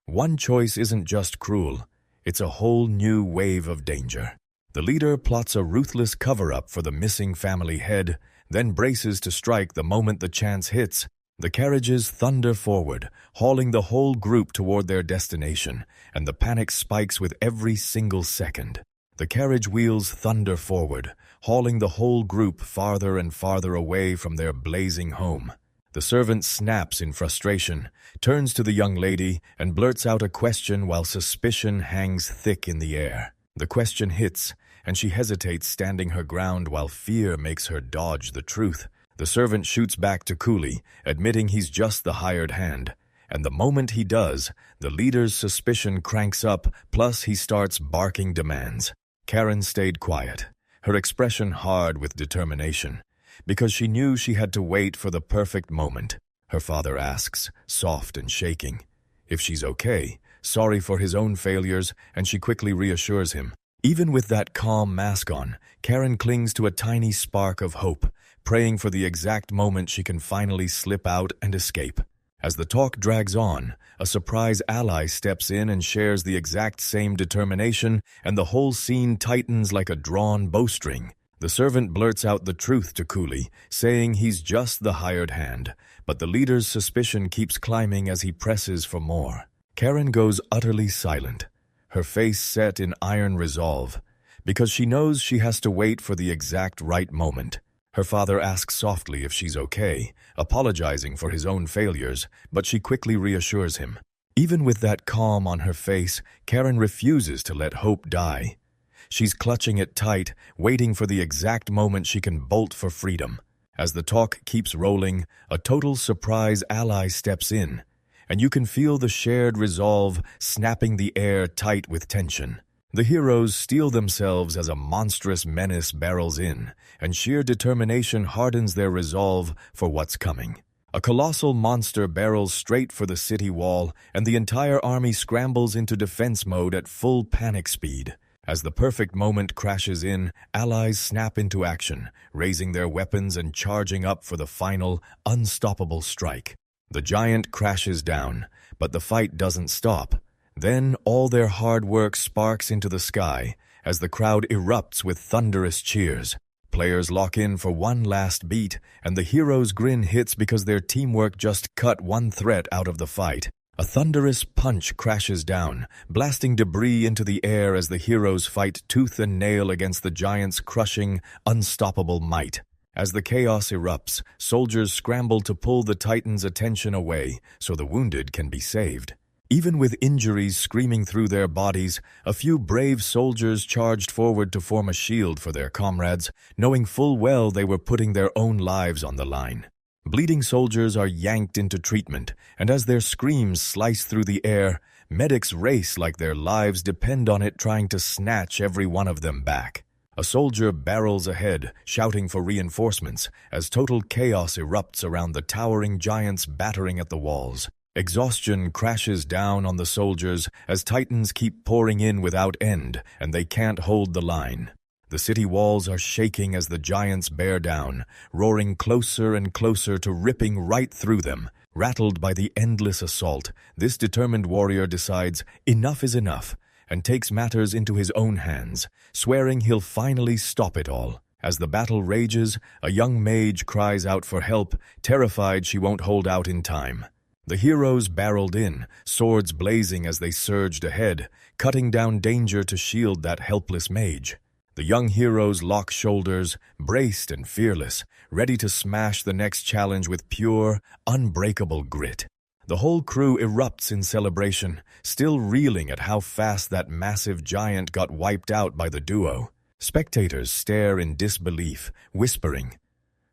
One choice isn't just cruel, it's a whole new wave of danger. The leader plots a ruthless cover-up for the missing family head, then braces to strike the moment the chance hits. The carriages thunder forward, hauling the whole group toward their destination, and the panic spikes with every single second. The carriage wheels thunder forward, hauling the whole group farther and farther away from their blazing home. The servant snaps in frustration, turns to the young lady, and blurts out a question while suspicion hangs thick in the air. The question hits, and she hesitates, standing her ground while fear makes her dodge the truth. The servant shoots back to Cooley, admitting he's just the hired hand. And the moment he does, the leader's suspicion cranks up, plus he starts barking demands. Karen stayed quiet, her expression hard with determination, because she knew she had to wait for the perfect moment. Her father asks, soft and shaking, if she's okay, sorry for his own failures, and she quickly reassures him, Even with that calm mask on, Karen clings to a tiny spark of hope, praying for the exact moment she can finally slip out and escape. As the talk drags on, a surprise ally steps in and shares the exact same determination, and the whole scene tightens like a drawn bowstring. The servant blurts out the truth to Cooley, saying he's just the hired hand, but the leader's suspicion keeps climbing as he presses for more. Karen goes utterly silent, her face set in iron resolve, because she knows she has to wait for the exact right moment. Her father asks softly if she's okay, apologizing for his own failures, but she quickly reassures him. Even with that calm on her face, Karen refuses to let hope die. She's clutching it tight, waiting for the exact moment she can bolt for freedom. As the talk keeps rolling, a total surprise ally steps in, and you can feel the shared resolve snapping the air tight with tension. The heroes steel themselves as a monstrous menace barrels in, and sheer determination hardens their resolve for what's coming. A colossal monster barrels straight for the city wall, and the entire army scrambles into defense mode at full panic speed. As the perfect moment crashes in, allies snap into action, raising their weapons and charging up for the final, unstoppable strike. The giant crashes down, but the fight doesn't stop. Then all their hard work sparks into the sky as the crowd erupts with thunderous cheers. Players lock in for one last beat, and the hero's grin hits because their teamwork just cut one threat out of the fight. A thunderous punch crashes down, blasting debris into the air as the heroes fight tooth and nail against the giant's crushing, unstoppable might. As the chaos erupts, soldiers scramble to pull the Titan's attention away so the wounded can be saved. Even with injuries screaming through their bodies, a few brave soldiers charged forward to form a shield for their comrades, knowing full well they were putting their own lives on the line. Bleeding soldiers are yanked into treatment, and as their screams slice through the air, medics race like their lives depend on it, trying to snatch every one of them back. A soldier barrels ahead, shouting for reinforcements, as total chaos erupts around the towering giants battering at the walls. Exhaustion crashes down on the soldiers as Titans keep pouring in without end, and they can't hold the line. The city walls are shaking as the giants bear down, roaring closer and closer to ripping right through them. Rattled by the endless assault, this determined warrior decides enough is enough and takes matters into his own hands, swearing he'll finally stop it all. As the battle rages, a young mage cries out for help, terrified she won't hold out in time. The heroes barreled in, swords blazing as they surged ahead, cutting down danger to shield that helpless mage. The young heroes lock shoulders, braced and fearless, ready to smash the next challenge with pure, unbreakable grit. The whole crew erupts in celebration, still reeling at how fast that massive giant got wiped out by the duo. Spectators stare in disbelief, whispering,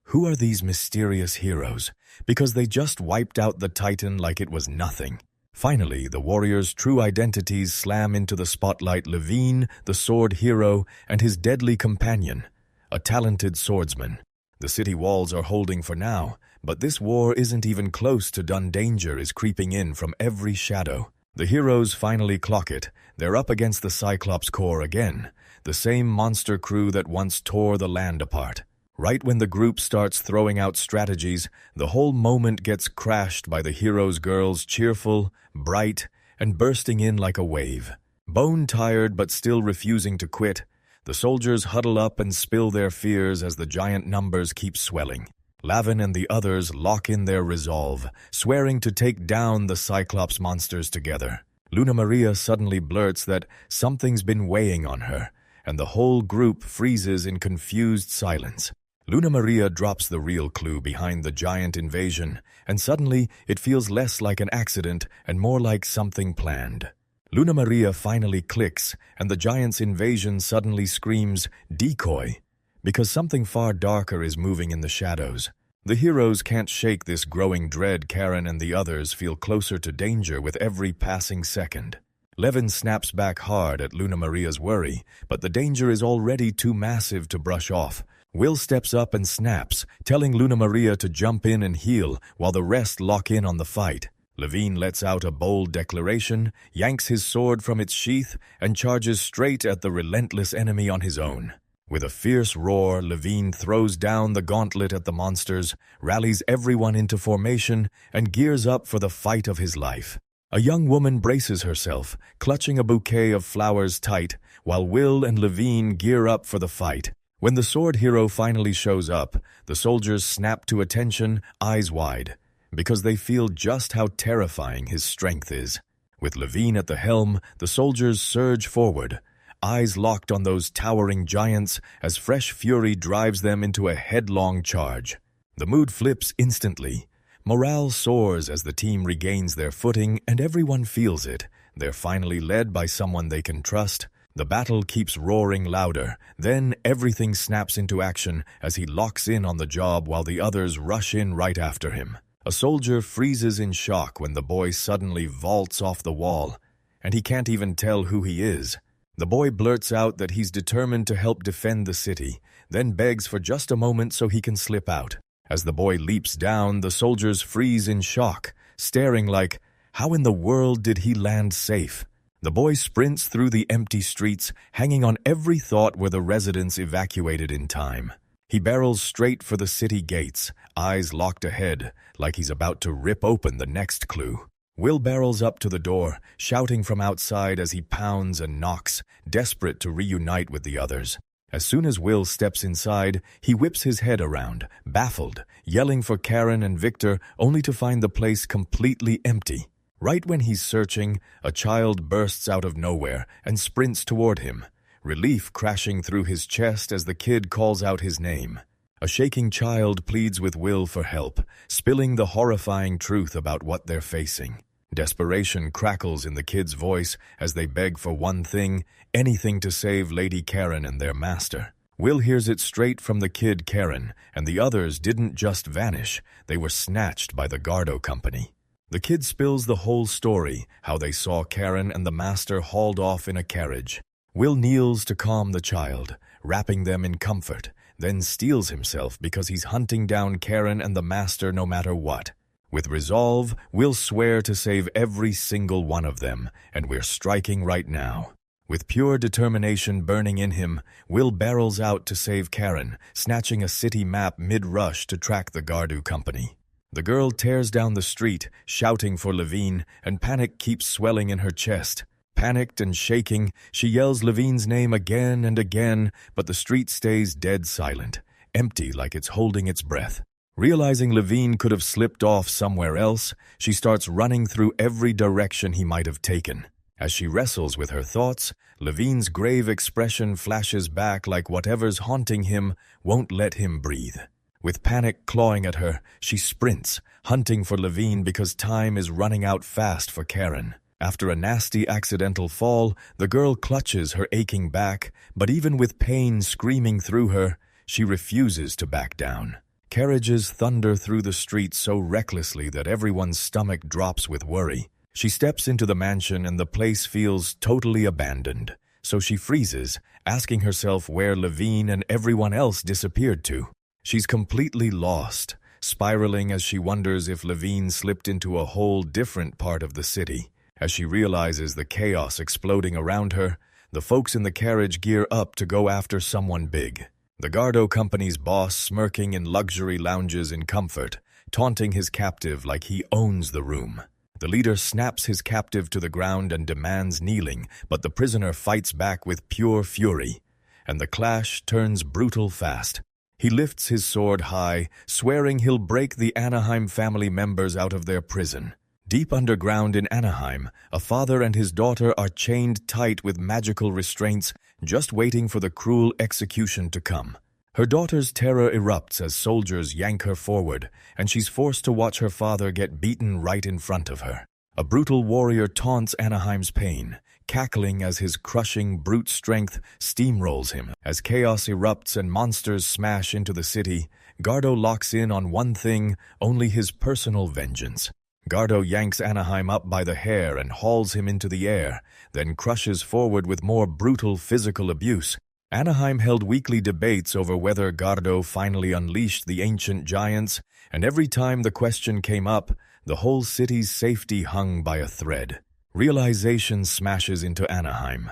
"Who are these mysterious heroes?" Because they just wiped out the Titan like it was nothing. Finally, the warriors' true identities slam into the spotlight: Levine, the sword hero, and his deadly companion, a talented swordsman. The city walls are holding for now, but this war isn't even close to done. Danger is creeping in from every shadow. The heroes finally clock it. They're up against the Cyclops Corps again, the same monster crew that once tore the land apart. Right when the group starts throwing out strategies, the whole moment gets crashed by the heroes' girls, cheerful, bright, and bursting in like a wave. Bone-tired but still refusing to quit, the soldiers huddle up and spill their fears as the giant numbers keep swelling. Lavin and the others lock in their resolve, swearing to take down the Cyclops monsters together. Luna Maria suddenly blurts that something's been weighing on her, and the whole group freezes in confused silence. Luna Maria drops the real clue behind the giant invasion, and suddenly it feels less like an accident and more like something planned. Luna Maria finally clicks, and the giant's invasion suddenly screams, "Decoy!" because something far darker is moving in the shadows. The heroes can't shake this growing dread. Karen and the others feel closer to danger with every passing second. Levin snaps back hard at Luna Maria's worry, but the danger is already too massive to brush off. Will steps up and snaps, telling Luna Maria to jump in and heal while the rest lock in on the fight. Levine lets out a bold declaration, yanks his sword from its sheath, and charges straight at the relentless enemy on his own. With a fierce roar, Levine throws down the gauntlet at the monsters, rallies everyone into formation, and gears up for the fight of his life. A young woman braces herself, clutching a bouquet of flowers tight, while Will and Levine gear up for the fight. When the sword hero finally shows up, the soldiers snap to attention, eyes wide, because they feel just how terrifying his strength is. With Levine at the helm, the soldiers surge forward, eyes locked on those towering giants as fresh fury drives them into a headlong charge. The mood flips instantly. Morale soars as the team regains their footing, and everyone feels it. They're finally led by someone they can trust. The battle keeps roaring louder. Then everything snaps into action as he locks in on the job while the others rush in right after him. A soldier freezes in shock when the boy suddenly vaults off the wall, and he can't even tell who he is. The boy blurts out that he's determined to help defend the city, then begs for just a moment so he can slip out. As the boy leaps down, the soldiers freeze in shock, staring like, how in the world did he land safe? The boy sprints through the empty streets, hanging on every thought were the residents evacuated in time. He barrels straight for the city gates, eyes locked ahead, like he's about to rip open the next clue. Will barrels up to the door, shouting from outside as he pounds and knocks, desperate to reunite with the others. As soon as Will steps inside, he whips his head around, baffled, yelling for Karen and Victor, only to find the place completely empty. Right when he's searching, a child bursts out of nowhere and sprints toward him, relief crashing through his chest as the kid calls out his name. A shaking child pleads with Will for help, spilling the horrifying truth about what they're facing. Desperation crackles in the kid's voice as they beg for one thing, anything to save Lady Karen and their master. Will hears it straight from the kid Karen, and the others didn't just vanish, they were snatched by the Gardo Company. The kid spills the whole story, how they saw Karen and the master hauled off in a carriage. Will kneels to calm the child, wrapping them in comfort, then steels himself because he's hunting down Karen and the master no matter what. With resolve, Will swear to save every single one of them, and we're striking right now. With pure determination burning in him, Will barrels out to save Karen, snatching a city map mid-rush to track the Gardo Company. The girl tears down the street, shouting for Levine, and panic keeps swelling in her chest. Panicked and shaking, she yells Levine's name again and again, but the street stays dead silent, empty like it's holding its breath. Realizing Levine could have slipped off somewhere else, she starts running through every direction he might have taken. As she wrestles with her thoughts, Levine's grave expression flashes back like whatever's haunting him won't let him breathe. With panic clawing at her, she sprints, hunting for Levine because time is running out fast for Karen. After a nasty accidental fall, the girl clutches her aching back, but even with pain screaming through her, she refuses to back down. Carriages thunder through the streets so recklessly that everyone's stomach drops with worry. She steps into the mansion and the place feels totally abandoned, so she freezes, asking herself where Levine and everyone else disappeared to. She's completely lost, spiraling as she wonders if Levine slipped into a whole different part of the city. As she realizes the chaos exploding around her, the folks in the carriage gear up to go after someone big. The Gardo Company's boss smirking in luxury lounges in comfort, taunting his captive like he owns the room. The leader snaps his captive to the ground and demands kneeling, but the prisoner fights back with pure fury, and the clash turns brutal fast. He lifts his sword high, swearing he'll break the Anaheim family members out of their prison. Deep underground in Anaheim, a father and his daughter are chained tight with magical restraints, just waiting for the cruel execution to come. Her daughter's terror erupts as soldiers yank her forward, and she's forced to watch her father get beaten right in front of her. A brutal warrior taunts Anaheim's pain, cackling as his crushing brute strength steamrolls him. As chaos erupts and monsters smash into the city, Gardo locks in on one thing, only his personal vengeance. Gardo yanks Anaheim up by the hair and hauls him into the air, then crushes forward with more brutal physical abuse. Anaheim held weekly debates over whether Gardo finally unleashed the ancient giants, and every time the question came up, The whole city's safety hung by a thread. Realization smashes into Anaheim.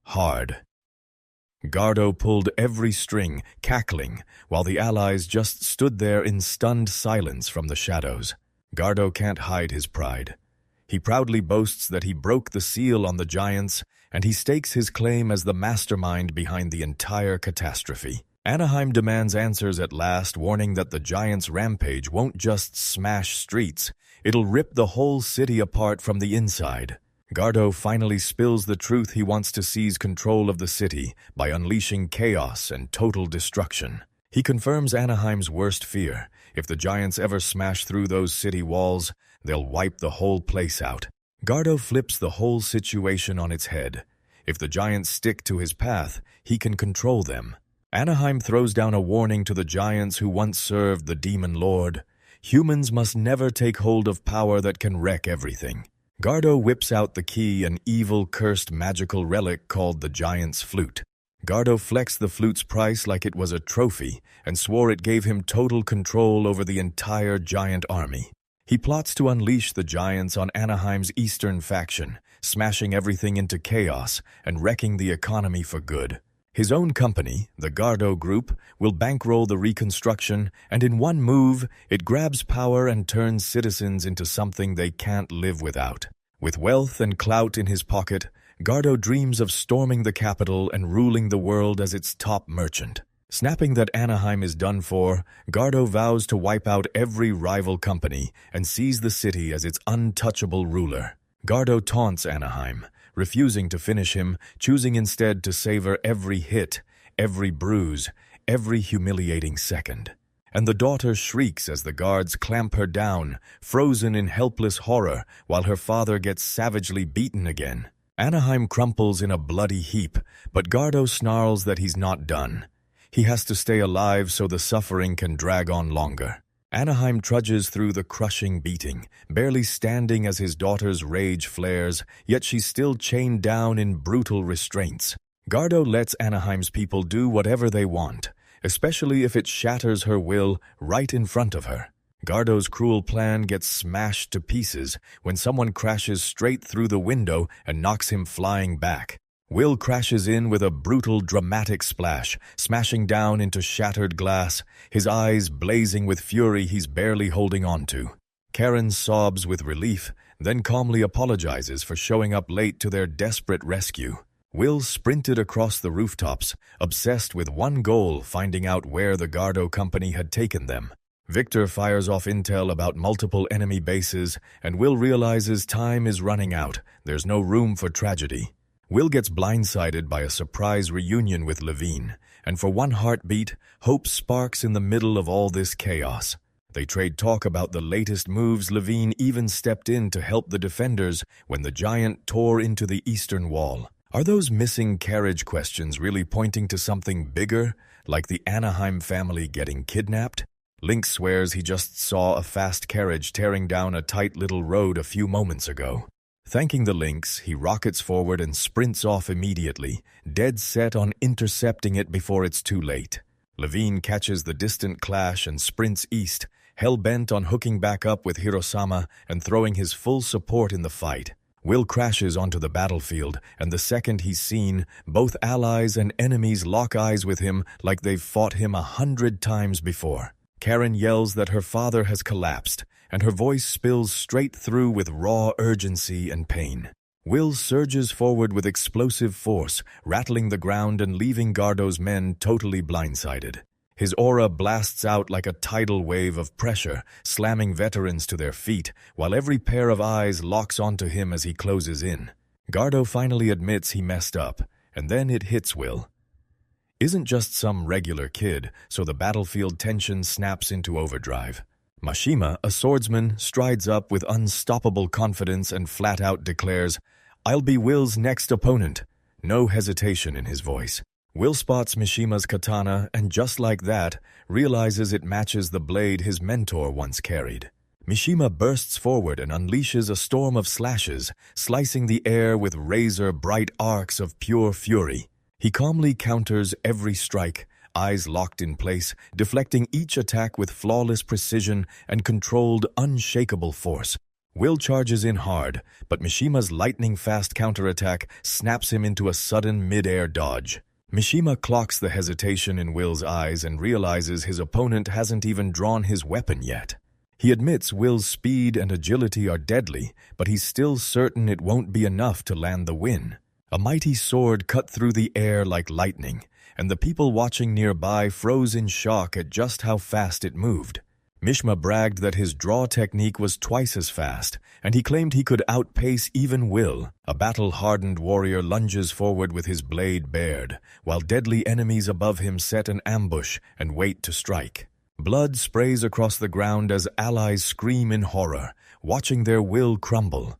Hard. Gardo pulled every string, cackling, while the allies just stood there in stunned silence from the shadows. Gardo can't hide his pride. He proudly boasts that he broke the seal on the giants, and he stakes his claim as the mastermind behind the entire catastrophe. Anaheim demands answers at last, warning that the giants' rampage won't just smash streets, it'll rip the whole city apart from the inside. Gardo finally spills the truth. He wants to seize control of the city by unleashing chaos and total destruction. He confirms Anaheim's worst fear. If the giants ever smash through those city walls, they'll wipe the whole place out. Gardo flips the whole situation on its head. If the giants stick to his path, he can control them. Anaheim throws down a warning to the giants who once served the demon lord. Humans must never take hold of power that can wreck everything. Gardo whips out the key, an evil, cursed magical relic called the Giant's Flute. Gardo flexed the flute's price like it was a trophy and swore it gave him total control over the entire giant army. He plots to unleash the giants on Anaheim's eastern faction, smashing everything into chaos and wrecking the economy for good. His own company, the Gardo Group, will bankroll the reconstruction, and in one move, it grabs power and turns citizens into something they can't live without. With wealth and clout in his pocket, Gardo dreams of storming the capital and ruling the world as its top merchant. Snapping that Anaheim is done for, Gardo vows to wipe out every rival company and seize the city as its untouchable ruler. Gardo taunts Anaheim, refusing to finish him, choosing instead to savor every hit, every bruise, every humiliating second. And the daughter shrieks as the guards clamp her down, frozen in helpless horror, while her father gets savagely beaten again. Anaheim crumples in a bloody heap, but Gardo snarls that he's not done. He has to stay alive so the suffering can drag on longer. Anaheim trudges through the crushing beating, barely standing as his daughter's rage flares, yet she's still chained down in brutal restraints. Gardo lets Anaheim's people do whatever they want, especially if it shatters her will right in front of her. Gardo's cruel plan gets smashed to pieces when someone crashes straight through the window and knocks him flying back. Will crashes in with a brutal, dramatic splash, smashing down into shattered glass, his eyes blazing with fury he's barely holding on to. Karen sobs with relief, then calmly apologizes for showing up late to their desperate rescue. Will sprinted across the rooftops, obsessed with one goal, finding out where the Gardo company had taken them. Victor fires off intel about multiple enemy bases, and Will realizes time is running out. There's no room for tragedy. Will gets blindsided by a surprise reunion with Levine, and for one heartbeat, hope sparks in the middle of all this chaos. They trade talk about the latest moves. Levine even stepped in to help the defenders when the giant tore into the eastern wall. Are those missing carriage questions really pointing to something bigger, like the Anaheim family getting kidnapped? Link swears he just saw a fast carriage tearing down a tight little road a few moments ago. Thanking the Lynx, he rockets forward and sprints off immediately, dead set on intercepting it before it's too late. Levine catches the distant clash and sprints east, hell-bent on hooking back up with Hirosama and throwing his full support in the fight. Will crashes onto the battlefield, and the second he's seen, both allies and enemies lock eyes with him like they've fought him 100 times before. Karen yells that her father has collapsed, and her voice spills straight through with raw urgency and pain. Will surges forward with explosive force, rattling the ground and leaving Gardo's men totally blindsided. His aura blasts out like a tidal wave of pressure, slamming veterans to their feet, while every pair of eyes locks onto him as he closes in. Gardo finally admits he messed up, and then it hits Will. Isn't just some regular kid, so the battlefield tension snaps into overdrive. Mashima, a swordsman, strides up with unstoppable confidence and flat-out declares, "I'll be Will's next opponent." No hesitation in his voice. Will spots Mishima's katana and just like that, realizes it matches the blade his mentor once carried. Mishima bursts forward and unleashes a storm of slashes, slicing the air with razor-bright arcs of pure fury. He calmly counters every strike, eyes locked in place, deflecting each attack with flawless precision and controlled, unshakable force. Will charges in hard, but Mishima's lightning-fast counterattack snaps him into a sudden mid-air dodge. Mishima clocks the hesitation in Will's eyes and realizes his opponent hasn't even drawn his weapon yet. He admits Will's speed and agility are deadly, but he's still certain it won't be enough to land the win. A mighty sword cut through the air like lightning, and the people watching nearby froze in shock at just how fast it moved. Mishima bragged that his draw technique was twice as fast, and he claimed he could outpace even Will. A battle-hardened warrior lunges forward with his blade bared, while deadly enemies above him set an ambush and wait to strike. Blood sprays across the ground as allies scream in horror, watching their will crumble.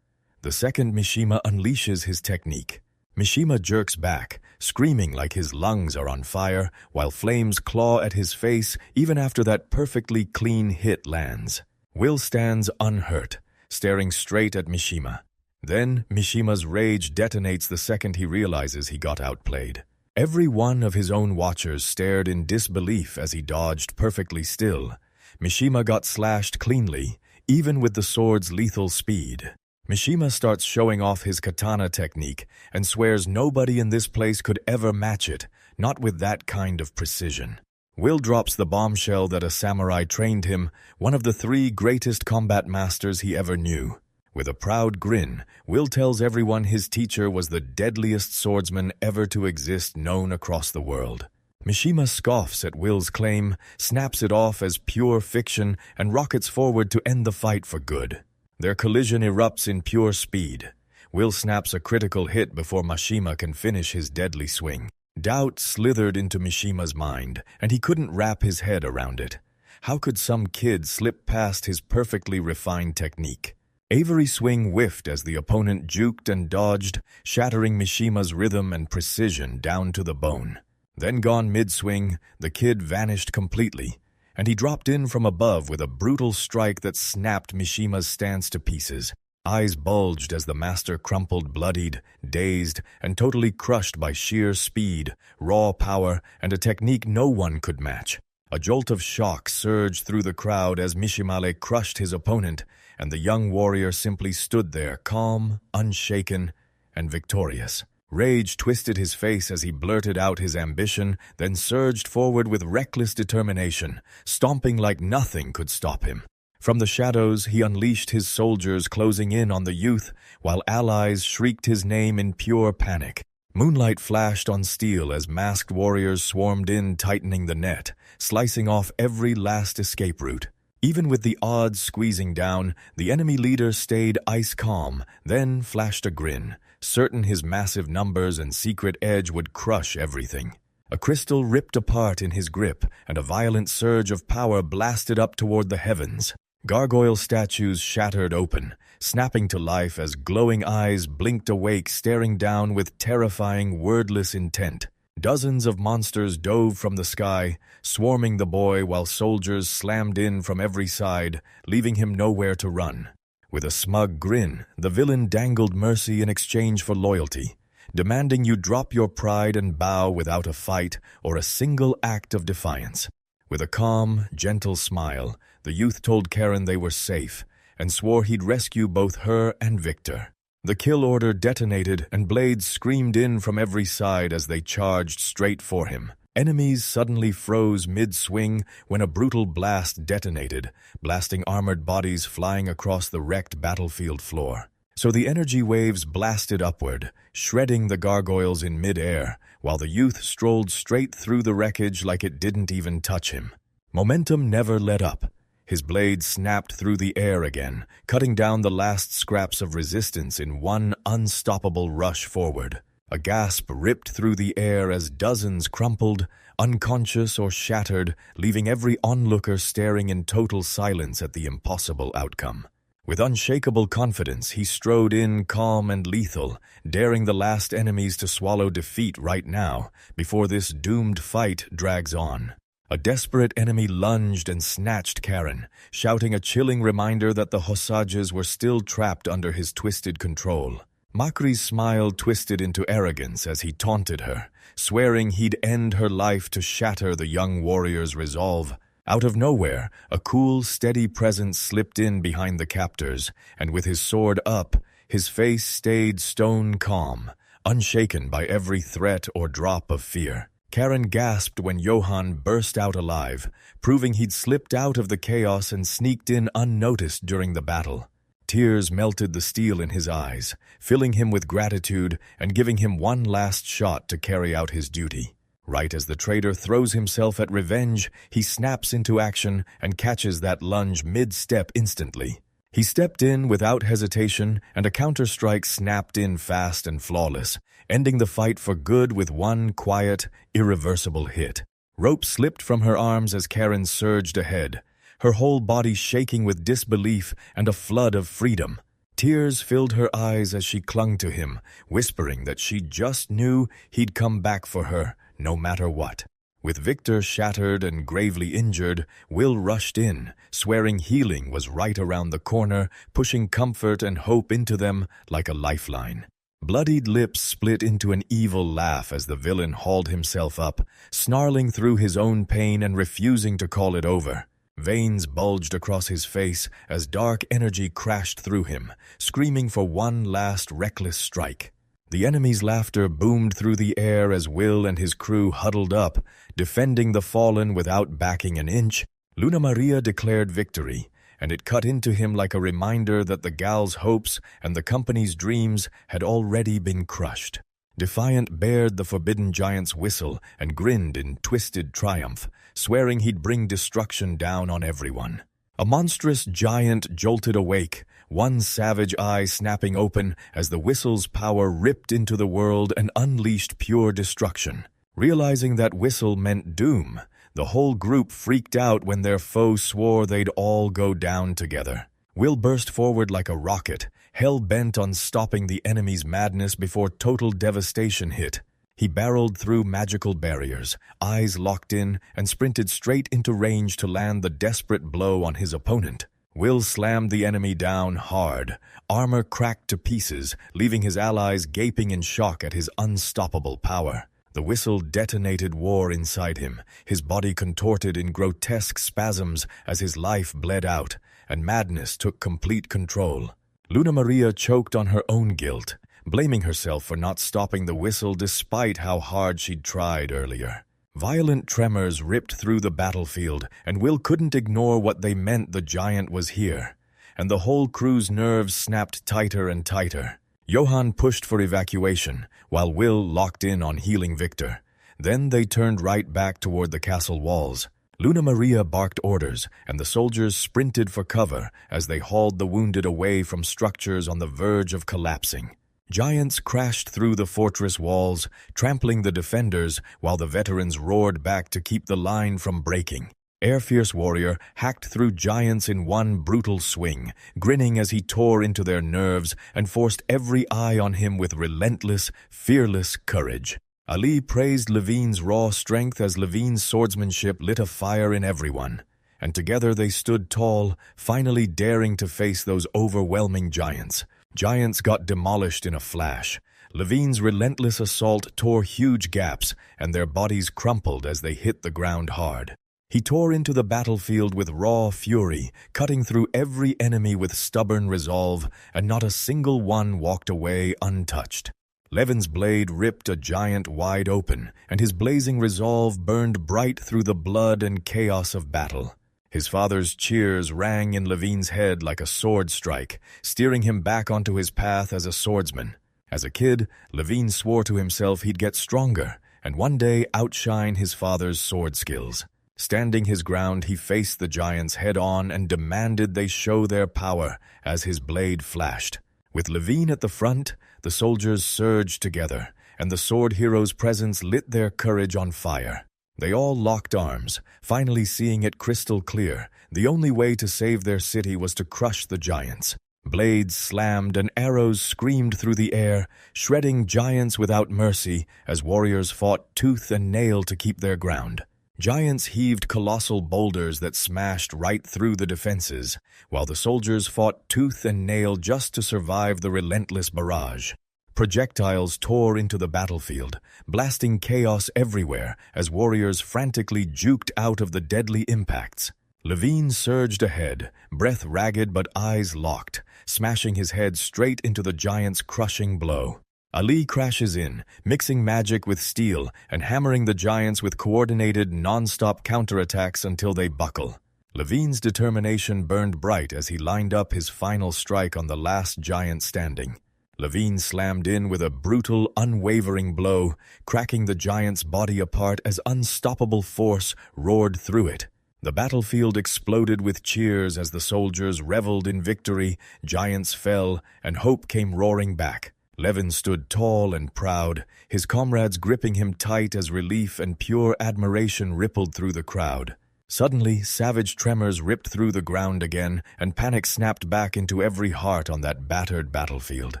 The second Mishima unleashes his technique. Mishima jerks back, screaming like his lungs are on fire, while flames claw at his face even after that perfectly clean hit lands. Will stands unhurt, staring straight at Mishima. Then Mishima's rage detonates the second he realizes he got outplayed. Every one of his own watchers stared in disbelief as he dodged perfectly still. Mishima got slashed cleanly, even with the sword's lethal speed. Mishima starts showing off his katana technique and swears nobody in this place could ever match it, not with that kind of precision. Will drops the bombshell that a samurai trained him, one of the 3 greatest combat masters he ever knew. With a proud grin, Will tells everyone his teacher was the deadliest swordsman ever to exist known across the world. Mishima scoffs at Will's claim, snaps it off as pure fiction, and rockets forward to end the fight for good. Their collision erupts in pure speed. Will snaps a critical hit before Mishima can finish his deadly swing. Doubt slithered into Mishima's mind, and he couldn't wrap his head around it. How could some kid slip past his perfectly refined technique? Avery's swing whiffed as the opponent juked and dodged, shattering Mishima's rhythm and precision down to the bone. Then gone mid-swing, the kid vanished completely, and he dropped in from above with a brutal strike that snapped Mishima's stance to pieces. Eyes bulged as the master crumpled bloodied, dazed, and totally crushed by sheer speed, raw power, and a technique no one could match. A jolt of shock surged through the crowd as Mishima crushed his opponent, and the young warrior simply stood there, calm, unshaken, and victorious. Rage twisted his face as he blurted out his ambition, then surged forward with reckless determination, stomping like nothing could stop him. From the shadows, he unleashed his soldiers closing in on the youth, while allies shrieked his name in pure panic. Moonlight flashed on steel as masked warriors swarmed in, tightening the net, slicing off every last escape route. Even with the odds squeezing down, the enemy leader stayed ice calm, then flashed a grin, certain his massive numbers and secret edge would crush everything. A crystal ripped apart in his grip, and a violent surge of power blasted up toward the heavens. Gargoyle statues shattered open, snapping to life as glowing eyes blinked awake, staring down with terrifying, wordless intent. Dozens of monsters dove from the sky, swarming the boy while soldiers slammed in from every side, leaving him nowhere to run. With a smug grin, the villain dangled mercy in exchange for loyalty, demanding you drop your pride and bow without a fight or a single act of defiance. With a calm, gentle smile, the youth told Karen they were safe and swore he'd rescue both her and Victor. The kill order detonated and blades screamed in from every side as they charged straight for him. Enemies suddenly froze mid-swing when a brutal blast detonated, blasting armored bodies flying across the wrecked battlefield floor. So the energy waves blasted upward, shredding the gargoyles in mid-air, while the youth strolled straight through the wreckage like it didn't even touch him. Momentum never let up. His blade snapped through the air again, cutting down the last scraps of resistance in one unstoppable rush forward. A gasp ripped through the air as dozens crumpled, unconscious or shattered, leaving every onlooker staring in total silence at the impossible outcome. With unshakable confidence, he strode in calm and lethal, daring the last enemies to swallow defeat right now, before this doomed fight drags on. A desperate enemy lunged and snatched Karen, shouting a chilling reminder that the Hosages were still trapped under his twisted control. Makri's smile twisted into arrogance as he taunted her, swearing he'd end her life to shatter the young warrior's resolve. Out of nowhere, a cool, steady presence slipped in behind the captors, and with his sword up, his face stayed stone calm, unshaken by every threat or drop of fear. Karen gasped when Johann burst out alive, proving he'd slipped out of the chaos and sneaked in unnoticed during the battle. Tears melted the steel in his eyes, filling him with gratitude and giving him one last shot to carry out his duty. Right as the traitor throws himself at revenge, he snaps into action and catches that lunge mid-step instantly. He stepped in without hesitation, and a counter-strike snapped in fast and flawless, ending the fight for good with one quiet, irreversible hit. Rope slipped from her arms as Karen surged ahead, her whole body shaking with disbelief and a flood of freedom. Tears filled her eyes as she clung to him, whispering that she just knew he'd come back for her, no matter what. With Victor shattered and gravely injured, Will rushed in, swearing healing was right around the corner, pushing comfort and hope into them like a lifeline. Bloodied lips split into an evil laugh as the villain hauled himself up, snarling through his own pain and refusing to call it over. Veins bulged across his face as dark energy crashed through him, screaming for one last reckless strike. The enemy's laughter boomed through the air as Will and his crew huddled up, defending the fallen without backing an inch. Luna Maria declared victory, and it cut into him like a reminder that the gal's hopes and the company's dreams had already been crushed. Defiant bared the forbidden giant's whistle and grinned in twisted triumph, swearing he'd bring destruction down on everyone. A monstrous giant jolted awake, one savage eye snapping open as the whistle's power ripped into the world and unleashed pure destruction. Realizing that whistle meant doom, the whole group freaked out when their foe swore they'd all go down together. Will burst forward like a rocket, hell-bent on stopping the enemy's madness before total devastation hit. He barreled through magical barriers, eyes locked in, and sprinted straight into range to land the desperate blow on his opponent. Will slammed the enemy down hard, armor cracked to pieces, leaving his allies gaping in shock at his unstoppable power. The whistle detonated war inside him, his body contorted in grotesque spasms as his life bled out, and madness took complete control. Luna Maria choked on her own guilt, blaming herself for not stopping the whistle despite how hard she'd tried earlier. Violent tremors ripped through the battlefield, and Will couldn't ignore what they meant. The giant was here, and the whole crew's nerves snapped tighter and tighter. Johann pushed for evacuation, while Will locked in on healing Victor. Then they turned right back toward the castle walls. Luna Maria barked orders, and the soldiers sprinted for cover as they hauled the wounded away from structures on the verge of collapsing. Giants crashed through the fortress walls, trampling the defenders, while the veterans roared back to keep the line from breaking. Air-fierce warrior hacked through giants in one brutal swing, grinning as he tore into their nerves and forced every eye on him with relentless, fearless courage. Ali praised Levine's raw strength as Levine's swordsmanship lit a fire in everyone, and together they stood tall, finally daring to face those overwhelming giants. Giants got demolished in a flash. Levine's relentless assault tore huge gaps, and their bodies crumpled as they hit the ground hard. He tore into the battlefield with raw fury, cutting through every enemy with stubborn resolve, and not a single one walked away untouched. Levin's blade ripped a giant wide open, and his blazing resolve burned bright through the blood and chaos of battle. His father's cheers rang in Levine's head like a sword strike, steering him back onto his path as a swordsman. As a kid, Levine swore to himself he'd get stronger, and one day outshine his father's sword skills. Standing his ground, he faced the giants head-on and demanded they show their power as his blade flashed. With Levine at the front, the soldiers surged together, and the sword hero's presence lit their courage on fire. They all locked arms, finally seeing it crystal clear. The only way to save their city was to crush the giants. Blades slammed and arrows screamed through the air, shredding giants without mercy as warriors fought tooth and nail to keep their ground. Giants heaved colossal boulders that smashed right through the defenses, while the soldiers fought tooth and nail just to survive the relentless barrage. Projectiles tore into the battlefield, blasting chaos everywhere as warriors frantically juked out of the deadly impacts. Levine surged ahead, breath ragged but eyes locked, smashing his head straight into the giant's crushing blow. Ali crashes in, mixing magic with steel and hammering the giants with coordinated, non-stop counterattacks until they buckle. Levine's determination burned bright as he lined up his final strike on the last giant standing. Levine slammed in with a brutal, unwavering blow, cracking the giant's body apart as unstoppable force roared through it. The battlefield exploded with cheers as the soldiers reveled in victory, giants fell, and hope came roaring back. Levin stood tall and proud, his comrades gripping him tight as relief and pure admiration rippled through the crowd. Suddenly, savage tremors ripped through the ground again, and panic snapped back into every heart on that battered battlefield.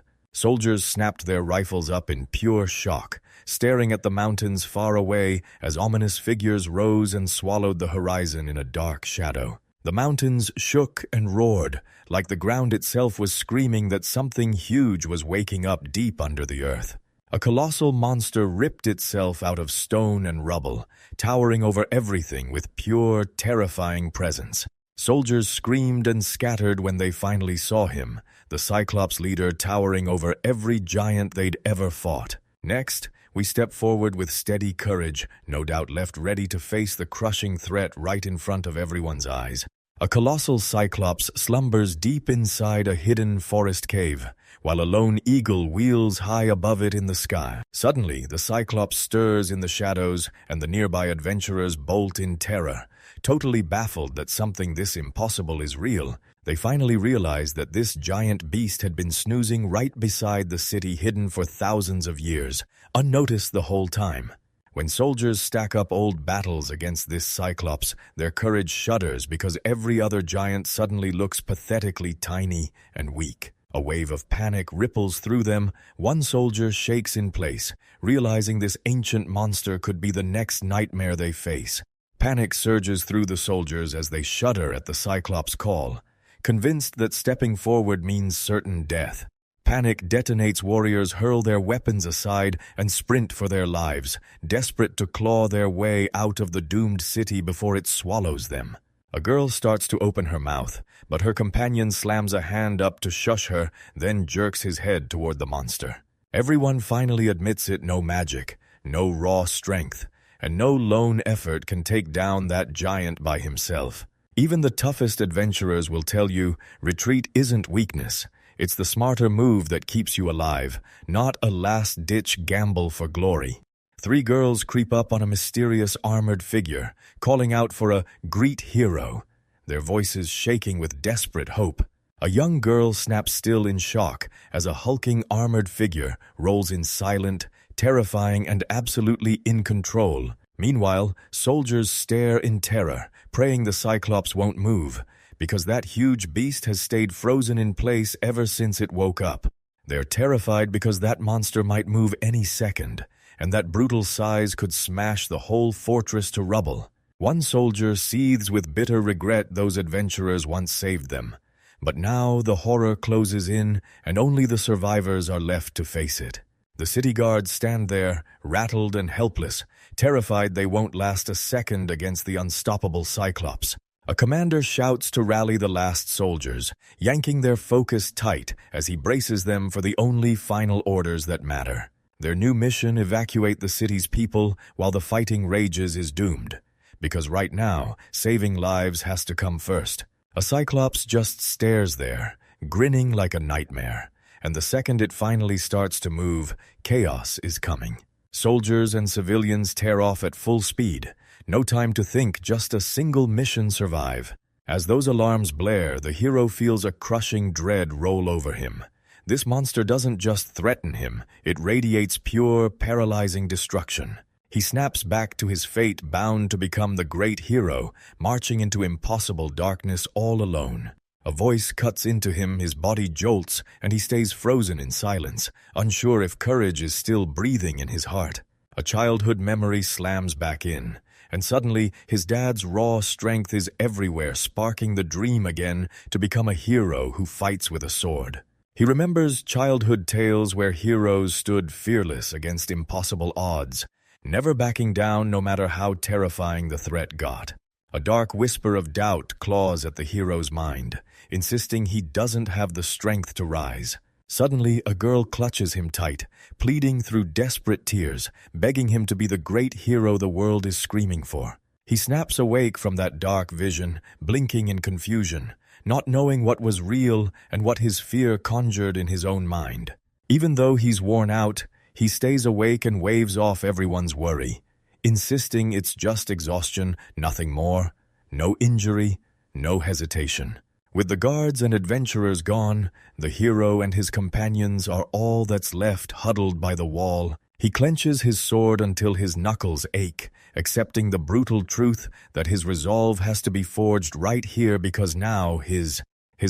Soldiers snapped their rifles up in pure shock, staring at the mountains far away as ominous figures rose and swallowed the horizon in a dark shadow. The mountains shook and roared, like the ground itself was screaming that something huge was waking up deep under the earth. A colossal monster ripped itself out of stone and rubble, towering over everything with pure, terrifying presence. Soldiers screamed and scattered when they finally saw him, the Cyclops leader towering over every giant they'd ever fought. Next, we step forward with steady courage, no doubt left ready to face the crushing threat right in front of everyone's eyes. A colossal Cyclops slumbers deep inside a hidden forest cave, while a lone eagle wheels high above it in the sky. Suddenly, the Cyclops stirs in the shadows, and the nearby adventurers bolt in terror. Totally baffled that something this impossible is real, they finally realize that this giant beast had been snoozing right beside the city hidden for thousands of years, unnoticed the whole time. When soldiers stack up old battles against this Cyclops, their courage shudders because every other giant suddenly looks pathetically tiny and weak. A wave of panic ripples through them. One soldier shakes in place, realizing this ancient monster could be the next nightmare they face. Panic surges through the soldiers as they shudder at the Cyclops' call, convinced that stepping forward means certain death. Panic detonates. Warriors hurl their weapons aside and sprint for their lives, desperate to claw their way out of the doomed city before it swallows them. A girl starts to open her mouth, but her companion slams a hand up to shush her, then jerks his head toward the monster. Everyone finally admits it: no magic, no raw strength, and no lone effort can take down that giant by himself. Even the toughest adventurers will tell you, retreat isn't weakness. It's the smarter move that keeps you alive, not a last-ditch gamble for glory. Three girls creep up on a mysterious armored figure, calling out for a Greek hero, their voices shaking with desperate hope. A young girl snaps still in shock as a hulking armored figure rolls in silent, terrifying, and absolutely in control. Meanwhile, soldiers stare in terror, praying the Cyclops won't move, because that huge beast has stayed frozen in place ever since it woke up. They're terrified because that monster might move any second, and that brutal size could smash the whole fortress to rubble. One soldier seethes with bitter regret those adventurers once saved them. But now the horror closes in, and only the survivors are left to face it. The city guards stand there, rattled and helpless, terrified they won't last a second against the unstoppable Cyclops. A commander shouts to rally the last soldiers, yanking their focus tight as he braces them for the only final orders that matter. Their new mission: evacuate the city's people while the fighting rages is doomed. Because right now, saving lives has to come first. A Cyclops just stares there, grinning like a nightmare. And the second it finally starts to move, chaos is coming. Soldiers and civilians tear off at full speed. No time to think, just a single mission: survive. As those alarms blare, the hero feels a crushing dread roll over him. This monster doesn't just threaten him, it radiates pure, paralyzing destruction. He snaps back to his fate, bound to become the great hero, marching into impossible darkness all alone. A voice cuts into him, his body jolts, and he stays frozen in silence, unsure if courage is still breathing in his heart. A childhood memory slams back in, and suddenly his dad's raw strength is everywhere, sparking the dream again to become a hero who fights with a sword. He remembers childhood tales where heroes stood fearless against impossible odds, never backing down no matter how terrifying the threat got. A dark whisper of doubt claws at the hero's mind, insisting he doesn't have the strength to rise. Suddenly, a girl clutches him tight, pleading through desperate tears, begging him to be the great hero the world is screaming for. He snaps awake from that dark vision, blinking in confusion, not knowing what was real and what his fear conjured in his own mind. Even though he's worn out, he stays awake and waves off everyone's worry, insisting it's just exhaustion, nothing more, no injury, no hesitation. With the guards and adventurers gone, the hero and his companions are all that's left huddled by the wall. He clenches his sword until his knuckles ache, accepting the brutal truth that his resolve has to be forged right here because now his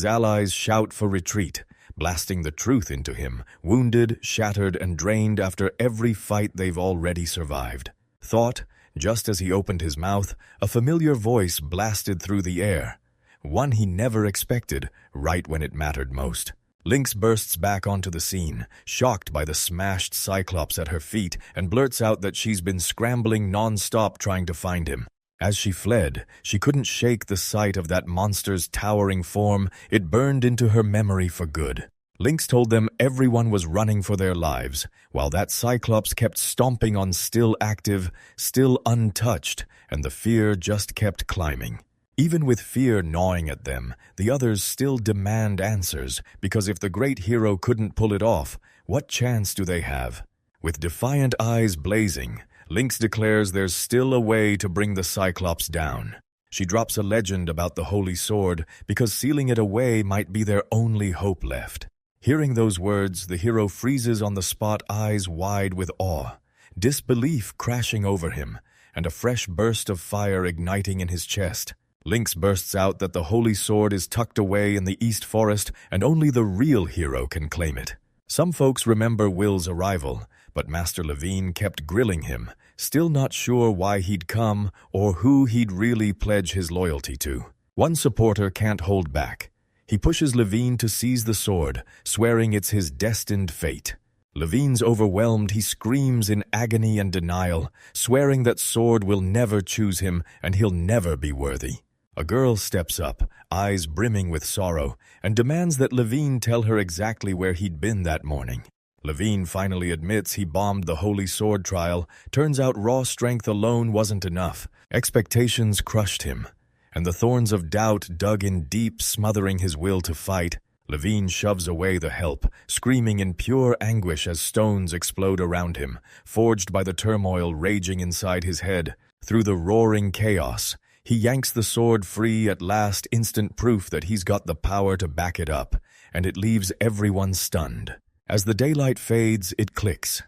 allies shout for retreat, blasting the truth into him, wounded, shattered, and drained after every fight they've already survived. Thought, just as he opened his mouth, a familiar voice blasted through the air, one he never expected, right when it mattered most. Lynx bursts back onto the scene, shocked by the smashed Cyclops at her feet, and blurts out that she's been scrambling non-stop trying to find him. As she fled, she couldn't shake the sight of that monster's towering form. It burned into her memory for good. Lynx told them everyone was running for their lives, while that Cyclops kept stomping on still active, still untouched, and the fear just kept climbing. Even with fear gnawing at them, the others still demand answers, because if the great hero couldn't pull it off, what chance do they have? With defiant eyes blazing, Lynx declares there's still a way to bring the Cyclops down. She drops a legend about the Holy Sword, because sealing it away might be their only hope left. Hearing those words, the hero freezes on the spot, eyes wide with awe, disbelief crashing over him, and a fresh burst of fire igniting in his chest. Lynx bursts out that the Holy Sword is tucked away in the East Forest and only the real hero can claim it. Some folks remember Will's arrival, but Master Levine kept grilling him, still not sure why he'd come or who he'd really pledge his loyalty to. One supporter can't hold back. He pushes Levine to seize the sword, swearing it's his destined fate. Levine's overwhelmed. He screams in agony and denial, swearing that sword will never choose him and he'll never be worthy. A girl steps up, eyes brimming with sorrow, and demands that Levine tell her exactly where he'd been that morning. Levine finally admits he bombed the Holy Sword trial. Turns out raw strength alone wasn't enough. Expectations crushed him, and the thorns of doubt dug in deep, smothering his will to fight. Levine shoves away the help, screaming in pure anguish as stones explode around him, forged by the turmoil raging inside his head. Through the roaring chaos, he yanks the sword free, at last, instant proof that he's got the power to back it up, and it leaves everyone stunned. As the daylight fades, it clicks.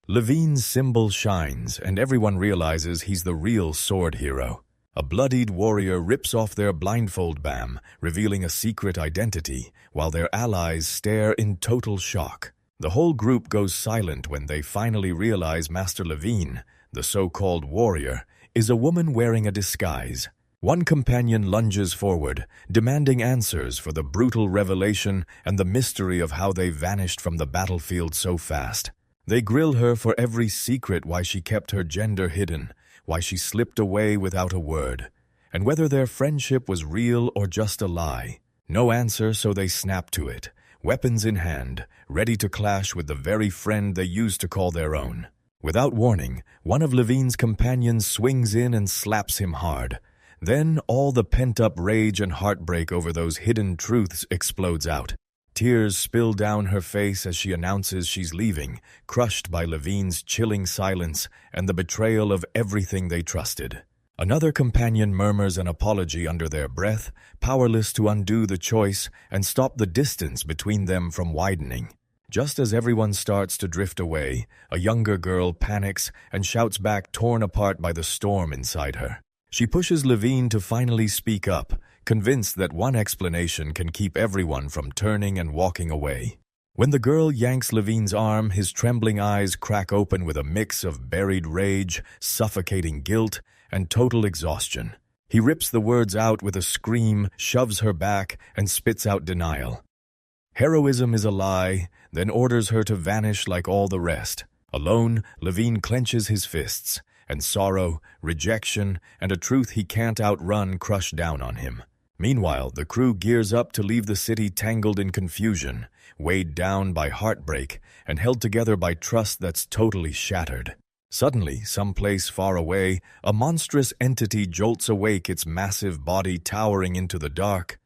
Levine's symbol shines, and everyone realizes he's the real sword hero. A bloodied warrior rips off their blindfold revealing a secret identity, while their allies stare in total shock. The whole group goes silent when they finally realize Master Levine, the so-called warrior, is a woman wearing a disguise. One companion lunges forward, demanding answers for the brutal revelation and the mystery of how they vanished from the battlefield so fast. They grill her for every secret, why she kept her gender hidden, why she slipped away without a word, and whether their friendship was real or just a lie. No answer, so they snap to it, weapons in hand, ready to clash with the very friend they used to call their own. Without warning, one of Levine's companions swings in and slaps him hard. Then all the pent-up rage and heartbreak over those hidden truths explodes out. Tears spill down her face as she announces she's leaving, crushed by Levine's chilling silence and the betrayal of everything they trusted. Another companion murmurs an apology under their breath, powerless to undo the choice and stop the distance between them from widening. Just as everyone starts to drift away, a younger girl panics and shouts back, torn apart by the storm inside her. She pushes Levine to finally speak up, convinced that one explanation can keep everyone from turning and walking away. When the girl yanks Levine's arm, his trembling eyes crack open with a mix of buried rage, suffocating guilt, and total exhaustion. He rips the words out with a scream, shoves her back, and spits out denial. Heroism is a lie, then orders her to vanish like all the rest. Alone, Levine clenches his fists, and sorrow, rejection, and a truth he can't outrun crush down on him. Meanwhile, the crew gears up to leave the city tangled in confusion, weighed down by heartbreak, and held together by trust that's totally shattered. Suddenly, someplace far away, a monstrous entity jolts awake, its massive body towering into the dark.